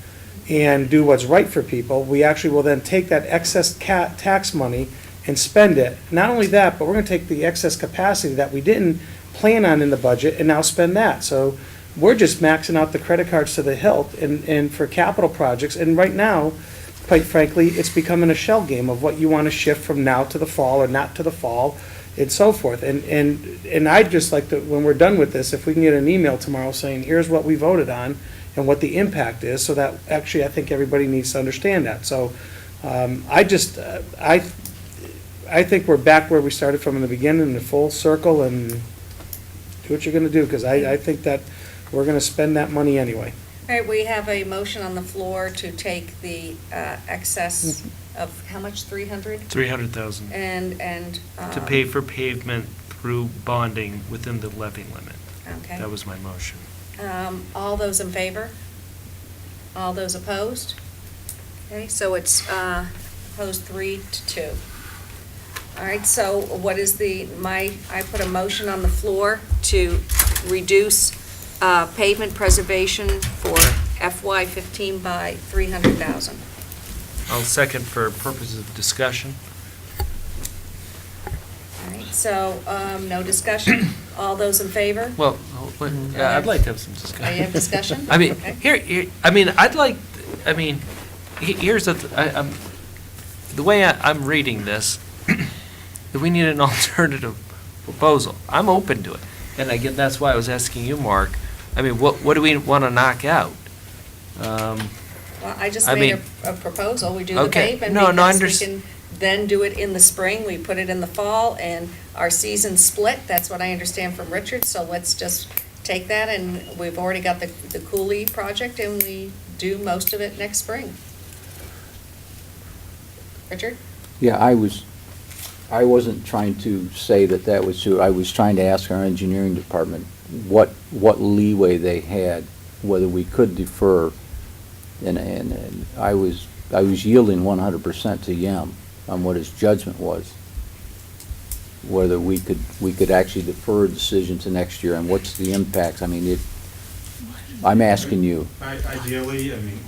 and do what's right for people. We actually will then take that excess tax money and spend it. Not only that, but we're going to take the excess capacity that we didn't plan on in the budget and now spend that. So we're just maxing out the credit cards to the hilt and for capital projects. And right now, quite frankly, it's becoming a shell game of what you want to shift from now to the fall or not to the fall and so forth. And I'd just like to, when we're done with this, if we can get an email tomorrow saying, here's what we voted on and what the impact is, so that actually I think everybody needs to understand that. So I think we're back where we started from in the beginning, in the full circle, and do what you're gonna do, because I think that we're gonna spend that money anyway. All right, we have a motion on the floor to take the excess of, how much, 300? 300,000 And. to pay for pavement through bonding within the levy limit. Okay. That was my motion. All those in favor? All those opposed? Okay, so it's opposed 3-2. All right, so what is I put a motion on the floor to reduce pavement preservation for FY15 by 300,000. I'll second for purposes of discussion. All right, so no discussion? All those in favor? Well, yeah, I'd like to have some discussion. Oh, you have discussion? I mean, Okay. here's the way I'm reading this, that we need an alternative proposal. I'm open to it. And again, that's why I was asking you, Mark, I mean, what do we want to knock out? Well, I just I made mean- a proposal. We do the Okay. pavement No, I because we can then do it in the spring. We put it in the fall, and our season's split. That's what I understand from Richard, so let's just take that, and we've already got the Cooley project, and we do most of it next spring. Richard? Yeah, I wasn't trying to say that was true. I was trying to ask our engineering department what leeway they had, whether we could defer. And I was yielding 100% to Yem on what his judgment was, whether we could actually defer a decision to next year, and what's the impacts. I mean, I'm asking you. Ideally, I mean,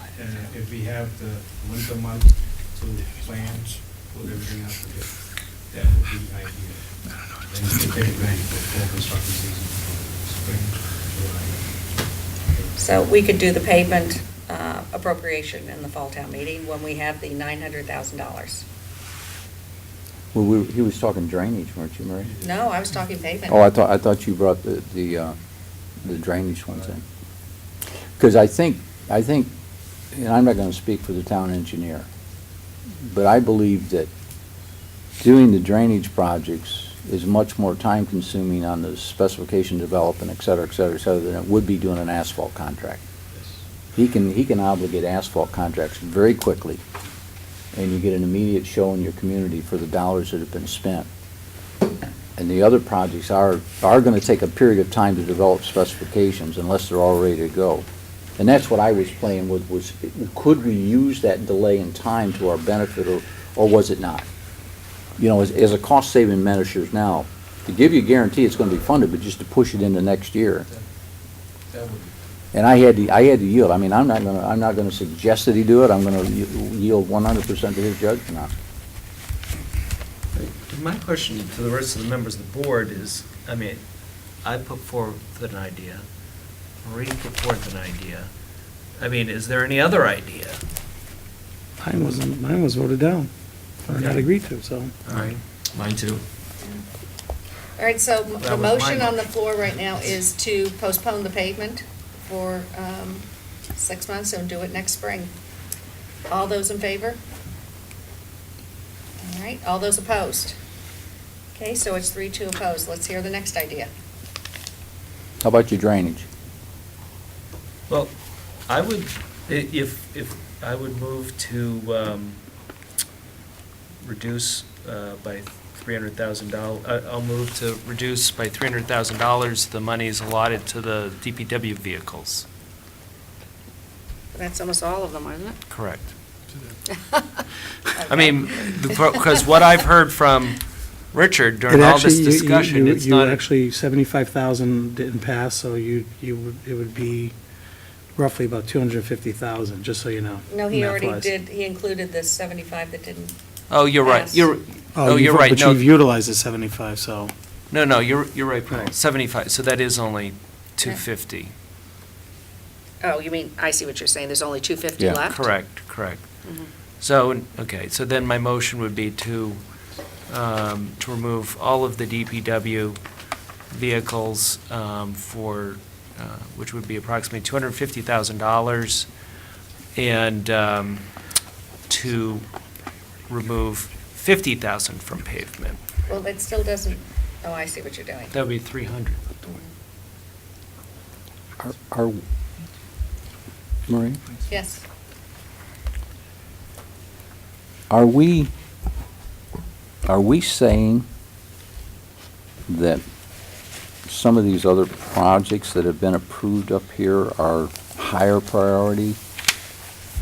if we have the winter month to plan, put everything out together, that would be ideal. Then we can get it ready for fall construction season, spring, July. So we could do the pavement appropriation in the fall town meeting when we have the $900,000. Well, he was talking drainage, weren't you, Mary? No, I was talking pavement. Oh, I thought you brought the drainage ones in. Because I think, and I'm not gonna speak for the town engineer, but I believe that doing the drainage projects is much more time-consuming on the specification development, et cetera, than it would be doing an asphalt contract. He can obligate asphalt contracts very quickly, and you get an immediate show in your community for the dollars that have been spent. And the other projects are gonna take a period of time to develop specifications unless they're all ready to go. And that's what I was playing with, was could we use that delay in time to our benefit, or was it not? You know, as a cost-saving measures now, to give you a guarantee it's gonna be funded, but just to push it into next year. That would be. And I had to yield. I mean, I'm not gonna suggest that he do it. I'm gonna yield 100% to his judgment on it. My question to the rest of the members of the board is, I mean, I put forth an idea, Marie put forth an idea. I mean, is there any other idea? Mine was voted down, or not agreed to, so. All right. Mine too. All right, so That the was my motion on the motion. floor right now is to postpone the pavement for 6 months and do it next spring. All those in favor? All right, all those opposed? Okay, so it's 3-2 opposed. Let's hear the next idea. How about your drainage? Well, I would, if I would move to reduce by $300,000, I'll move to reduce by $300,000 the monies allotted to the DPW vehicles. That's almost all of them, isn't it? Correct. I mean, because what I've heard from Richard, during all this discussion, it's You not, actually, 75,000 didn't pass, so it would be roughly about 250,000, just so you know. No, he already math-wise. did, he included the 75 that didn't. oh, you're right, Pass. you're right, But no, you've utilized the 75, so. no, you're right, Paul, Right. 75, so that is only 250. Oh, you mean, I see what you're saying, there's only 250 Yeah. left? Correct. So, okay, so then my motion would be to remove all of the DPW vehicles which would be approximately $250,000, and to remove 50,000 from pavement. Well, it still doesn't, oh, I see what you're doing. That would be 300. Are, Marie, Yes. are we saying that some of these other projects that have been approved up here are higher priority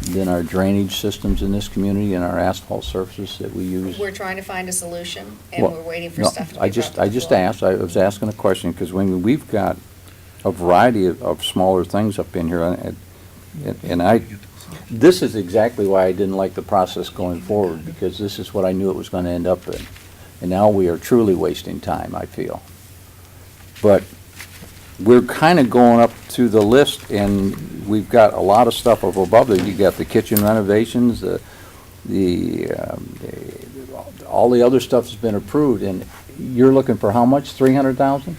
than our drainage systems in this community and our asphalt surfaces that we use? We're trying to find a solution, and Well, we're waiting for no, stuff to be I brought to the just floor. asked, I was asking a question, because when we've got a variety of smaller things up in here, and this is exactly why I didn't like the process going forward, because this is what I knew it was gonna end up in. And now we are truly wasting time, I feel. But we're kinda going up through the list, and we've got a lot of stuff up above there. You got the kitchen renovations, all the other stuff has been approved, and you're looking for how much, 300,000?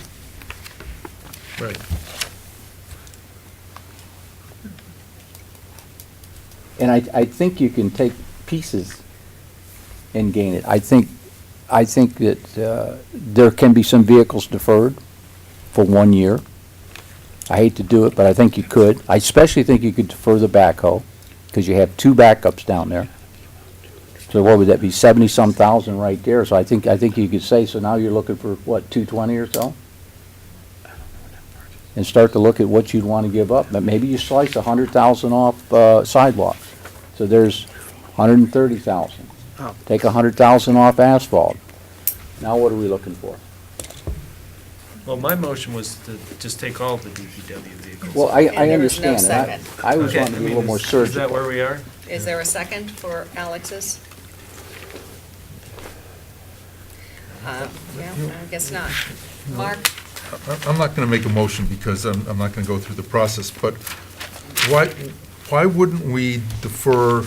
Right. And I think you can take pieces and gain it. I think that there can be some vehicles deferred for 1 year. I hate to do it, but I think you could. I especially think you could defer the backhoe, because you have 2 backups down there. So what would that be, 70-some thousand right there? So I think you could say, so now you're looking for, what, 220 or so? And start to look at what you'd want to give up. But maybe you slice 100,000 off sidewalks. So there's 130,000. Oh. Take 100,000 off asphalt. Now what are we looking for? Well, my motion was to just take all of the DPW vehicles. Well, And I there was no understand. And second. I was Okay, wanting to be a little more Is that surgical. where we are? Is there a second for Alex's? Yeah, I guess not. Mark? I'm not going to make a motion because I'm not going to go through the process, but why wouldn't we defer,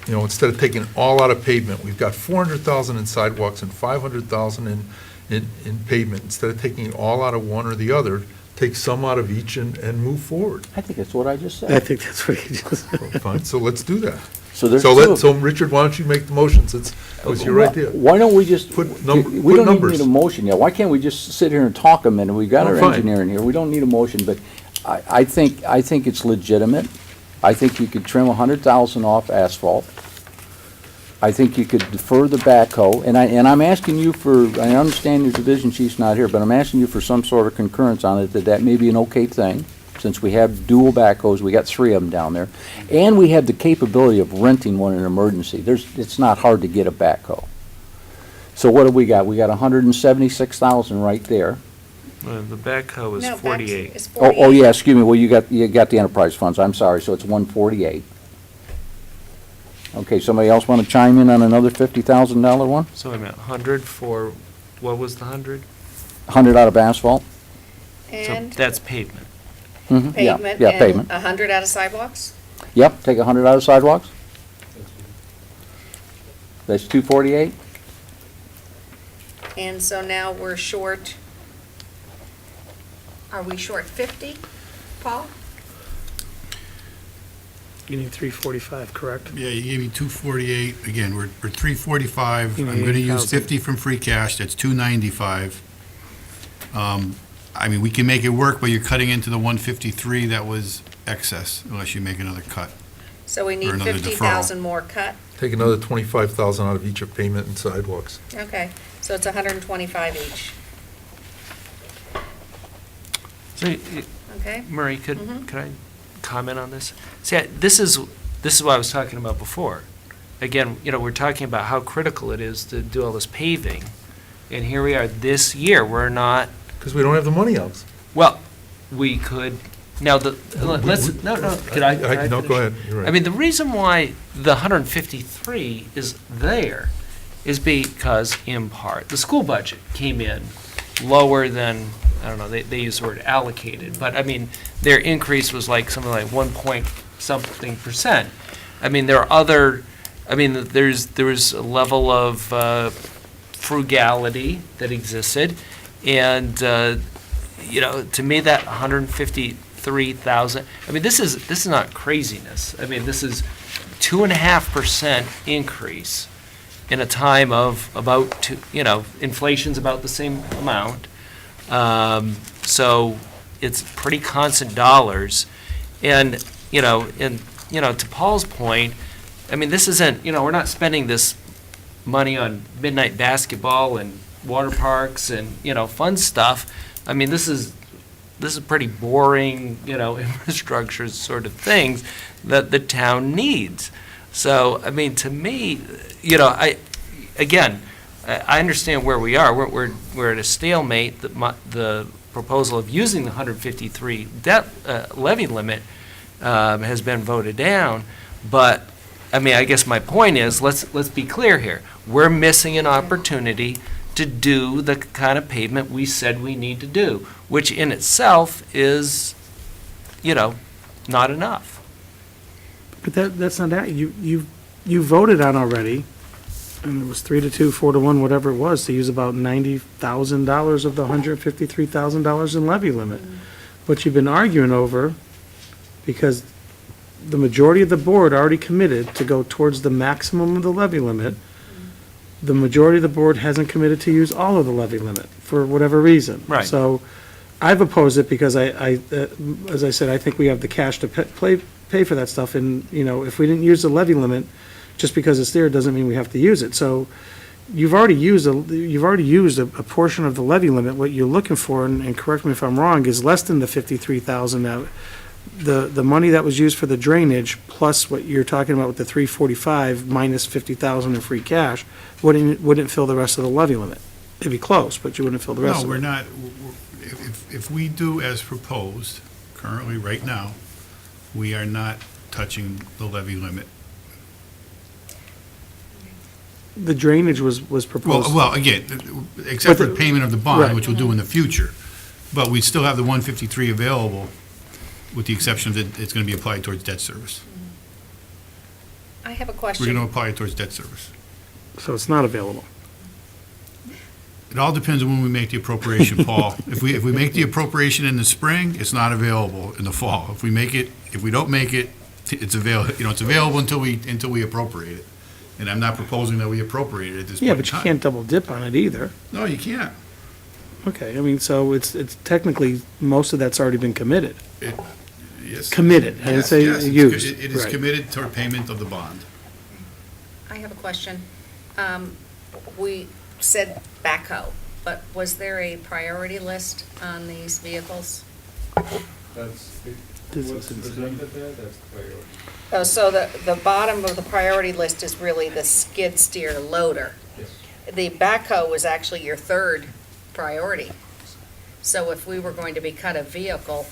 instead of taking all out of pavement, we've got 400,000 in sidewalks and 500,000 in pavement, instead of taking it all out of one or the other, take some out of each and move forward. I think that's what I just I said. think that's what he just. Fine, so let's do that. So there's So two. so Richard, why don't you make the motion, since it was your Well, idea? Why don't we just, Put we num- don't put even numbers. need a motion yet. Why can't we just sit here and talk a minute? We've got Oh, our fine. engineer in here. We don't need a motion, but I think it's legitimate. I think you could trim 100,000 off asphalt. I think you could defer the backhoe, and I'm asking you for, I understand your division chief's not here, but I'm asking you for some sort of concurrence on it, that may be an okay thing, since we have dual backhoes, we got 3 of them down there, and we have the capability of renting one in an emergency. It's not hard to get a backhoe. So what do we got? We got 176,000 right there. The backhoe is No, back- 48. It's Oh, 48. yeah, excuse me, well, you got the enterprise funds, I'm sorry, so it's 148. Okay, somebody else want to chime in on another $50,000 one? So wait a minute, 100 for, what was the 100? 100 out of asphalt? So And that's pavement. Mhm, yeah, pavement, yeah, and pavement. 100 out of sidewalks? Yep, take 100 out of sidewalks? That's 248? And so now we're short, are we short 50, Paul? You need 345, correct? Yeah, you gave me 248, again, we're 345, You I'm need gonna use 8,000. 50 from free cash, that's 295. I mean, we can make it work, but you're cutting into the 153 that was excess, unless you make another cut. So we need Or another 50,000 more cut? Take another 25,000 out of each of pavement and sidewalks. Okay, so it's 125 each, So, okay? Murray, Mhm. could I comment on this? See, this is what I was talking about before. Again, we're talking about how critical it is to do all this paving, And here we are this year, we're not, Because we don't have the money else. well, we could, now let's, no, could I? No, finish? go ahead, you're right. I mean, the reason why the 153 is there is because, in part, the school budget came in lower than, I don't know, they use the word allocated, but I mean, their increase was like something like 1 point something percent. I mean, there are other, I mean, there was a level of frugality that existed, and, to me, that 153,000, I mean, this is not craziness. I mean, this is 2.5% increase in a time of about inflation's about the same amount. So it's pretty constant dollars. And, to Paul's point, I mean, this isn't, we're not spending this money on midnight basketball and water parks and, fun stuff. I mean, this is pretty boring, infrastructure sort of things that the town needs. So, I mean, to me, I understand where we are. We're at a stalemate. The proposal of using the 153 debt levy limit has been voted down. But, I mean, I guess my point is, let's be clear here. We're missing an opportunity to do the kind of pavement we said we need to do, which in itself is, not enough. But that's not that, you voted on already, and it was 3-2, 4-1, whatever it was, to use about $90,000 of the $153,000 in levy limit. What you've been arguing over, because the majority of the board already committed to go towards the maximum of the levy limit, the majority of the board hasn't committed to use all of the levy limit, for whatever reason. Right. So, I've opposed it because as I said, I think we have the cash to pay for that stuff, and, if we didn't use the levy limit, just because it's there doesn't mean we have to use it. So you've already used a portion of the levy limit. What you're looking for, and correct me if I'm wrong, is less than the 53,000. Now, the money that was used for the drainage, plus what you're talking about with the 345 minus 50,000 in free cash, wouldn't fill the rest of the levy limit. It'd be close, but you wouldn't fill the rest No, of it. we're not, if we do as proposed, currently, right now, we are not touching the levy limit. The drainage was proposed. Well, again, except for the payment of the bond, Right. which we'll do in the future, but we still have the 153 available, with the exception that it's going to be applied towards debt service. I have a We're question. going to apply it towards debt service. So it's not available. It all depends on when we make the appropriation, Paul. If we make the appropriation in the spring, it's not available in the fall. If we don't make it, it's available, it's available until we appropriate it. And I'm not proposing that we appropriate it at this point Yeah, in but you time. can't double dip on it either. No, you can't. Okay, I mean, so it's technically, most of that's already been committed. Yes. Committed, I didn't Yes, say yes, it's used. It is Right. committed toward payment of the bond. I have a question. We said backhoe, but was there a priority list on these vehicles? That's, This what's is insane. presented there, that's the priority. Oh, so the bottom of the priority list is really the skid steer loader. Yes. The backhoe was actually your third priority. So if we were going to be cut a vehicle,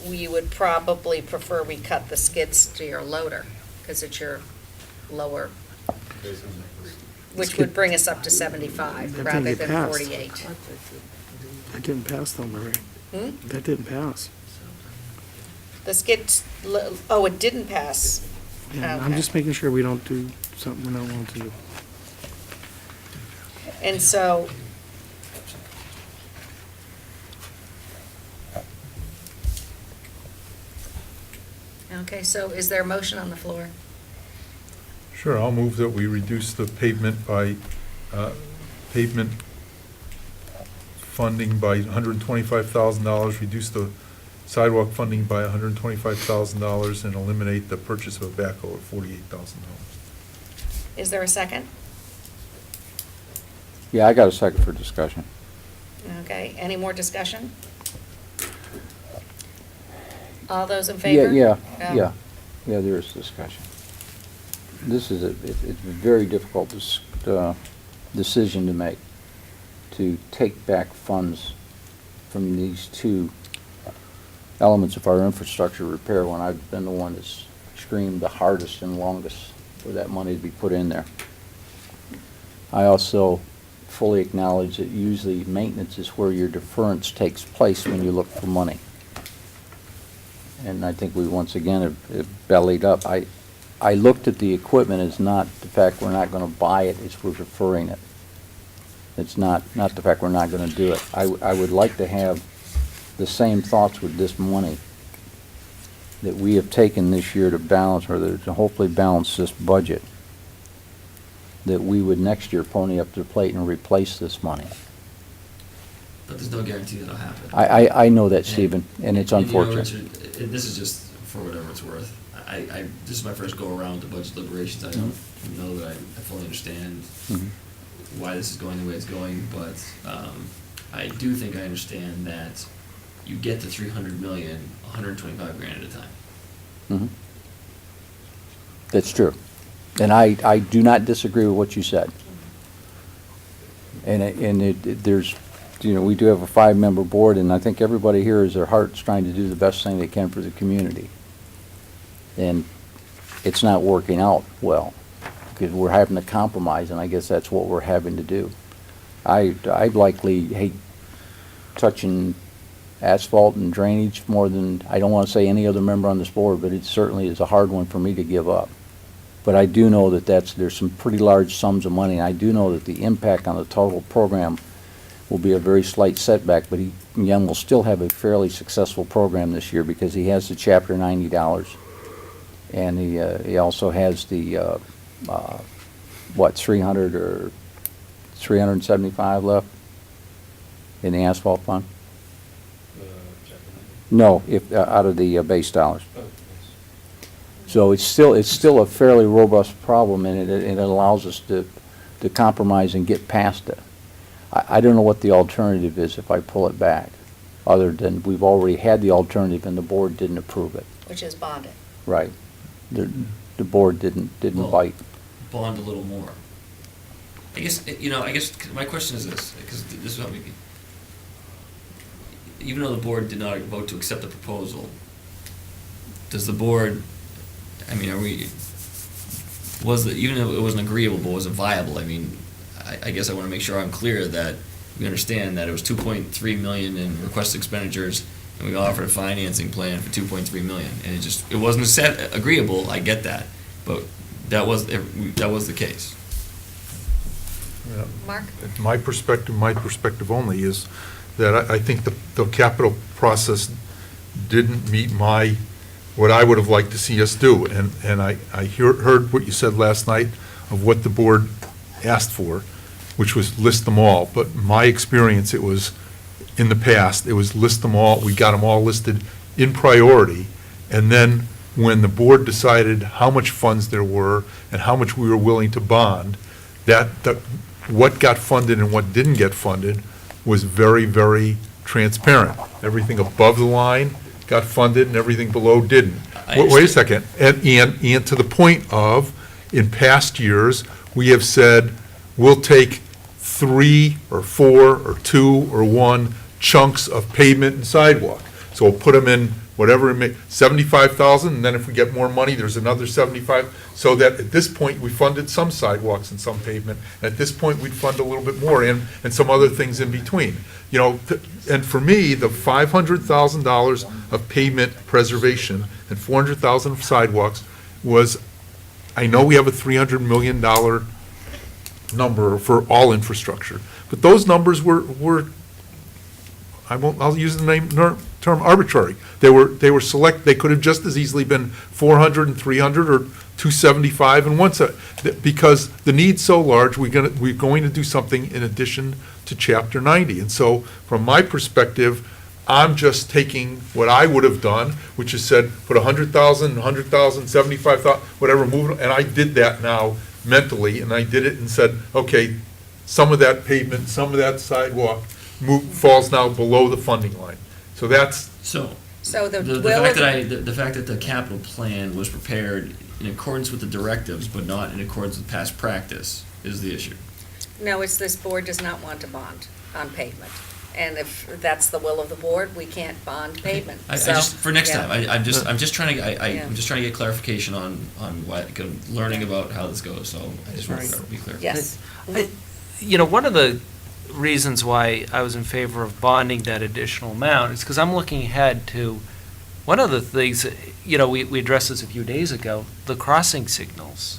we would probably prefer we cut the skid steer loader, because it's your lower, Based on that. which would bring us up to 75 That rather didn't get than passed. 48. That didn't pass though, Marie. Hmm? That didn't pass. The oh, it didn't pass. Yeah, I'm Okay. just making sure we don't do something we don't want to do. And so, okay, so is there a motion on the floor? Sure, I'll move that we reduce the pavement pavement funding by $125,000, reduce the sidewalk funding by $125,000, and eliminate the purchase of a backhoe at $48,000. Is there a second? Yeah, I got a second for discussion. Okay, any more discussion? All those in Yeah, favor? yeah, Oh. yeah, there is discussion. This is it's a very difficult decision to make. to take back funds from these two elements of our infrastructure repair when I've been the one that's screamed the hardest and longest for that money to be put in there. I also fully acknowledge that usually maintenance is where your deference takes place when you look for money. And I think we once again have bellied up. I looked at the equipment as not the fact we're not going to buy it, it's we're deferring it. It's not the fact we're not going to do it. I would like to have the same thoughts with this money that we have taken this year to balance, or to hopefully balance this budget, that we would next year pony up to the plate and replace this money. But there's no guarantee that'll happen. I know that, Stephen, and it's you know, unfortunate. Richard, this is just for whatever it's worth. This is my first go around to budget deliberations. I don't know that I fully understand why this is going the way it's going, but I do think I understand that you get to 300 million, 125 grand at a time. Mhm. That's true. And I do not disagree with what you said. And there's, you know, we do have a 5-member board, and I think everybody here is their heart's trying to do the best thing they can for the community. And it's not working out well, because we're having to compromise, and I guess that's what we're having to do. I likely hate touching asphalt and drainage more than, I don't want to say any other member on this board, but it certainly is a hard one for me to give up. But I do know that there's some pretty large sums of money, and I do know that the impact on the total program will be a very slight setback, but Young will still have a fairly successful program this year because he has the Chapter 90 dollars. And he also has the, 300 or 375 left in the asphalt fund? No, out of the base dollars. So it's still a fairly robust problem, and it allows us to compromise and get past it. I don't know what the alternative is if I pull it back, other than we've already had the alternative and the board didn't approve it. Which is bonded. Right. The board didn't Well, bite. Bond a little more. I guess my question is this, because this is how we, even though the board did not vote to accept the proposal, does the board, I mean, even though it wasn't agreeable, but was it viable? I mean, I guess I want to make sure I'm clear that we understand that it was 2.3 million in requested expenditures, and we offered a financing plan for 2.3 million, and it wasn't set agreeable. I get that, but that was the case. Yeah. Mark? My perspective only is that I think the capital process didn't meet what I would have liked to see us do. And I heard what you said last night of what the board asked for, which was list them all. But my experience, it was, in the past, it was list them all, we got them all listed in priority, and then when the board decided how much funds there were and how much we were willing to bond, what got funded and what didn't get funded was very, very transparent. Everything above the line got funded and everything below didn't. Wait a second, and to the point of, in past years, we have said, we'll take 3 or 4 or 2 or 1 chunks of pavement and sidewalk. So we'll put them in whatever, 75,000, and then if we get more money, there's another 75. So that at this point, we funded some sidewalks and some pavement. And at this point, we'd fund a little bit more and some other things in between. You know, and for me, the $500,000 of pavement preservation and $400,000 of sidewalks was, I know we have a $300 million number for all infrastructure, but those numbers were I'll use the term arbitrary. They were select. They could have just as easily been 400 and 300 or 275 and 170, because the need's so large. We're going to do something in addition to Chapter 90. And so, from my perspective, I'm just taking what I would have done, which is said, put 100,000, 100,000, 75,000, whatever, move it. And I did that now mentally, and I did it and said, okay, some of that pavement, some of that sidewalk falls now below the funding line. So that's. So the fact that the capital plan was prepared in accordance with the directives, but not in accordance with past practice, is the issue. No, it's this board does not want to bond. on pavement. And if that's the will of the board, we can't bond pavement. I So, just, for next yeah. time, I'm just trying to, Yeah. I'm just trying to get clarification on what, learning about how this goes, so I just want to be clear. Yes. You know, one of the reasons why I was in favor of bonding that additional amount is because I'm looking ahead to, one of the things, you know, we addressed this a few days ago, the crossing signals.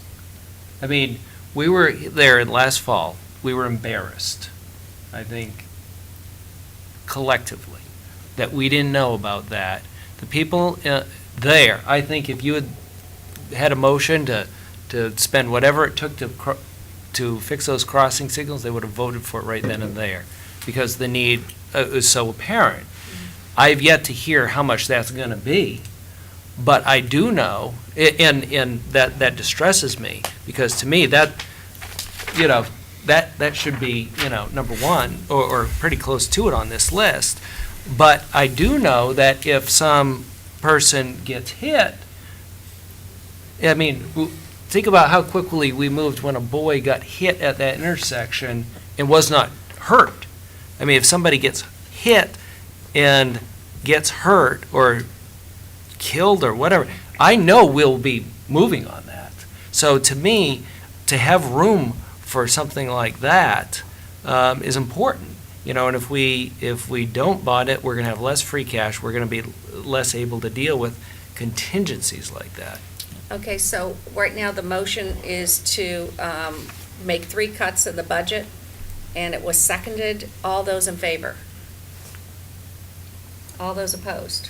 I mean, we were there last fall, we were embarrassed, I think, collectively, that we didn't know about that. The people there, I think if you had a motion to spend whatever it took to fix those crossing signals, they would have voted for it right then and there, because the need is so apparent. I've yet to hear how much that's going to be, but I do know, and that distresses me, because to me, that, you know, that should be, you know, number one, or pretty close to it on this list. But I do know that if some person gets hit, I mean, think about how quickly we moved when a boy got hit at that intersection and was not hurt. I mean, if somebody gets hit and gets hurt or killed or whatever, I know we'll be moving on that. So to me, to have room for something like that is important. You know, and if we don't bond it, we're going to have less free cash. We're going to be less able to deal with contingencies like that. Okay, so right now the motion is to make 3 cuts in the budget, and it was seconded. All those in favor? All those opposed?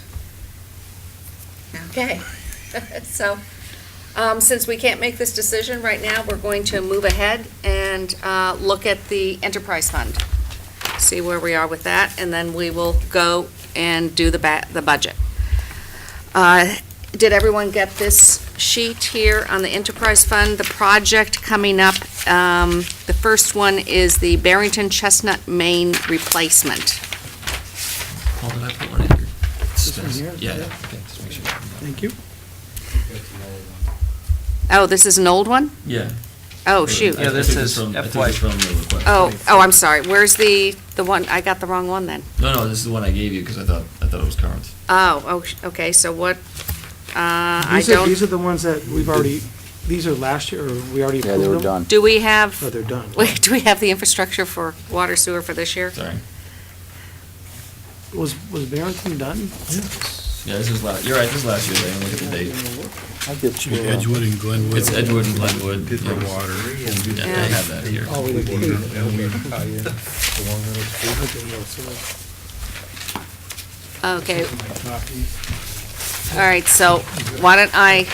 Okay. So, since we can't make this decision right now, we're going to move ahead and look at the enterprise fund, see where we are with that, and then we will go and do the budget. Did everyone get this sheet here on the enterprise fund? The project coming up, the first one is the Barrington Chestnut Main replacement. Paul, did I put one in here? This one here? Yeah, okay, just make sure. Thank you. Oh, this is an old one? Yeah. Oh, shoot. Yeah, this is I took FY. this from the request. Oh, I'm sorry. Where's the one, I got the wrong one then. No, this is the one I gave you, because I thought it was current. Okay, so what, I don't, These are the ones that we've already, these are last year, or we already approved Yeah, them? they were done. do we have, Oh, they're done. wait, do we have the infrastructure for water sewer for this year? Sorry. Was Barrington done? Yeah, this is you're right, this is last year, I didn't look at the date. I just, Edgewood and Glenwood. It's Edgewood and Glenwood. Did the Yeah. water. Yeah, I have that here. Oh, we did. Okay. All right, so why don't I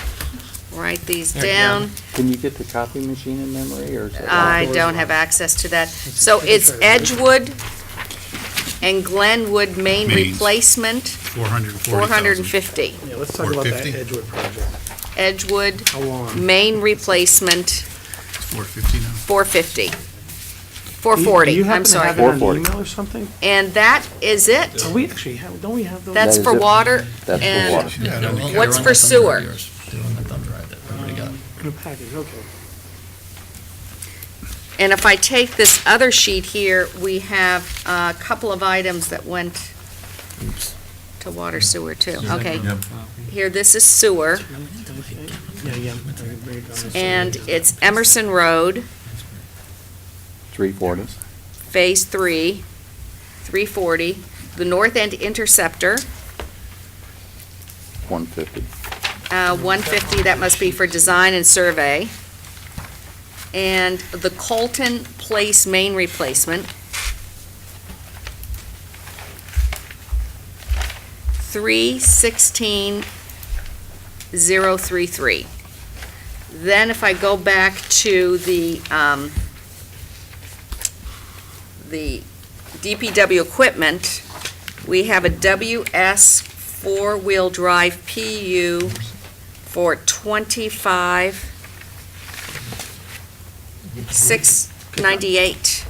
write these down? can you get the copy machine in memory, or is that? I don't have access to that. So it's Edgewood and Glenwood main Mains. replacement, 440,000. 450. Yeah, let's talk about that 450? Edgewood project. Edgewood How long? main replacement, 450 now. 450. Do 440, you I'm happen to sorry. have it on 440. email or something? And that is it? Oh, we actually have, don't we have those? That's That is for it. water That's for and water. Yeah, They're that'd be on- good. they're What's on for the thumb drive, sewer? yours. They're on the thumb drive that everybody got. In a package, okay. And if I take this other sheet here, we have a couple of items that went to water sewer too. Okay. Here, this is sewer, Yeah. and it's Emerson Road, 340. Phase 3, 340. The North End Interceptor, 150. 150, that must be for design and survey. And the Colton Place main replacement, 316,033. Then if I go back to the DPW equipment, we have a WS four-wheel drive PU for 25,698.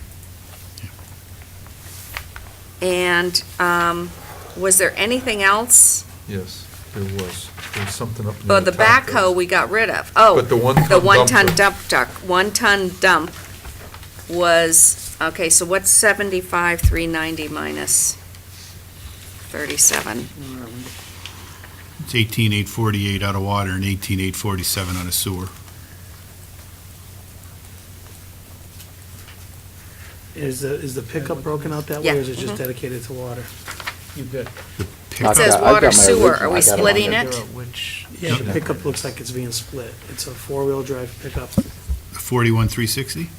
And, was there anything else? Yes, there was. There was something up in Oh, the top there. backhoe we got rid of. Oh, But the one-ton the one-ton dumper. dump truck, one-ton dump was Okay, so what's 75,390 minus 37? It's 18,848 out of water and 18,847 out of sewer. Is the pickup broken out that way, Yeah. or is it just dedicated to water? You good? It says I've got water my sewer, original. are we I got it on splitting there. it? Which, Yeah, the pickup looks like it's being split. It's a four-wheel drive pickup. 41,360?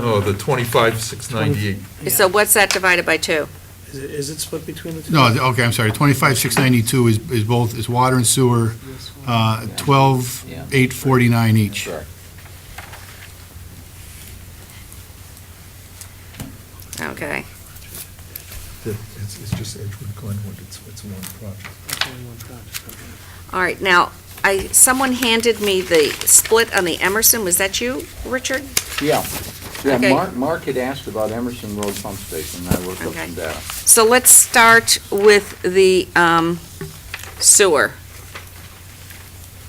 Oh, the 25,698. So what's that divided by two? Is it split between the two? No, okay, I'm sorry, 25,692 is both, is water and sewer, 12,849 each. Correct. Okay. It's just Edgewood Glenwood, it's one project. All right, now, someone handed me the split on the Emerson. Was that you, Richard? Yeah. Yeah, Okay. Mark had asked about Emerson Road Pump Station, and I looked up Okay. some data. So let's start with the sewer.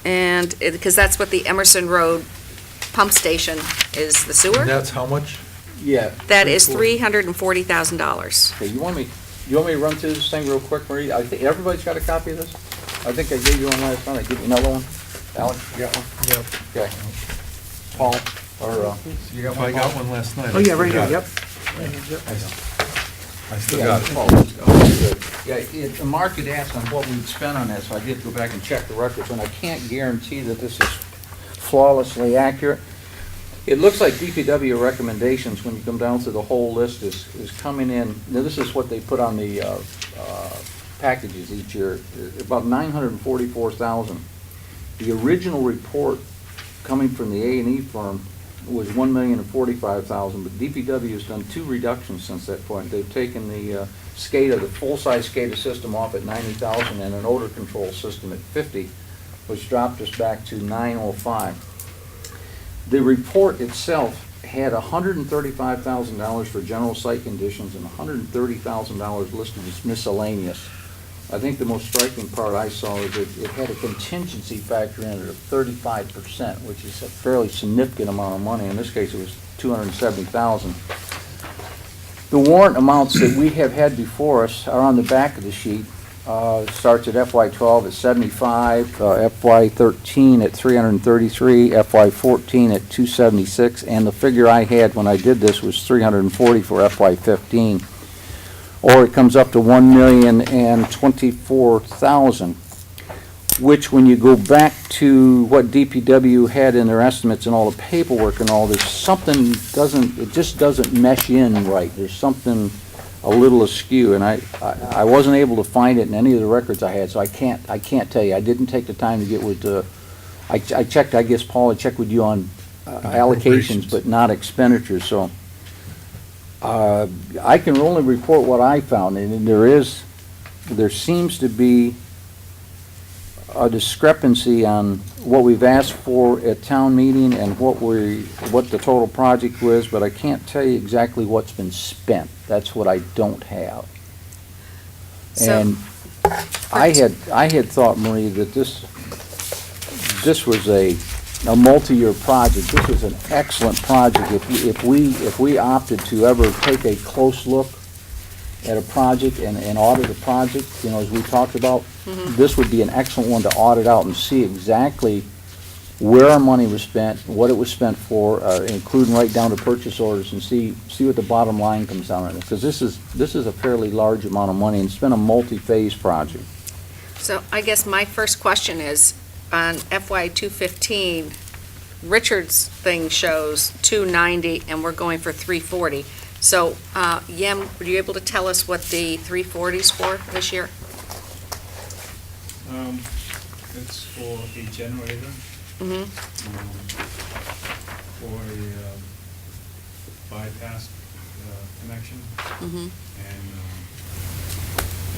And, because that's what the Emerson Road Pump Station is, the And sewer? that's how much? Yeah. That is $340,000. Okay, you want me to run through this thing real quick, Marie? I think everybody's got a copy of this? I think I gave you one last time. I give you another one? Alex, you got one? Yep. Okay. Paul, or, I got one last night. Oh, yeah, right here, yep. I still yeah, got it. Paul, let's go. Good. Yeah, Mark had asked on what we'd spent on that, so I did go back and check the records, and I can't guarantee that this is flawlessly accurate. It looks like DPW recommendations, when you come down through the whole list, is coming in, now this is what they put on the packages each year, about $944,000. The original report coming from the A&E firm was $1,045,000, but DPW has done two reductions since that point. They've taken the SCADA, the full-size SCADA system off at $90,000 and an odor control system at $50,000, which dropped us back to $905,000. The report itself had $135,000 for general site conditions and $130,000 listed as miscellaneous. I think the most striking part I saw is that it had a contingency factor in it of 35%, which is a fairly significant amount of money. In this case, it was $270,000. The warrant amounts that we have had before us are on the back of the sheet. It starts at FY12 at 75, FY13 at 333, FY14 at 276, and the figure I had when I did this was 340 for FY15. Or it comes up to $1,024,000, which when you go back to what DPW had in their estimates and all the paperwork and all this, something it just doesn't mesh in right. There's something a little askew, and I wasn't able to find it in any of the records I had, so I can't tell you. I didn't take the time to get with I checked, I guess, Paul, I checked with you on allocations, but not expenditures, so I can only report what I found, and there seems to be a discrepancy on what we've asked for at town meeting and what the total project was, but I can't tell you exactly what's been spent. That's what I don't have. So- And I had thought, Marie, that this was a multi-year project. This was an excellent project. If we opted to ever take a close look at a project and audit a project, as we talked about, this would be an excellent one to audit out and see exactly where our money was spent, what it was spent for, including right down to purchase orders, and see what the bottom line comes down on it. Because this is a fairly large amount of money, and it's been a multi-phase project. So I guess my first question is, on FY 215, Richard's thing shows 290, and we're going for 340. So, Yem, were you able to tell us what the 340's for this year? It's for a generator, Mm-hmm. for a bypass connection, Mm-hmm. and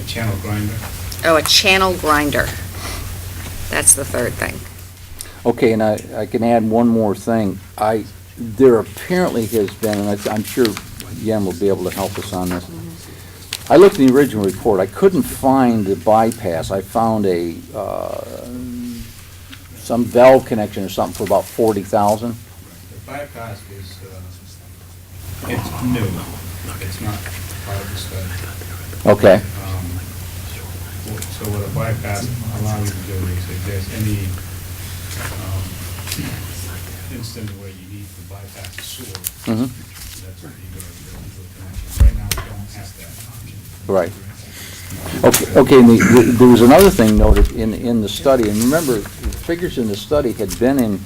a channel grinder. Oh, a channel grinder. That's the third thing. Okay, and I can add one more thing. There apparently has been, and I'm sure Yen will be able to help us on this. I looked in the original report. I couldn't find the bypass. I found some valve connection or something for about $40,000. The bypass is It's new. It's not part of the study. Okay, So what a bypass allows you to do is if there's any instance where you need to bypass the sewer, mhm, that's what you do. Right now, we don't have that option. right. Okay, and there was another thing noted in the study, and remember, the figures in the study had been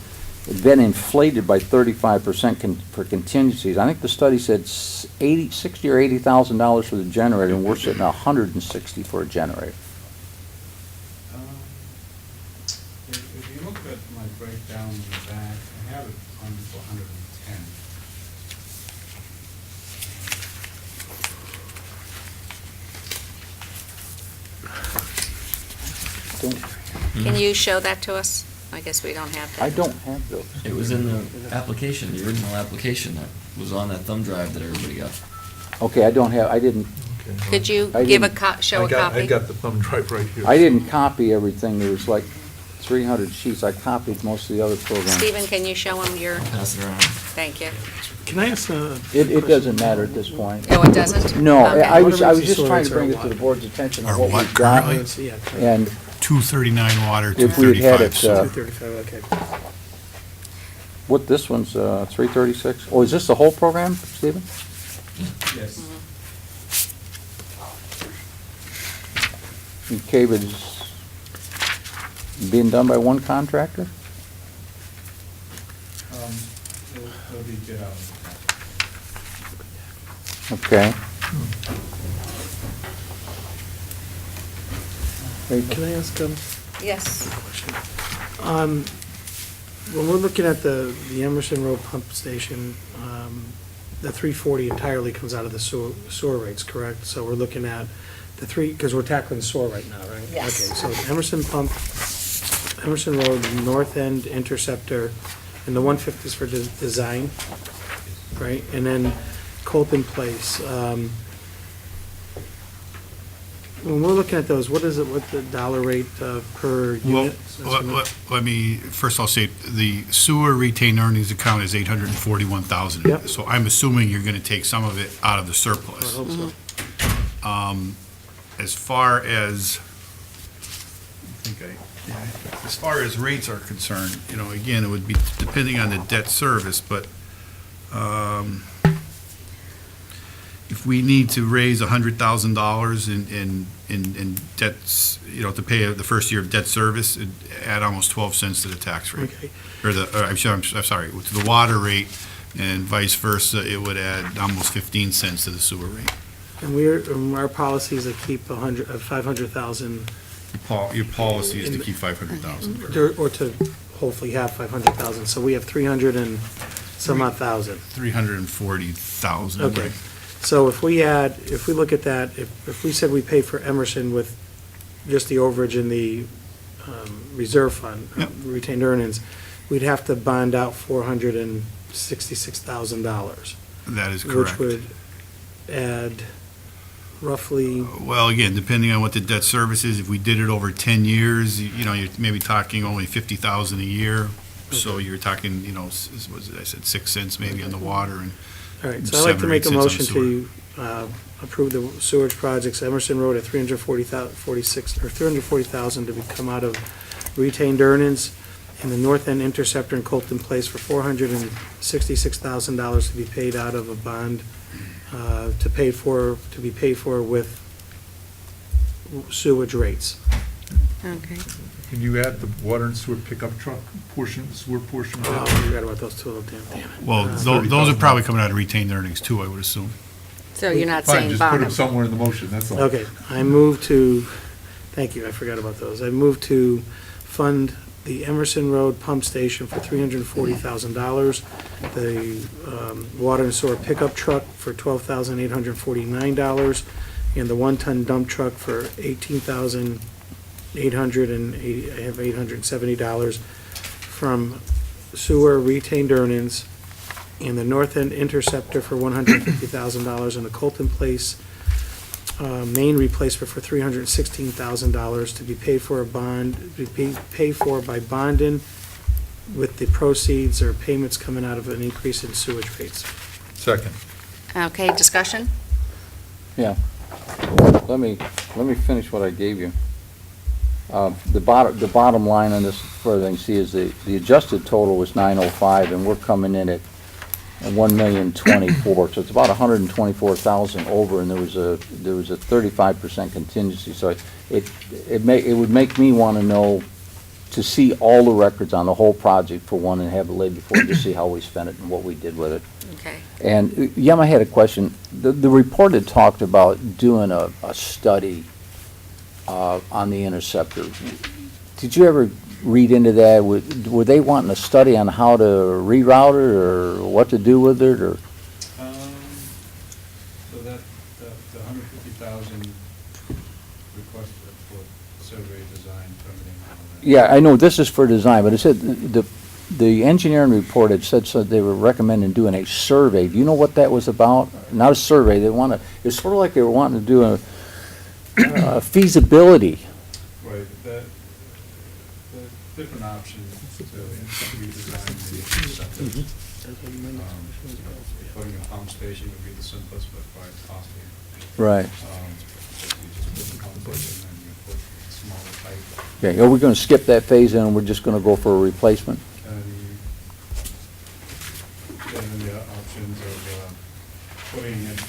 inflated by 35% for contingencies. I think the study said $60,000 or $80,000 for the generator, and we're sitting at $160 for a generator. If you look at my breakdown in the back, I have it on for 110. Can you show that to us? I guess we don't have that. I don't have those. It was in the application, the original application that was on that thumb drive that everybody got. Okay, I didn't, Could you I give a didn't- show a copy? I got the thumb drive right here. I didn't copy everything, there was like 300 sheets, I copied most of the other programs. Stephen, can you show him your, Pass it around. thank you. Can I ask It doesn't matter at this point. Oh, it doesn't? No, Okay. I was What just are trying to the bring it sewer to the rates board's attention Or of what what we've got, currently? Yeah, and 239 water, If we had had 235 it, sewer. 235, okay. what, this one's 336? Oh, is this the whole program, Stephen? Yes. Okay, but it's being done by one contractor? It'll be bid out. Okay. Can I ask, Yes. when we're looking at the Emerson Road Pump Station, the 340 entirely comes out of the sewer rates, correct? So we're looking at the three, because we're tackling sewer right now, right? Yes. Okay, so Emerson Pump, Emerson Road, North End Interceptor, and the 150 is for design, right? And then Colton Place. When we're looking at those, what is it, what the dollar rate per Well, unit? let me, first I'll say, the sewer retained earnings account is 841,000. Yep. So I'm assuming you're gonna take some of it out of the I surplus. hope so. As far as, as far as rates are concerned, again, it would be depending on the debt service, but if we need to raise $100,000 in debts, to pay the first year of debt service, it'd add almost 12 cents to the tax rate. Okay. I'm sorry, to the water rate, and vice versa, it would add almost 15 cents to the sewer rate. And our policy is to keep 500,000, Your policy is to keep 500,000. or to hopefully have 500,000, so we have 300 and some odd thousand. 340,000. Okay, right. so if we look at that, if we said we pay for Emerson with just the overage in the reserve fund, Yep. retained earnings, we'd have to bond out $466,000. That is correct. Which would add roughly, Well, again, depending on what the debt service is, if we did it over 10 years, you're maybe talking only 50,000 a year. So you're talking, what did I said, 6 cents maybe on the water and all right, so I'd like to 7 or make 8 a cents on the motion to approve the sewage projects, Emerson Road at 340,000 to come out of retained earnings, and the North End Interceptor in Colton Place for $466,000 to be paid out of a bond, to be paid for with sewage rates. Okay. Can you add the water and sewer pickup truck portion, sewer portion? Oh, I forgot about those two, damn it. well, those are probably coming out of retained earnings too, I would assume. So you're not Fine, saying just put bond them them? somewhere in the motion, that's all. Okay, I move to, thank you, I forgot about those. I move to fund the Emerson Road Pump Station for $340,000, the water and sewer pickup truck for $12,849, and the one-ton dump truck for $18,870 from sewer retained earnings, and the North End Interceptor for $150,000, and the Colton Place main replacement for $316,000 to be paid for paid for by bonding with the proceeds or payments coming out of an increase in sewage rates. Second. Okay, discussion? Yeah. Let me finish what I gave you. The bottom line on this further thing, see, is the adjusted total was 905, and we're coming in at 1,024,000, so it's about 124,000 over, and there was a 35% contingency, so it would make me want to know, to see all the records on the whole project for one, and have it laid before, to see how we spent it and what we did with it. Okay. And, Yem, I had a question. The report had talked about doing a study on the interceptor. Did you ever read into that? Were they wanting a study on how to reroute it, or what to do with it, or? So that, the 150,000 request for survey design, permitting, and all that. Yeah, I know this is for design, but it said, the engineering report had said, so they were recommending doing a survey. Do you know what that was about? Not a survey, it's sort of like they were wanting to do a feasibility. Right, the different options to redesign the interceptor. Putting a pump station would be the simplest, but quite costly. Right. You just put the pump station and you put smaller pipe. Okay, are we gonna skip that phase and we're just gonna go for a replacement? Then the options of putting it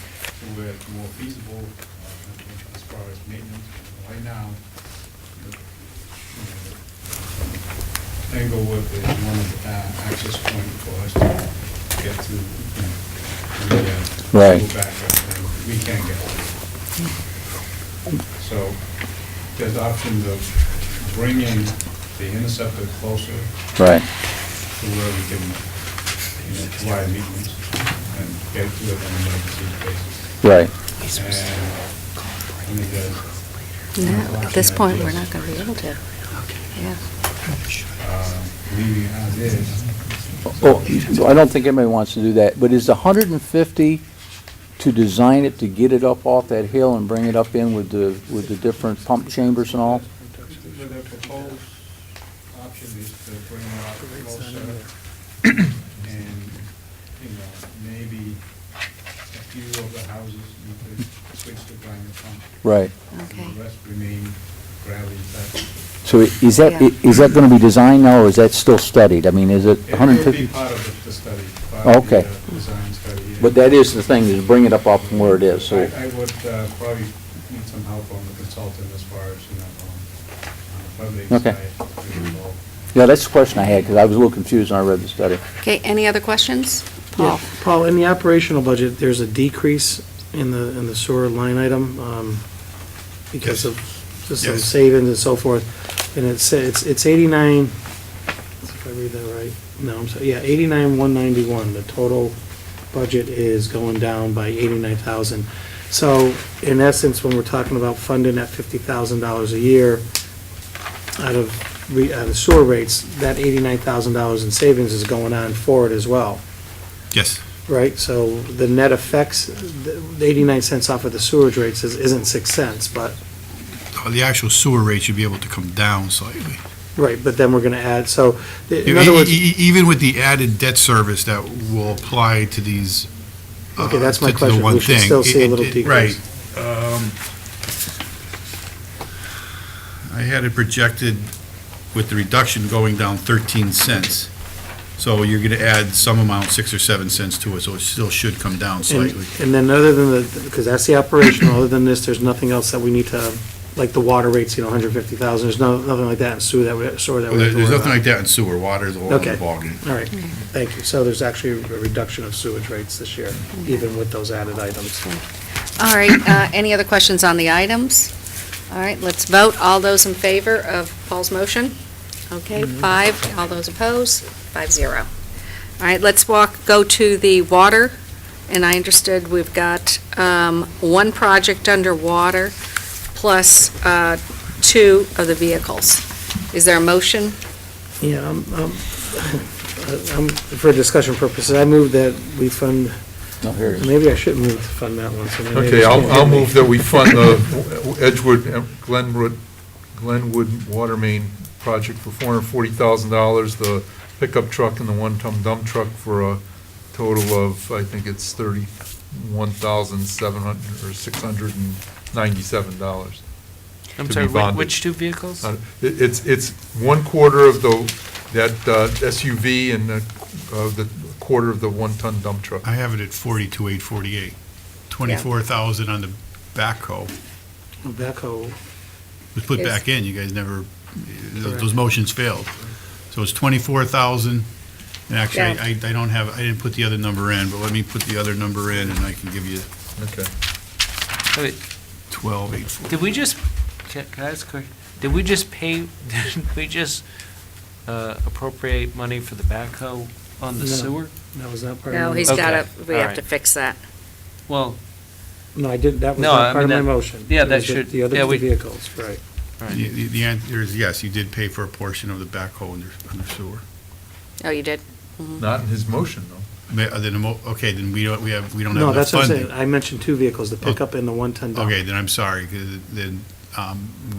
where it's more feasible as far as maintenance. Right now, the Englewood is one of the access point for us to get to, Right. go back up, and we can't get there. So there's options of bringing the interceptor closer Right. to where we can, provide maintenance and get to it on an emergency basis. Right. And No, at this point, we're not going to be able to. Yeah. leaving as is. Oh, I don't think anybody wants to do that, but is 150 to design it, to get it up off that hill and bring it up in with the different pump chambers and all? The proposed option is to bring it up closer and, maybe a few of the houses you could switch to grinder pump. Right. Okay. And the rest remain gravity fed. So is Yeah. that gonna be designed now, or is that still studied? I mean, is it It will 150? be part of the study, part of Okay. the design study. yeah. But that is the thing, is bring it up off from where it is, so. I would probably need some help from the consultant as far as, on the Okay. public side. Yeah, that's the question I had, because I was a little confused when I read the study. Okay, any other questions? Paul? Yeah, Paul, in the operational budget, there's a decrease in the sewer line item, because of just some Yes. savings and so forth. And it's 89, if I read that right, no, I'm sorry, yeah, 89,191. The total budget is going down by 89,000. So in essence, when we're talking about funding at $50,000 a year out of sewer rates, that $89,000 in savings is going on for it as well. Yes. Right, so the net effects, the 89 cents off of the sewage rates isn't 6 cents, but, The actual sewer rate should be able to come down slightly. right, but then we're gonna add, so, in other words, Even with the added debt service that will apply to these. Okay, that's my to the question. one We should thing, still see a little Right. decrease. I had it projected with the reduction going down 13 cents. So you're gonna add some amount, 6 or 7 cents to it, so it still should come down and slightly. and then other than because that's the operational, other than this, there's nothing else that we need to, like the water rates, 150,000, there's nothing like that in sewer that we have to worry There's nothing about. like that in sewer, water's all in Okay. the ballgame. All right, thank you. So there's actually a reduction of sewage rates this year, even with those added items. All right, any other questions on the items? All right, let's vote. All those in favor of Paul's motion? Okay, 5. All those opposed? 5-0. All right, let's go to the water, and I understood we've got one project underwater plus 2 of the vehicles. Is there a motion? Yeah, for discussion purposes, I move that we fund, No, here it is. maybe I shouldn't move to fund that one. So maybe I Okay, just can't I'll get me. move that we fund the Edgewood, Glenwood Water Main project for $440,000, the pickup truck and the one-ton dump truck for a total of, I think it's $1,700 or $697. I'm To sorry, be bonded. which two vehicles? It's 1/4 of that SUV and the quarter of the one-ton dump truck. I have it at 42,848. 24,000 on the backhoe. Backhoe, Was put Is- back in, you guys never, those motions failed. So it's 24,000, and actually, Yeah. I don't have, I didn't put the other number in, but let me put the other number in, and I can give you Okay. Wait, 12,840. Did we just, can I ask a question? Did we just pay, did we just appropriate money for the backhoe on the No. sewer? that was not part of No, my. he's Okay, gotta, we all have to right. fix that. Well, No, I didn't, that was No, not I part of mean, my that- motion. yeah, It that was should- The other yeah, two we- vehicles, right. The answer is yes, you did pay for a portion of the backhoe under sewer. Oh, you did? Not in his motion, though. Okay, then we don't have No, enough that's what I'm saying. funding. I mentioned two vehicles, the pickup and the one-ton dump. Okay, then I'm sorry, 'cause then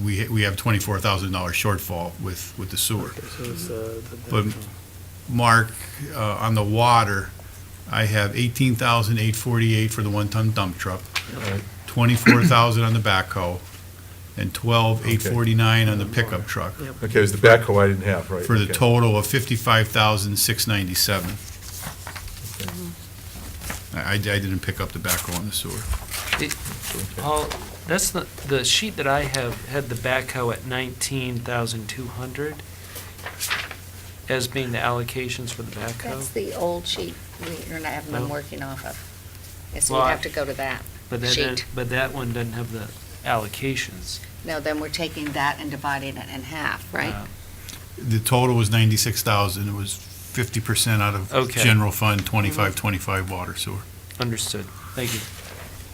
we have $24,000 shortfall with the sewer. Okay, so it's, But- Mark, on the water, I have 18,848 for the one-ton dump truck, 24,000 on the backhoe, and 12,849 on the pickup truck, Okay, it was the backhoe I didn't have, right? for the Okay. total of 55,697. I didn't pick up the backhoe on the sewer. Paul, that's not, the sheet that I have had the backhoe at 19,200 as being the allocations for the That's backhoe. the old sheet we're not having been No. working off of. Yes, so Well, you I- have to go to that But sheet. that one doesn't have the allocations. No, then we're taking that and dividing it in half, right? The total was 96,000, it was 50% out of Okay. general fund, 25 water sewer. Understood. Thank you.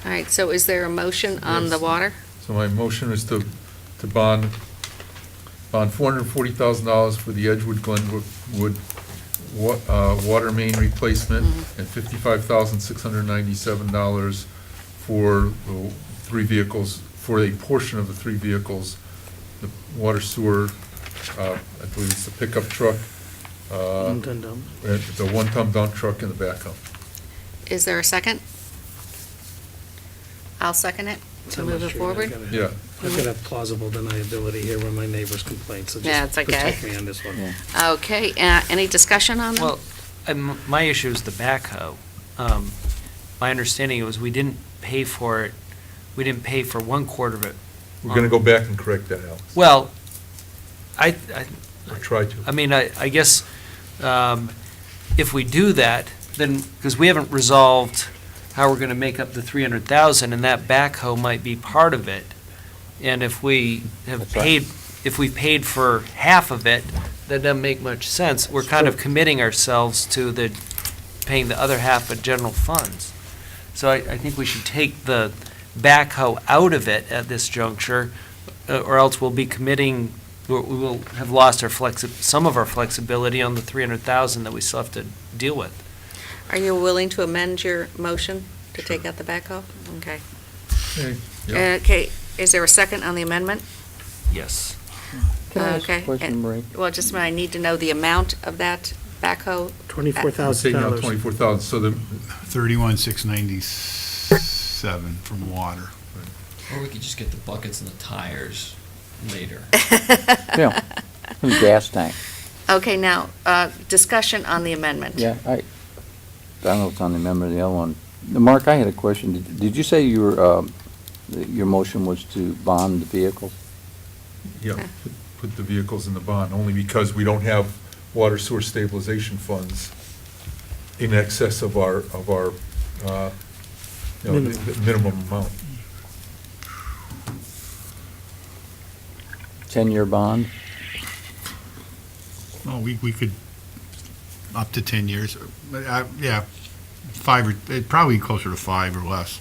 All right, so is there a motion on the Yes. water? So my motion is to bond $440,000 for the Edgewood Glenwood water main replacement and $55,697 for the three vehicles, for a portion of the three vehicles, the water sewer, I believe it's the pickup truck, One-ton dump. the one-ton dump truck and the backhoe. Is there a second? I'll second it to I'm move not it sure. forward. Yeah. I've got a plausible deniability here when my neighbors complain, so Yeah, just it's okay. protect me on this one. Yeah. Okay, any discussion on them? Well, my issue is the backhoe. My understanding was we didn't pay for it, we didn't pay for 1/4 of it. We're gonna go back and correct that, Alex. Well, I Or try to. I mean, I guess if we do that, then, because we haven't resolved how we're going to make up the 300,000, and that backhoe might be part of it. And if we have That's right. paid, if we paid for half of it, that doesn't make much sense. We're kind of committing ourselves to paying the other half of general funds. So I think we should take the backhoe out of it at this juncture, or else we'll be committing, we will have lost our some of our flexibility on the 300,000 that we still have to deal with. Are you willing to amend your motion to take out the backhoe? Okay. Okay, yeah. Okay, is there a second on the amendment? Yes. Can I ask Okay, a question, and- Marie? Well, just I need to know the amount of that backhoe. Taking out $24,000. 24,000, so the, 31,697 from water. Or we could just get the buckets and the tires later. Yeah, from the gas tank. Okay, now, discussion on the amendment. Yeah, I don't know if it's on the amendment or the other one. Mark, I had a question. Did you say your motion was to bond the vehicles? yeah, put the vehicles in the bond, only because we don't have water source stabilization funds in excess of our Minimum. the minimum amount. 10-year bond? Well, we could, up to 10 years, but, yeah, 5 or, it'd probably closer to 5 or less.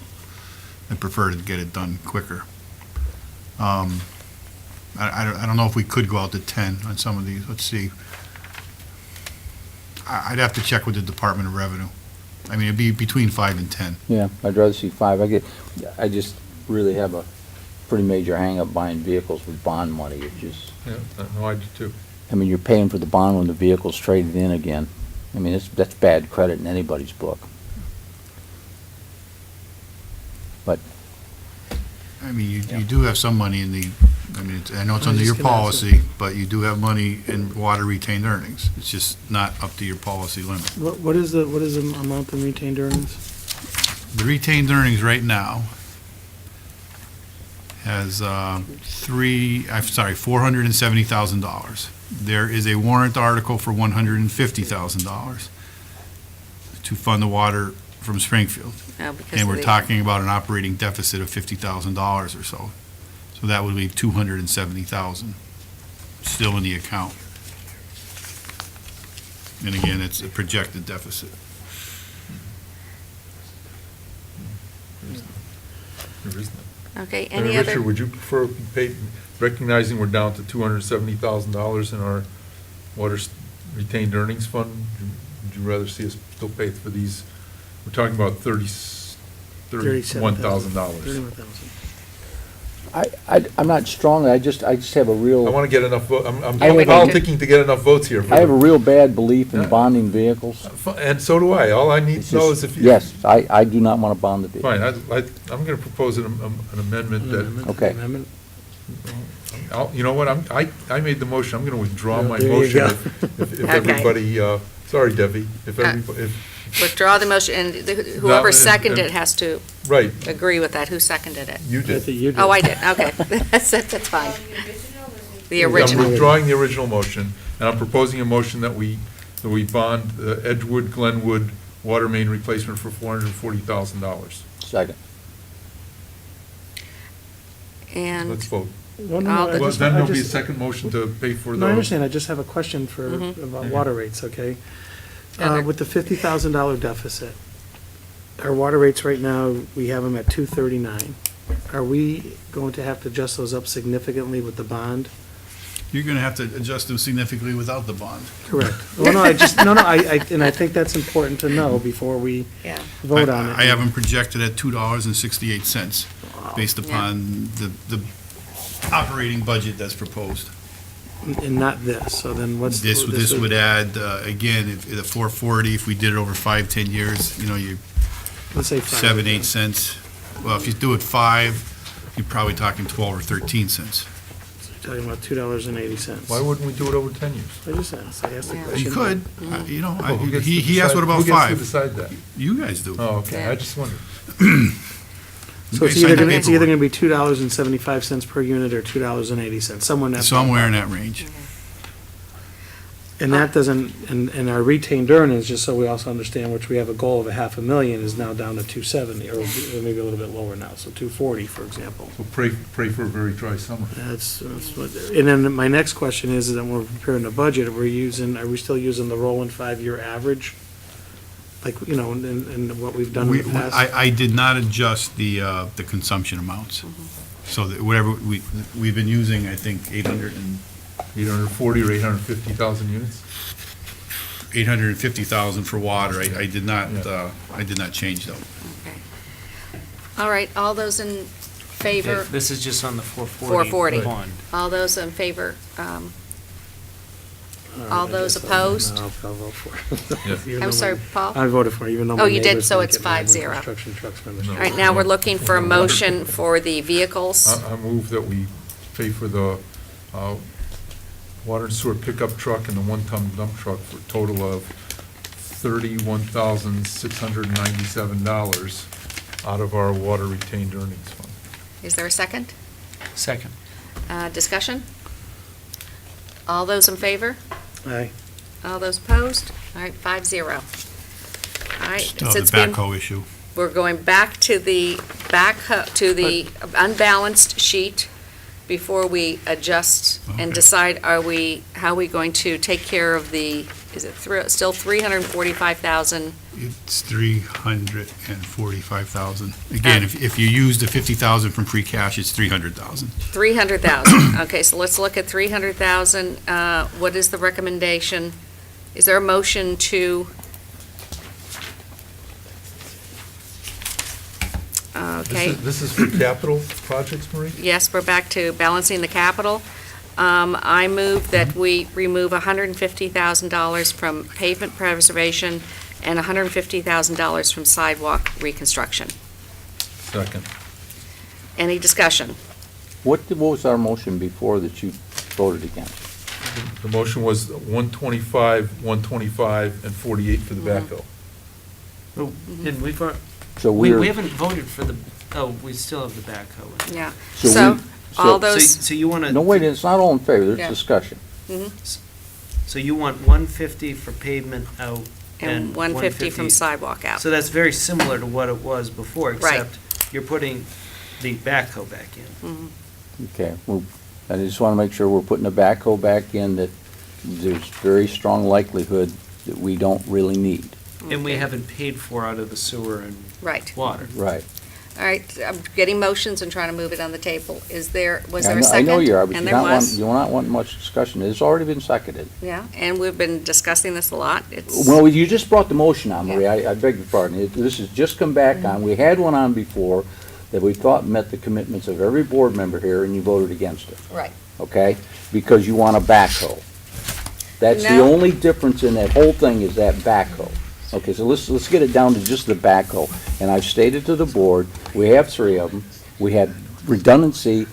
I'd prefer to get it done quicker. I don't know if we could go out to 10 on some of these, let's see. I'd have to check with the Department of Revenue. I mean, it'd be between 5 and 10. Yeah, I'd rather see 5. I just really have a pretty major hang-up buying vehicles with bond money. It's just, Yeah, no, I do too. I mean, you're paying for the bond when the vehicle's traded in again. I mean, that's bad credit in anybody's book. But I mean, you do have some money in the, I mean, I know it's I under was your just gonna ask policy, but you do have money in water retained earnings. It's just not up to your policy limit. What is the amount in retained earnings? The retained earnings right now has $470,000. There is a warrant article for $150,000 to fund the water from Springfield. No, because And of we're the- talking about an operating deficit of $50,000 or so. So that would leave $270,000 still in the account. And again, it's a projected deficit. There is none. Okay, And any other? Richard, would you prefer, recognizing we're down to $270,000 in our water retained earnings fund, would you rather see us still pay for these? We're talking about $31,000. 31,000. I'm not strong, I just have a I real, want to get enough, I'm I have a- politicking to get enough votes here. I have a real bad belief in Yeah. bonding vehicles. And so do I. All I need It's to know just- is if you. Yes, I do not want to bond the vehicle. Fine, I'm going to propose an amendment that, Okay. Amendment? you know what, I made the motion, I'm going to withdraw my There you motion go. if Okay. everybody, sorry, Debbie, if everybody, Withdraw the motion, and whoever No, seconded it has to right, agree with that. Who seconded it? you I did. think you did. Oh, I did, okay. That's fine. The I'm original. withdrawing the original motion, and I'm proposing a motion that we bond Edgewood, Glenwood water main replacement for $440,000. Second. And, Let's vote. No, no, I'll- no, I Well, just- then I there'll be a just- second motion to pay for the. No, I understand, I just have a question Mhm. about water rates, okay? Okay. With the $50,000 deficit, our water rates right now, we have them at 239. Are we going to have to adjust those up significantly with the bond? You're going to have to adjust them significantly without the bond. Correct. Well, no, and I think that's important to know before we yeah, vote on it. I have them projected at $2.68 based upon the operating budget that's proposed. And not this, so then what's? This would add, again, if the 440, if we did it over 5-10 years, you Let's say 5. 7-8 cents. Well, if you do it 5, you're probably talking 12 or 13 cents. Talking about $2.80. Why wouldn't we do it over 10 years? I just asked the Yeah. question. You could, Oh, who gets to he asked what decide- about 5? Who gets to decide that? You guys do. Oh, okay, Yeah. I just wondered. So it's either gonna be $2.75 per unit or $2.80, somewhere in that. Somewhere in that range. And that doesn't, and our retained earnings, just so we also understand, which we have a goal of $500,000, is now down to 270, or maybe a little bit lower now, so 240, for example. So pray for a very dry summer. That's what, and then my next question is that when we're preparing the budget, are we still using the rolling 5-year average? Like, and what we've done in the past? I did not adjust the consumption amounts. So that whatever, we've been using, I think, 840 or 850,000 units? 850,000 for water. I did not change though. okay. All right, all those in favor, Okay, this is just on the 440. 440. Bond. all those in favor, all those opposed? No, I'll vote for it. Yeah. Even I'm though sorry, my- Paul? I voted for it, even though my Oh, you did, neighbors so like it's it, and I have 5-0. construction trucks from the No. All right, now we're looking for a motion for the vehicles. I move that we pay for the water and sewer pickup truck and the one-ton dump truck for a total of $31,697 out of our water retained earnings fund. Is there a second? Second. Discussion? All those in favor? Aye. All those opposed? All right, 5-0. All right. Still so have it's the been- backhoe issue. We're going back to the unbalanced sheet before we adjust and Okay. decide, how are we going to take care of is it still 345,000? It's 345,000. Again, if you use the 50,000 from free cash, it's 300,000. 300,000. Okay, so let's look at 300,000. What is the recommendation? Is there a motion to? Okay. This is for capital projects, Marie? Yes, we're back to balancing the capital. I move that we remove $150,000 from pavement preservation and $150,000 from sidewalk reconstruction. Second. Any discussion? What was our motion before that you voted against? The motion was 125, 125, and 48 for the backhoe. Oh, and we've, So we we're, haven't voted for the, oh, we still have the backhoe. Yeah. So So, we- all so- those, So you want to. no, wait, it's not all in favor, Yeah. there's discussion. So you want 150 for pavement out and 150 from sidewalk out. So that's very similar to what it was before, Right. except you're putting the backhoe back in. Okay, well, I just want to make sure we're putting the backhoe back in that there's very strong likelihood that we don't really need. And we Okay. haven't paid for out of the sewer and Right. water. Right. All right, I'm getting motions and trying to move it on the table. Was there I a know- second? I know you are, but And you're there not wanting, was. you're not wanting much discussion. It's already been seconded. Yeah, and we've been discussing this a lot. It's, Well, you just brought the motion on, Marie, I beg your pardon. This has just come back on. We had one on before that we thought met the commitments of every board member here, and you voted against it, right. okay? Because you want a backhoe. That's the No. only difference in that whole thing is that backhoe. Okay, so let's get it down to just the backhoe. And I've stated to the board, we have 3 of them. We have redundancy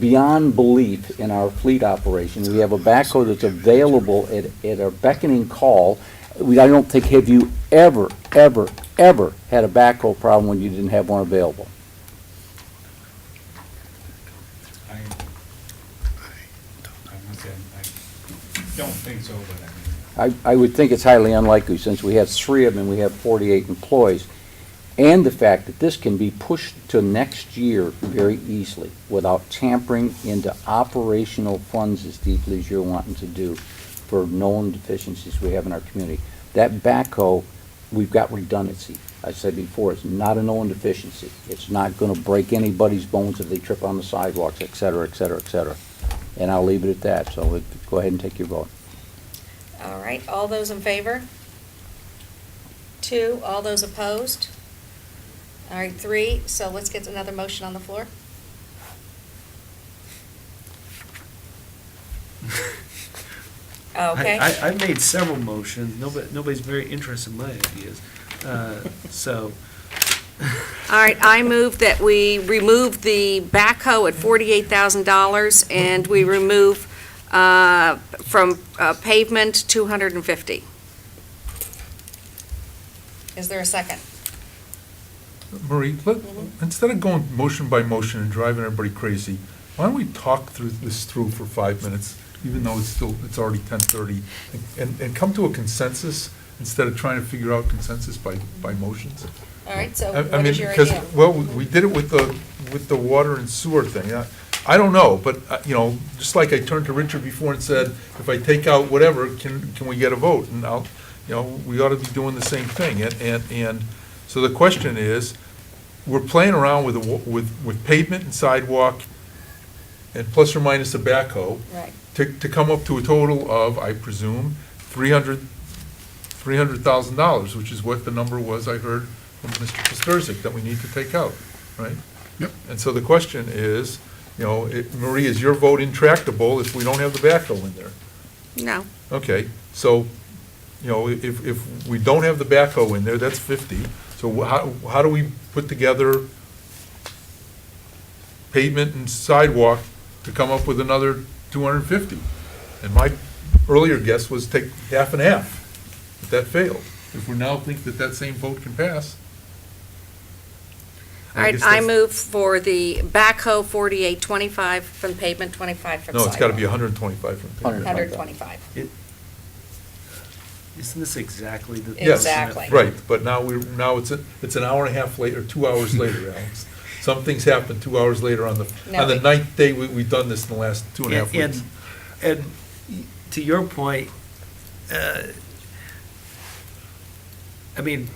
beyond belief in our fleet operation. We have a backhoe that's available at a beckoning call. I don't think, have you ever had a backhoe problem when you didn't have one available? I must say, I don't think so, but I mean, I would think it's highly unlikely, since we have 3 of them and we have 48 employees. And the fact that this can be pushed to next year very easily without tampering into operational funds as deeply as you're wanting to do for known deficiencies we have in our community. That backhoe, we've got redundancy. I said before, it's not a known deficiency. It's not gonna break anybody's bones if they trip on the sidewalks, et cetera, et cetera, et cetera. And I'll leave it at that, so go ahead and take your vote. All right, all those in favor? 2, all those opposed? All right, 3, so let's get another motion on the floor. Okay. I've made several motions. Nobody's very interested in my ideas. So, All right, I move that we remove the backhoe at $48,000 and we remove from pavement $250. Is there a second? Marie, instead of going motion by motion and driving everybody crazy, why don't we talk this through for 5 minutes, even though it's already 10:30, and come to a consensus instead of trying to figure out consensus by motions? All right, so I what mean, is your because, idea? well, we did it with the water and sewer thing. I don't know, but, just like I turned to Richard before and said, if I take out whatever, can we get a vote? And we ought to be doing the same thing. And so the question is, we're playing around with pavement and sidewalk and plus or minus a backhoe Right. to come up to a total of, I presume, $300,000, which is what the number was I heard from Mr. Kosterzik that we need to take out, right? Yep. And so the question is, Marie, is your vote intractable if we don't have the backhoe in there? No. Okay, so, if we don't have the backhoe in there, that's 50. So how do we put together pavement and sidewalk to come up with another 250? And my earlier guess was take half and half, but that failed. If we now think that same vote can pass. All right, guess I that's- move for the backhoe 4825 from pavement, 25 from No, sidewalk. it's gotta be 125 from pavement. 125. isn't this exactly the? Yes, Exactly. right, but now it's an hour and a half later, 2 hours later, Alex. Some things happen 2 hours later on the No, 9th day, we've done this in the last 2.5 weeks. And to your point, I mean,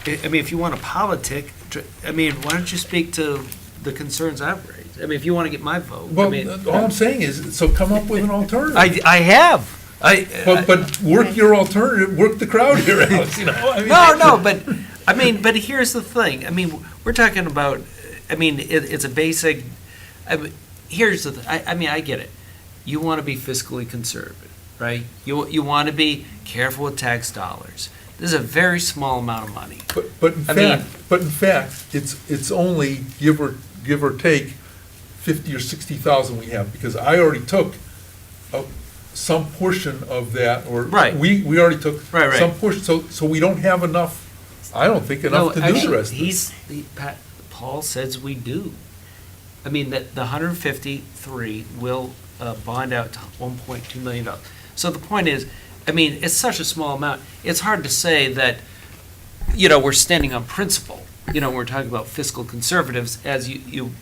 if you want a politic, why don't you speak to the concerns I've raised? I mean, if you want to get my vote, Well, all I'm saying is, so come up with an alternative. I have. But work your alternative, work the crowd here, Alex, No, but here's the thing. We're talking about, it's a basic, here's the thing. I get it. You want to be fiscally conservative, right? You want to be careful with tax dollars. This is a very small amount of money. But in I mean- fact, it's only give or take 50 or 60,000 we have, because I already took some portion of that, or. Right. We already took. Right. Some portion, so we don't have enough, I don't think, enough to do the rest of it. Paul says we do. I mean, that the 153 will bond out to $1.2 million. So the point is, I mean, it's such a small amount, it's hard to say that, we're standing on principle. We're talking about fiscal conservatives, as you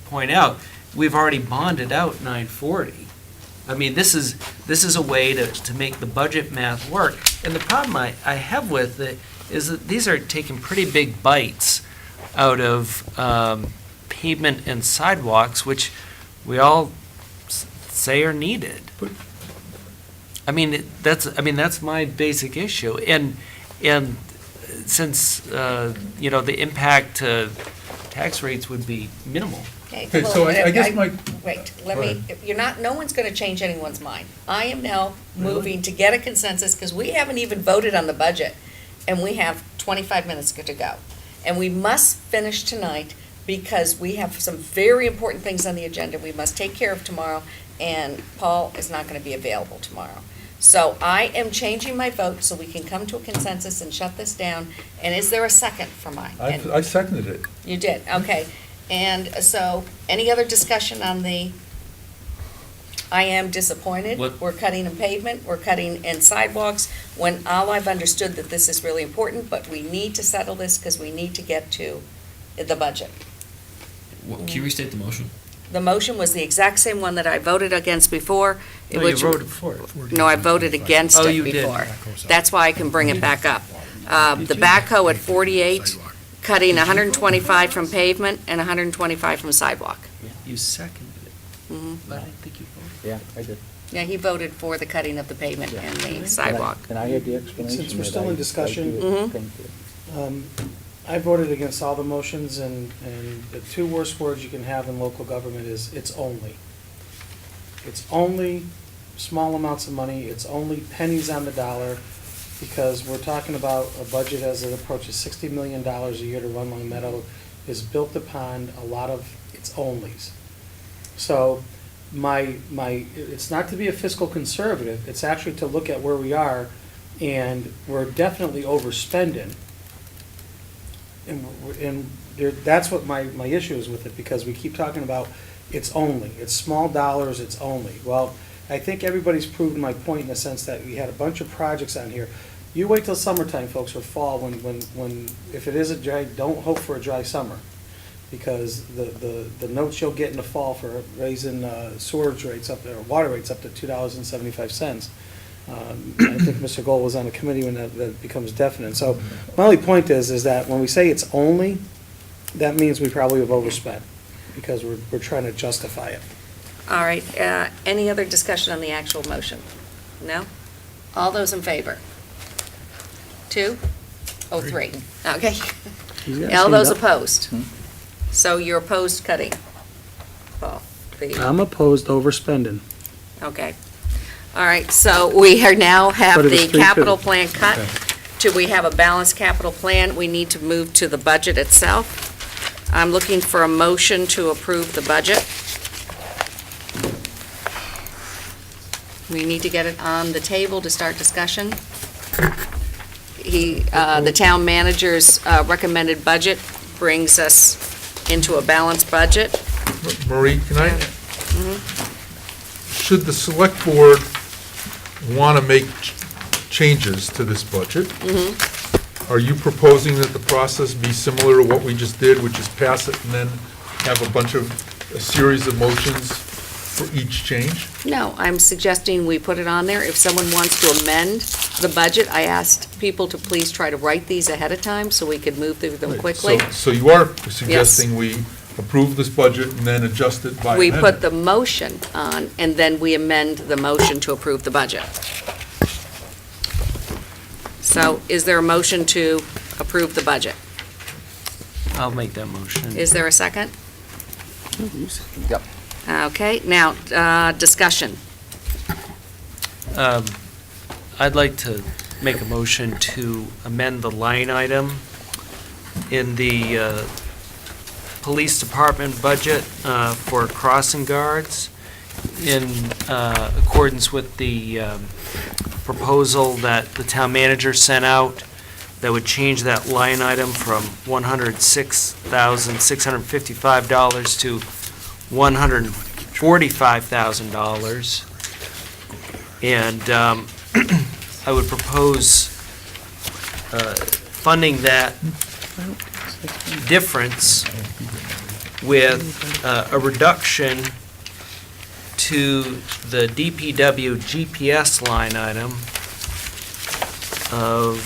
point out, we've already bonded out 940. I mean, this is a way to make the budget math work. And the problem I have with it is that these are taking pretty big bites out of pavement and sidewalks, which we all say are needed. I mean, that's my basic issue. And since, the impact to tax rates would be minimal. Okay, so I guess my. Wait, Go ahead. no one's gonna change anyone's mind. I am now moving to get a consensus, because we haven't even voted on the budget, and we have 25 minutes to go. And we must finish tonight, because we have some very important things on the agenda we must take care of tomorrow, and Paul is not gonna be available tomorrow. So I am changing my vote so we can come to a consensus and shut this down. And is there a second for mine? I seconded it. You did, okay. And so, any other discussion on I am disappointed. What- We're cutting in pavement, we're cutting in sidewalks, when all I've understood that this is really important, but we need to settle this because we need to get to the budget. Can you restate the motion? The motion was the exact same one that I voted against before. No, you voted for it. No, I voted against Oh, it you did. before. That's why I can bring it back up. The backhoe at 48, cutting 125 from pavement and 125 from sidewalk. You seconded it, Mhm. but I didn't think you voted. Yeah, I did. Yeah, he voted for the cutting of the pavement and the sidewalk. And I had the explanation. Since we're that still in I discussion- do Mhm. think that- I voted against all the motions, and the two worst words you can have in local government is, it's only. It's only small amounts of money, it's only pennies on the dollar, because we're talking about a budget as it approaches $60 million a year to run Long Meadow is built upon a lot of its onlys. So it's not to be a fiscal conservative, it's actually to look at where we are, and we're definitely overspending. That's what my issue is with it, because we keep talking about it's only, it's small dollars, it's only. Well, I think everybody's proven my point in the sense that we had a bunch of projects on here. You wait till summertime, folks, or fall, when if it is a dry, don't hope for a dry summer, because the notes you'll get in the fall for raising sewerage rates up there, or water rates up to $2.75. I think Mr. Gold was on the committee when that becomes definite. So my only point is that when we say it's only, that means we probably have overspent, because we're trying to justify it. All right, any other discussion on the actual motion? No? All those in favor? 2? Oh, 3. Okay. He's got his All hand those up. opposed? Hmm. So you're opposed cutting? Paul? I'm opposed to overspending. Okay. All right, so we are now have But it was the 3-2. capital plan cut. We have a balanced capital plan. We need to move to the budget itself. I'm looking for a motion to approve the budget. We need to get it on the table to start discussion. The town manager's recommended budget brings us into a balanced budget. Marie, can I? Should the select board want to make changes to this budget? Are you proposing that the process be similar to what we just did, which is pass it and then have a series of motions for each change? No, I'm suggesting we put it on there. If someone wants to amend the budget, I asked people to please try to write these ahead of time so we could move through them Right, quickly. So you are suggesting we approve this budget and then adjust it by We amendment? put the motion on, and then we amend the motion to approve the budget. So is there a motion to approve the budget? I'll make that motion. Is there a second? Yep. Okay, now, discussion. I'd like to make a motion to amend the line item in the police department budget for crossing guards in accordance with the proposal that the town manager sent out that would change that line item from $106,655 to $145,000. And I would propose funding that difference with a reduction to the DPW GPS line item of,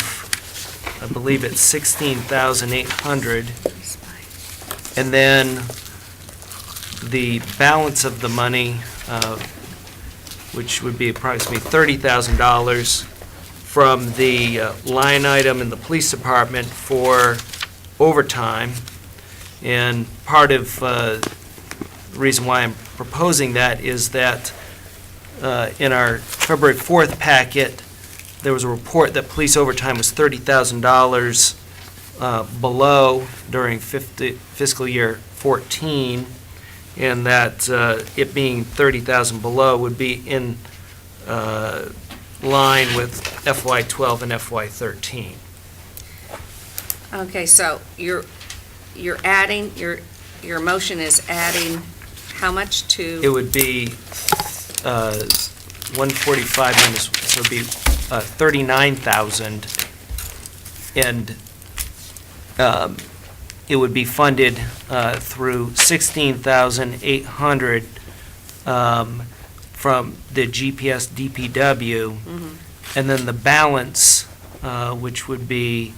I believe it's 16,800. And then the balance of the money, which would be approximately $30,000 from the line item in the police department for overtime. And part of the reason why I'm proposing that is that in our February 4th packet, there was a report that police overtime was $30,000 below during fiscal year 14, and that it being 30,000 below would be in line with FY12 and FY13. Okay, so you're adding, your motion is adding how much to? It would be 145 minus, so it would be 39,000, and it would be funded through 16,800 from the GPS DPW, and then the balance, which would be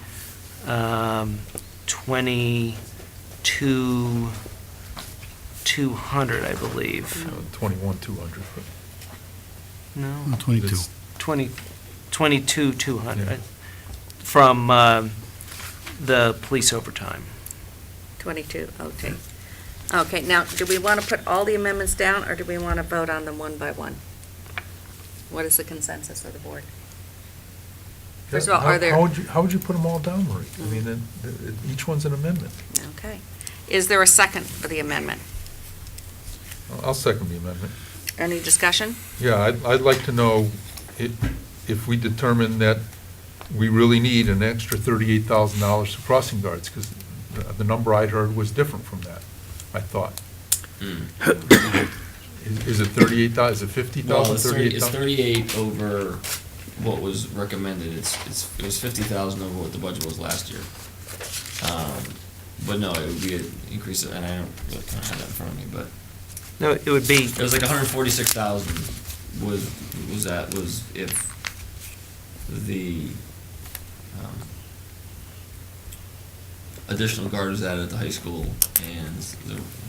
22,200, I believe. 21,200. No, 22. It's- 22,200 Yeah. from the police overtime. 22, okay. Okay, now, do we want to put all the amendments down, or do we want to vote on them one by one? What is the consensus of the board? First of all, are there? How would you put them all down, Marie? I mean, each one's an amendment. Okay. Is there a second for the amendment? I'll second the amendment. Any discussion? Yeah, I'd like to know if we determine that we really need an extra $38,000 for crossing guards, because the number I'd heard was different from that, I thought. Is it 38,000, is it 50,000, Well, it's 38,000? 38 over what was recommended. It was 50,000 over what the budget was last year. But no, it would be an increase, and I don't really kind of have that in front of me, but No, it would be, it was like 146,000 was if the additional guard was added at the high school, and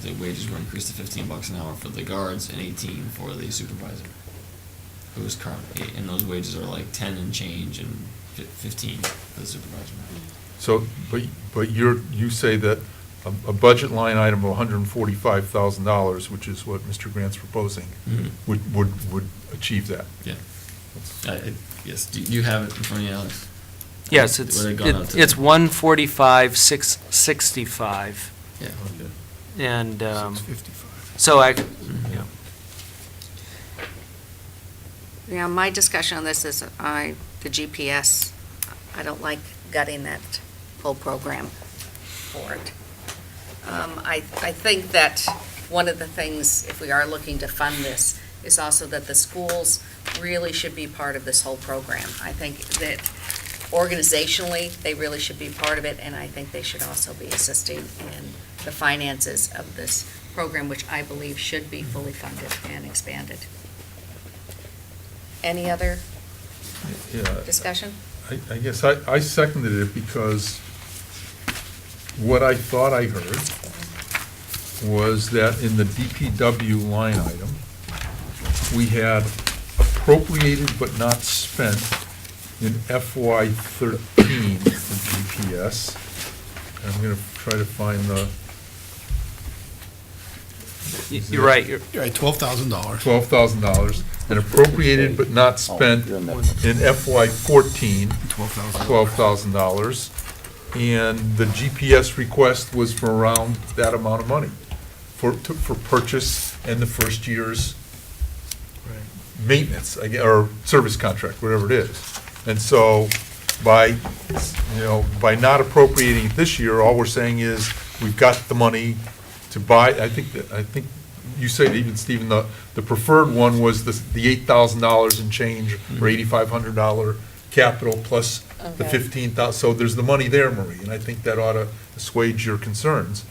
the wages were increased to $15 an hour for the guards and 18 for the supervisor, who is currently, and those wages are like 10 and change and 15 for the supervisor. So, but you say that a budget line item of $145,000, which is what Mr. Grant's proposing, would achieve that? Yeah. Yes, do you have it in front of you, Alex? yes, What had gone out to it's them? 145,665, Yeah. Okay. and 655. so I, Yeah, my discussion on this is the GPS, I don't like gutting that whole program for it. I think that one of the things, if we are looking to fund this, is also that the schools really should be part of this whole program. I think that organizationally, they really should be part of it, and I think they should also be assisting in the finances of this program, which I believe should be fully funded and expanded. Any other Yeah. discussion? I guess I seconded it because what I thought I heard was that in the DPW line item, we had appropriated but not spent in FY13 for GPS. I'm going to try to find the. you're right, You're at $12,000. $12,000. and appropriated but not Oh, spent you're in in that. FY '14, $12,000. $12,000. And the GPS request was for around that amount of money for purchase and the first year's maintenance, or service contract, whatever it is. And so by not appropriating it this year, all we're saying is, we've got the money to buy, I think you said, even Stephen, the preferred one was the $8,000 and change, or $8,500 capital plus the Okay. $15,000. So there's the money there, Marie, and I think that ought to assuage your concerns.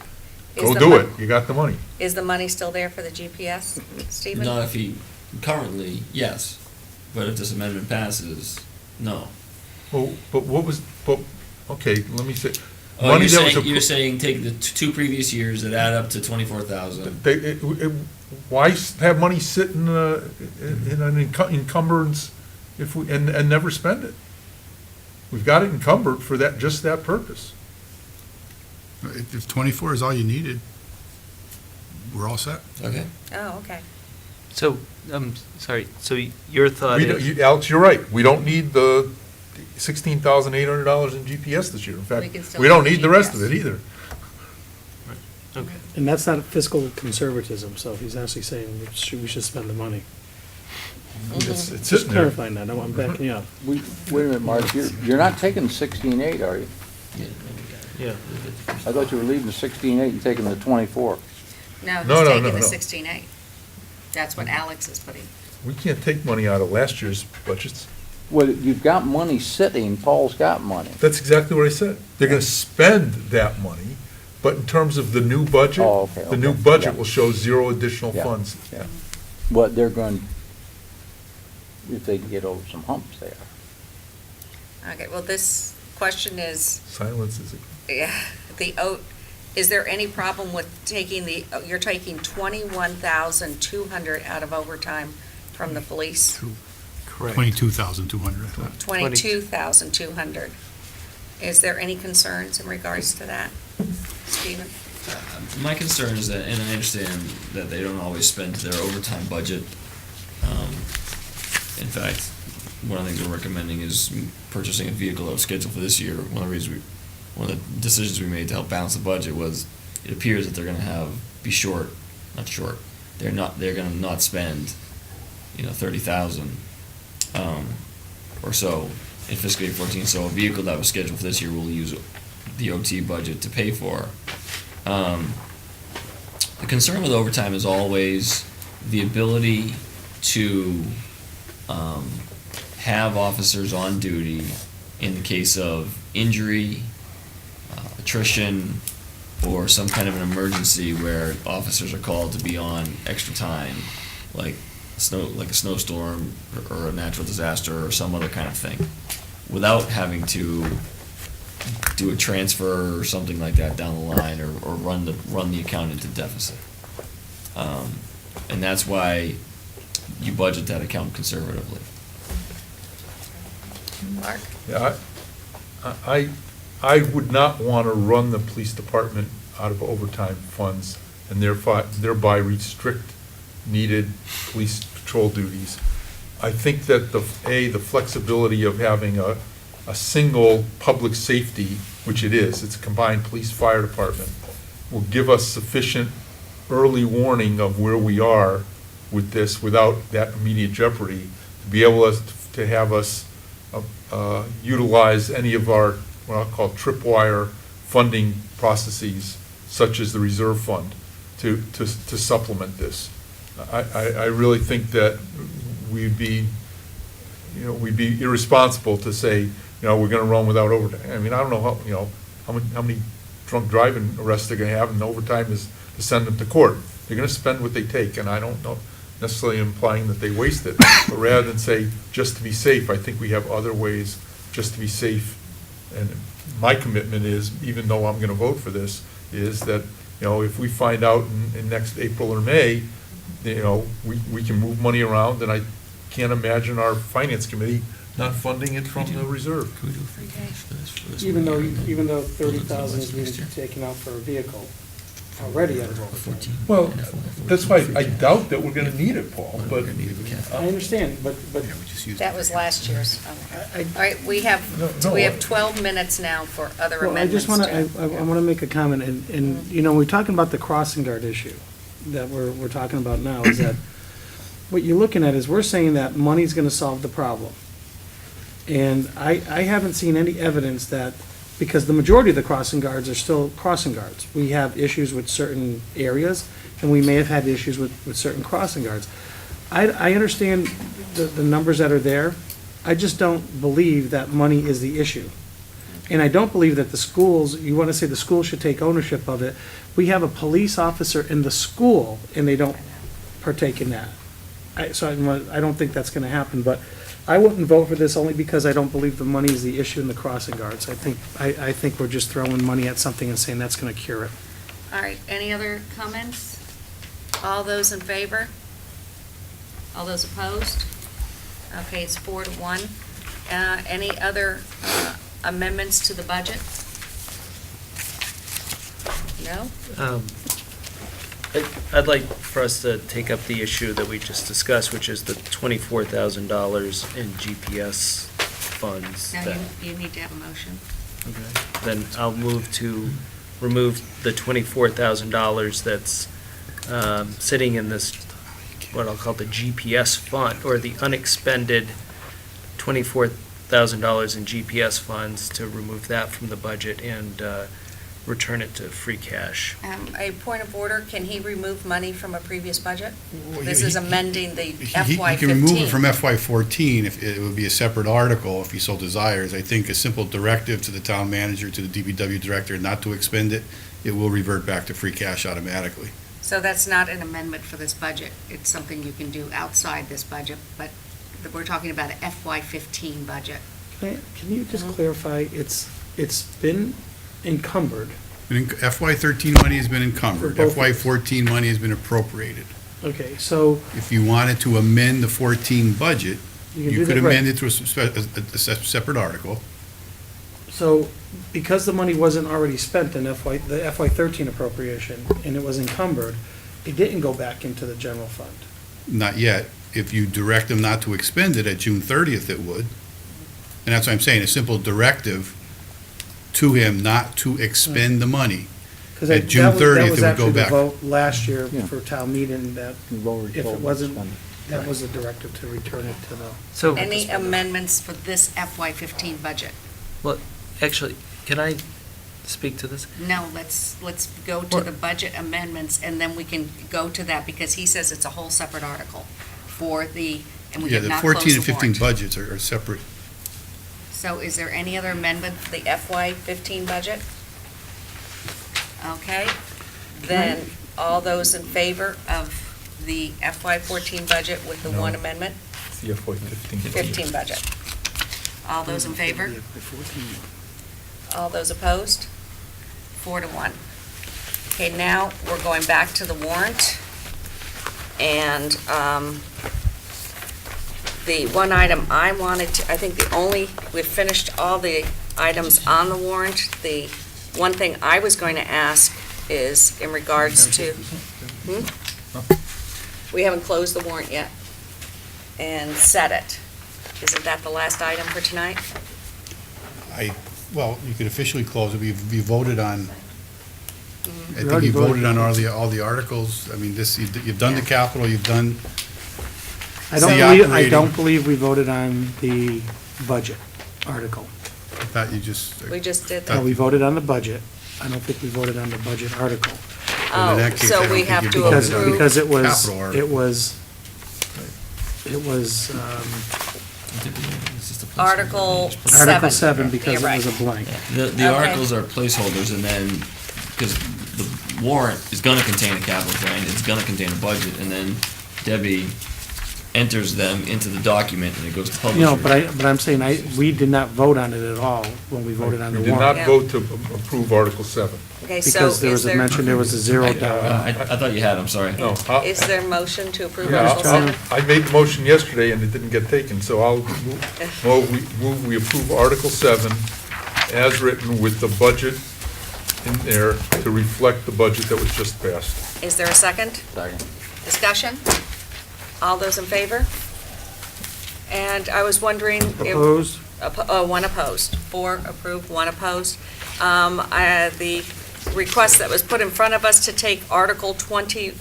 Is Go the do mon- it, you got the money. Is the money still there for the GPS, Stephen? Not if he, currently, yes, but if this amendment passes, no. Well, okay, let me say. Oh, money you're that was saying, appro- you're saying take the two previous years that add up to 24,000. Why have money sit in an encumbrance if we, and never spend it? We've got it encumbered for that, just that purpose. If 24 is all you needed, we're all set. Okay. Oh, okay. So, sorry, so your thought We don't- is, Alex, you're right, we don't need the $16,800 in GPS this year. In We fact, can still we don't do need the rest of GPS. it either. okay. And that's not fiscal conservatism, so he's actually saying we should spend the money. It's Just sitting there. clarifying that, I'm backing you up. Wait a minute, Mark, you're not taking 16.8, are you? Yeah. I thought you were leaving the 16.8 and taking the 24. No, he's No, no, taking no, the no. 16.8. That's what Alex is putting. We can't take money out of last year's budgets. Well, you've got money sitting, Paul's got money. That's exactly what I said. They're gonna spend that money, but in terms of the new budget, Oh, okay, the new okay, budget yeah. will show zero additional Yeah. funds. Yeah. What they're going, if they can get over some humps there. Okay, well, this question is, Silence is, yeah, is there any problem with taking you're taking 21,200 out of overtime from the police? Correct. 22,200, I thought. 22,200. Is there any concerns in regards to that, Stephen? My concern is that, and I understand that they don't always spend their overtime budget. In fact, one of the things we're recommending is purchasing a vehicle that was scheduled for this year. One of the decisions we made to help balance the budget was, it appears that they're gonna they're gonna not spend, 30,000, or so in fiscal year 14. So a vehicle that was scheduled for this year, we'll use the OT budget to pay for. The concern with overtime is always the ability to have officers on duty in the case of injury, attrition, or some kind of an emergency where officers are called to be on extra time, like a snowstorm or a natural disaster or some other kind of thing, without having to do a transfer or something like that down the line, or run the account into deficit. And that's why you budget that account conservatively. Mark? yeah, I would not want to run the police department out of overtime funds and thereby restrict needed police patrol duties. I think that the flexibility of having a single public safety, which it is, it's a combined police fire department, will give us sufficient early warning of where we are with this without that immediate jeopardy, to be able to have us utilize any of our, what I'll call tripwire funding processes, such as the reserve fund, to supplement this. I really think that we'd be irresponsible to say, we're gonna run without overtime. I mean, I don't know how many drunk driving arrests they're gonna have, and overtime is to send them to court. They're gonna spend what they take, and I don't know necessarily implying that they waste it, but rather than say, just to be safe, I think we have other ways just to be safe. And my commitment is, even though I'm gonna vote for this, is that, if we find out in next April or May, we can move money around, and I can't imagine our finance committee not funding it from the reserve. Can we do free cash for this? Even though 30,000 is needed to be taken out for a vehicle, already at a overflow. Well, that's why I doubt that we're gonna need it, Paul, but I understand, but That was last year's. I- All right, we have 12 minutes now for other Well, I amendments. just want to, I want to make a comment, and, you know, we're talking about the crossing guard issue that we're talking about now, is that what you're looking at is, we're saying that money's going to solve the problem. And I haven't seen any evidence that, because the majority of the crossing guards are still crossing guards. We have issues with certain areas, and we may have had issues with certain crossing guards. I understand the numbers that are there. I just don't believe that money is the issue. And I don't believe that the schools, you want to say the school should take ownership of it. We have a police officer in the school, and they don't partake in that. I don't think that's going to happen, but I wouldn't vote for this only because I don't believe the money is the issue in the crossing guards. I think we're just throwing money at something and saying that's going to cure it. All right, any other comments? All those in favor? All those opposed? Okay, it's 4-1. Any other amendments to the budget? No? I'd like for us to take up the issue that we just discussed, which is the $24,000 in GPS funds. Now, that- you need to have a motion. Okay. Then I'll move to remove the $24,000 that's sitting in this, what I'll call the GPS fund, or the unexpended $24,000 in GPS funds, to remove that from the budget and return it to free cash. A point of order, can he remove money from a previous budget? Well, This he- is amending the He FY15. can remove it from FY14 if it would be a separate article if he so desires. I think a simple directive to the town manager, to the DPW director, not to expend it, it will revert back to free cash automatically. So that's not an amendment for this budget. It's something you can do outside this budget, but we're talking about an FY15 budget. Can you just clarify, it's been encumbered? FY13 money has been encumbered. For both. FY14 money has been appropriated. Okay, so If you wanted to amend the 14 budget, you can you do could that, right. amend it to a separate article. So, because the money wasn't already spent in the FY13 appropriation, and it was encumbered, it didn't go back into the general fund. Not yet. If you direct them not to expend it at June 30th, it would. And that's what I'm saying, a simple directive to him not to expend the money. Because At June 30th, it would go That was actually the back. vote last year Yeah. for town meeting, that We've already if it told them to wasn't, spend it. that was a directive to return it to the. So, Any amendments for this FY15 budget? actually, can I speak to this? No, let's go to the budget amendments, and then we can go to that, because he says it's a whole separate article for the, and we Yeah, have the not 14 closed and the 15 warrant. budgets are separate. So is there any other amendment for the FY15 budget? Okay, then, all those in favor of the FY14 budget with the one amendment? it's the FY15. 15 budget. All those in favor? All those opposed? 4-1. Okay, now we're going back to the warrant. And the one item I wanted to, I think we've finished all the items on the warrant. The one thing I was going to ask is in regards to, we haven't closed the warrant yet and set it. Isn't that the last item for tonight? Well, you could officially close it. We voted on, I think already you voted voted. on all the articles. I mean, you've done the capital, you've done, I don't The believe, I operating- don't believe we voted on the budget article. I thought you just. We just did No, that. we voted on the budget. I don't think we voted on the budget article. Well, in that case, I So don't we think have you to voted on approve. Because it was, Capital article. it was Article 7. Article 7, because You're it was right. a blank. The Okay. articles are placeholders, and then, because the warrant is gonna contain a capital plan, it's gonna contain a budget, and then Debbie enters them into the document, and it goes to publisher. No, but I'm saying, we did not vote on it at all when we voted on the We did warrant. not vote to approve Article 7. Okay, so Because there is was a there, mention, there was a zero I down. thought you had, I'm sorry. No, is there motion to approve yeah, Article 7? I made the motion yesterday and it didn't get taken, so I'll move we approve Article 7 as written with the budget in there to reflect the budget that was just passed. Is there a second? Second. Discussion? All those in favor? And I was wondering if... Opposed? One opposed. 4 approved, 1 opposed. The request that was put in front of us to take Article 23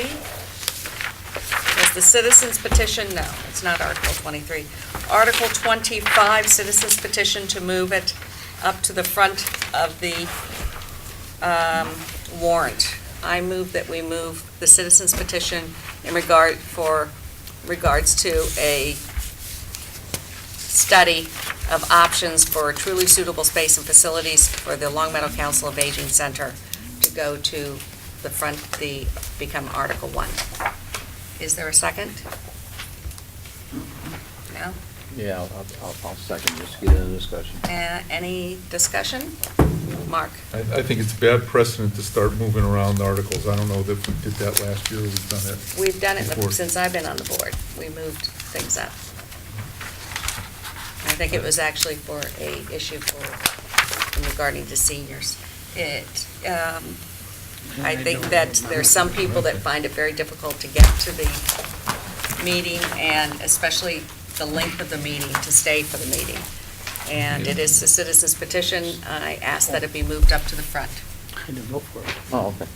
was the citizens petition. No, it's not Article 23. Article 25, citizens petition to move it up to the front of the warrant. I move that we move the citizens petition in regards to a study of options for truly suitable space and facilities for the Long Meadow Council of Aging Center to go to the front, become Article 1. Is there a second? No? Yeah, I'll second, just get into discussion. Any discussion? Mark? I think it's bad precedent to start moving around articles. I don't know that we did that last year, we've done it. We've done it before. since I've been on the board. We moved things up. I think it was actually for a issue regarding to seniors. I think that there's some people that find it very difficult to get to the meeting, and especially the length of the meeting, to stay for the meeting. And it is a citizen's petition. I ask that it be moved up to the front. I didn't vote for it. Oh, okay.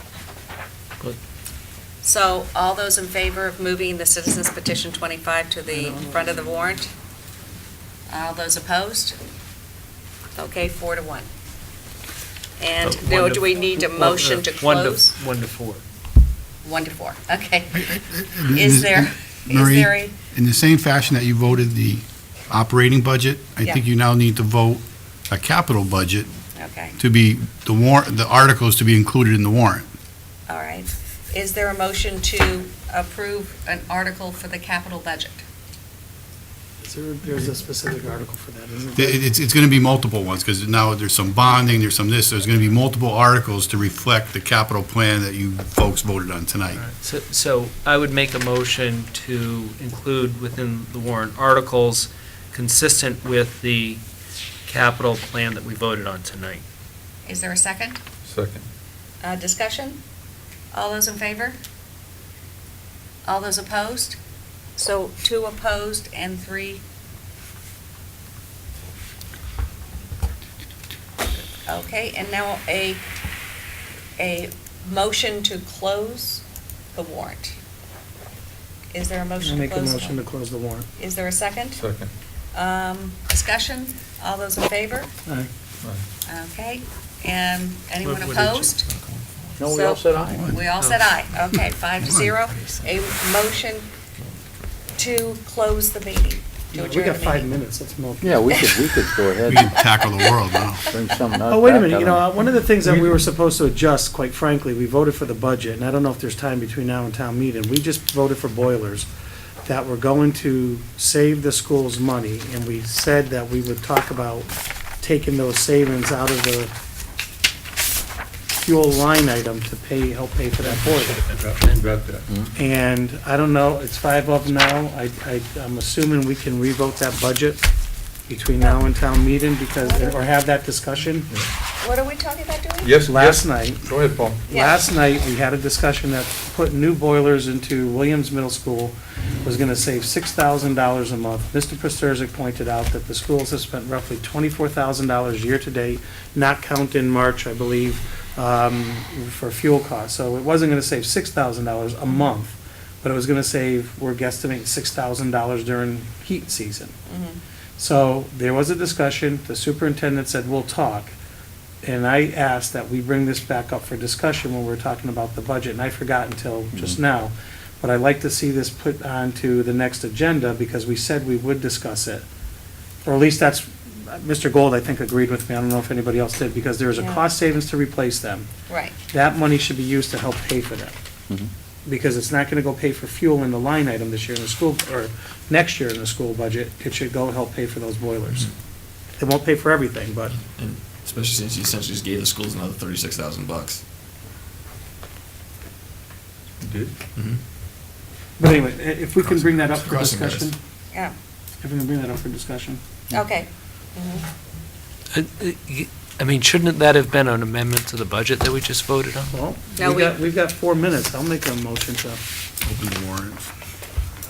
So all those in favor of moving the citizens petition 25 to the front of the warrant? All those opposed? Okay, 4 to 1. And now, do we need a motion to close? 1 to 4. 1 to 4, okay. Is there Marie, a, in the same fashion that you voted the operating budget, I Yeah. think you now need to vote a capital budget okay, to be, the articles to be included in the warrant. all right. Is there a motion to approve an article for the capital budget? There's a specific article for that, isn't there? It's going to be multiple ones, because now there's some bonding, there's some this, there's going to be multiple articles to reflect the capital plan that you folks voted on tonight. So I would make a motion to include within the warrant articles consistent with the capital plan that we voted on tonight. Is there a second? Second. Discussion? All those in favor? All those opposed? So 2 opposed and 3? Okay, and now a motion to close the warrant. Is there a I'll motion to make a close? motion to close the warrant. Is there a second? Second. Discussion? All those in favor? Aye. Okay, and anyone What did you- opposed? No, we So- all said aye. We all said aye. Okay, 5 to 0. A motion to close the meeting, to We adjourn got the 5 meeting. minutes, let's move. Yeah, we could go ahead We and can tackle the world now. bring something else Oh, wait a back minute, you on know, one of the things that we were supposed to adjust, quite frankly, we voted for the budget, and I don't know if there's time between now and town meeting, we just voted for boilers that were going to save the schools money, and we said that we would talk about taking those savings out of the fuel line item to help pay for that boiler. You got that. And I don't know, it's 5 of them now. I'm assuming we can revote that budget between now and town meeting because, or have that discussion. What are we talking about doing? Yes, Last yes. night, Go ahead, Paul. Yeah. last night, we had a discussion that putting new boilers into Williams Middle School was gonna save $6,000 a month. Mr. Presterzic pointed out that the schools have spent roughly $24,000 year-to-date, not counting March, I believe, for fuel costs. So it wasn't gonna save $6,000 a month, but it was gonna save, we're guesstimating $6,000 during heat season. So there was a discussion, the superintendent said, we'll talk. And I asked that we bring this back up for discussion when we were talking about the budget, and I forgot until just now. But I'd like to see this put onto the next agenda, because we said we would discuss it. Or at least that's, Mr. Gold, I think, agreed with me, I don't know if anybody else did, because there is a Yeah. cost savings to replace them. Right. That money should be used to help pay for them. Because it's not gonna go pay for fuel in the line item this year in the school, or next year in the school budget, it should go help pay for those boilers. It won't pay for everything, but And especially since you essentially just gave the schools another $36,000. You did? But anyway, if we can bring that up for Crossing guards. discussion, Yeah, if we can bring that up for discussion. okay. I mean, shouldn't that have been an amendment to the budget that we just voted on? Well, No, we've got 4 minutes. I'll make a motion to, Open the warrant.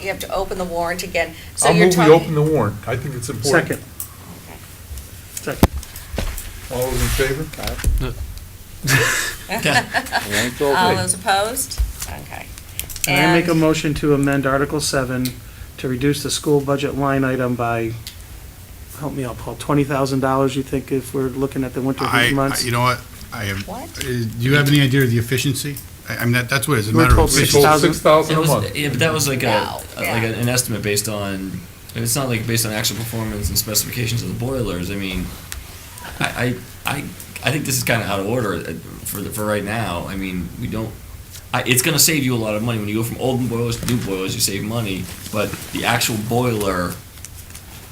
You have to open the warrant again. So I'll you're move we talking. open the warrant. I think it's important. second. All those in favor? Warrant's All open. those opposed? Okay. And I make a motion to amend Article 7 to reduce the school budget line item by, help me out, Paul, $20,000, you think, if we're looking at the winter heat months? You know what, I have, What? do you have any idea of the efficiency? I mean, that's what it is, a We were matter of told efficiency. 6,000. 6,000 It a was, month. yeah, but that was like No, like an estimate based on, it's not like based on actual performance and specifications of the boilers. I mean, I think this is kind of out of order for right now. I mean, we don't, it's gonna save you a lot of money. When you go from old boilers to new boilers, you save money, but the actual boiler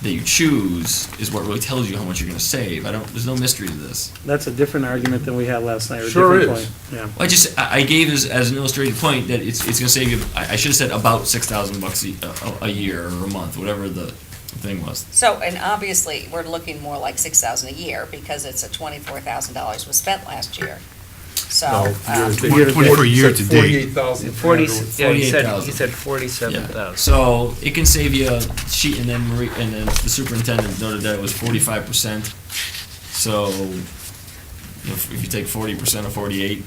that you choose is what really tells you how much you're gonna save. There's no mystery to this. That's a different argument than we had last night, or a Sure different is. point. Yeah. I gave as an illustrated point that it's gonna save you, I should have said about $6,000 a year or a month, whatever the thing was. So, and obviously, we're looking more like 6,000 a year because it's a $24,000 was spent last year. So, No, Year to 24 year to date. 40, yeah, he said 48,000. 47,000. So it can save you a sheet, and then the superintendent noted that it was 45%. So if you take 40% of 48,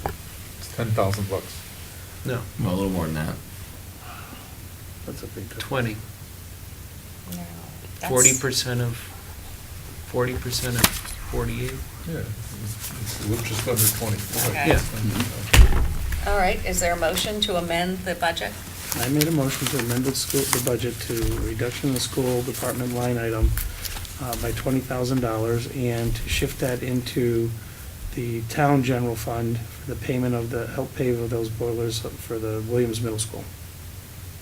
It's 10,000 bucks. No, well, a little more than that. That's a big difference. 20. no, that's- 40% of 48. Yeah, it's just under 24. Okay. Yeah. All right, is there a motion to amend the budget? I made a motion to amend the budget to reduction of the school department line item by $20,000 and to shift that into the town general fund for the payment of the, help pay for those boilers for the Williams Middle School.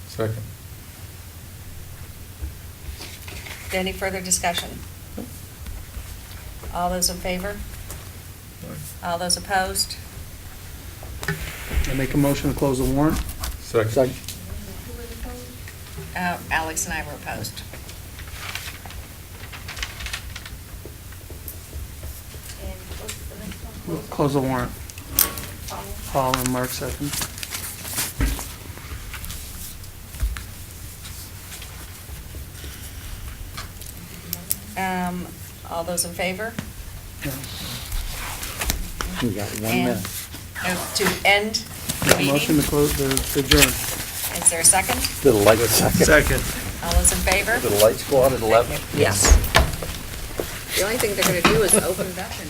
Second. Any further discussion? All those in favor? All those opposed? I make a motion to close the warrant. Second. Alex and I were opposed. We'll close the warrant. Paul and Mark second. All those in favor? We got 1 And minute. to end the Motion meeting, to close, the adjourn. is there a second? Did the lights, Second. All those in favor? did the lights go out at 11? Yes. The only thing they're gonna do is open it up and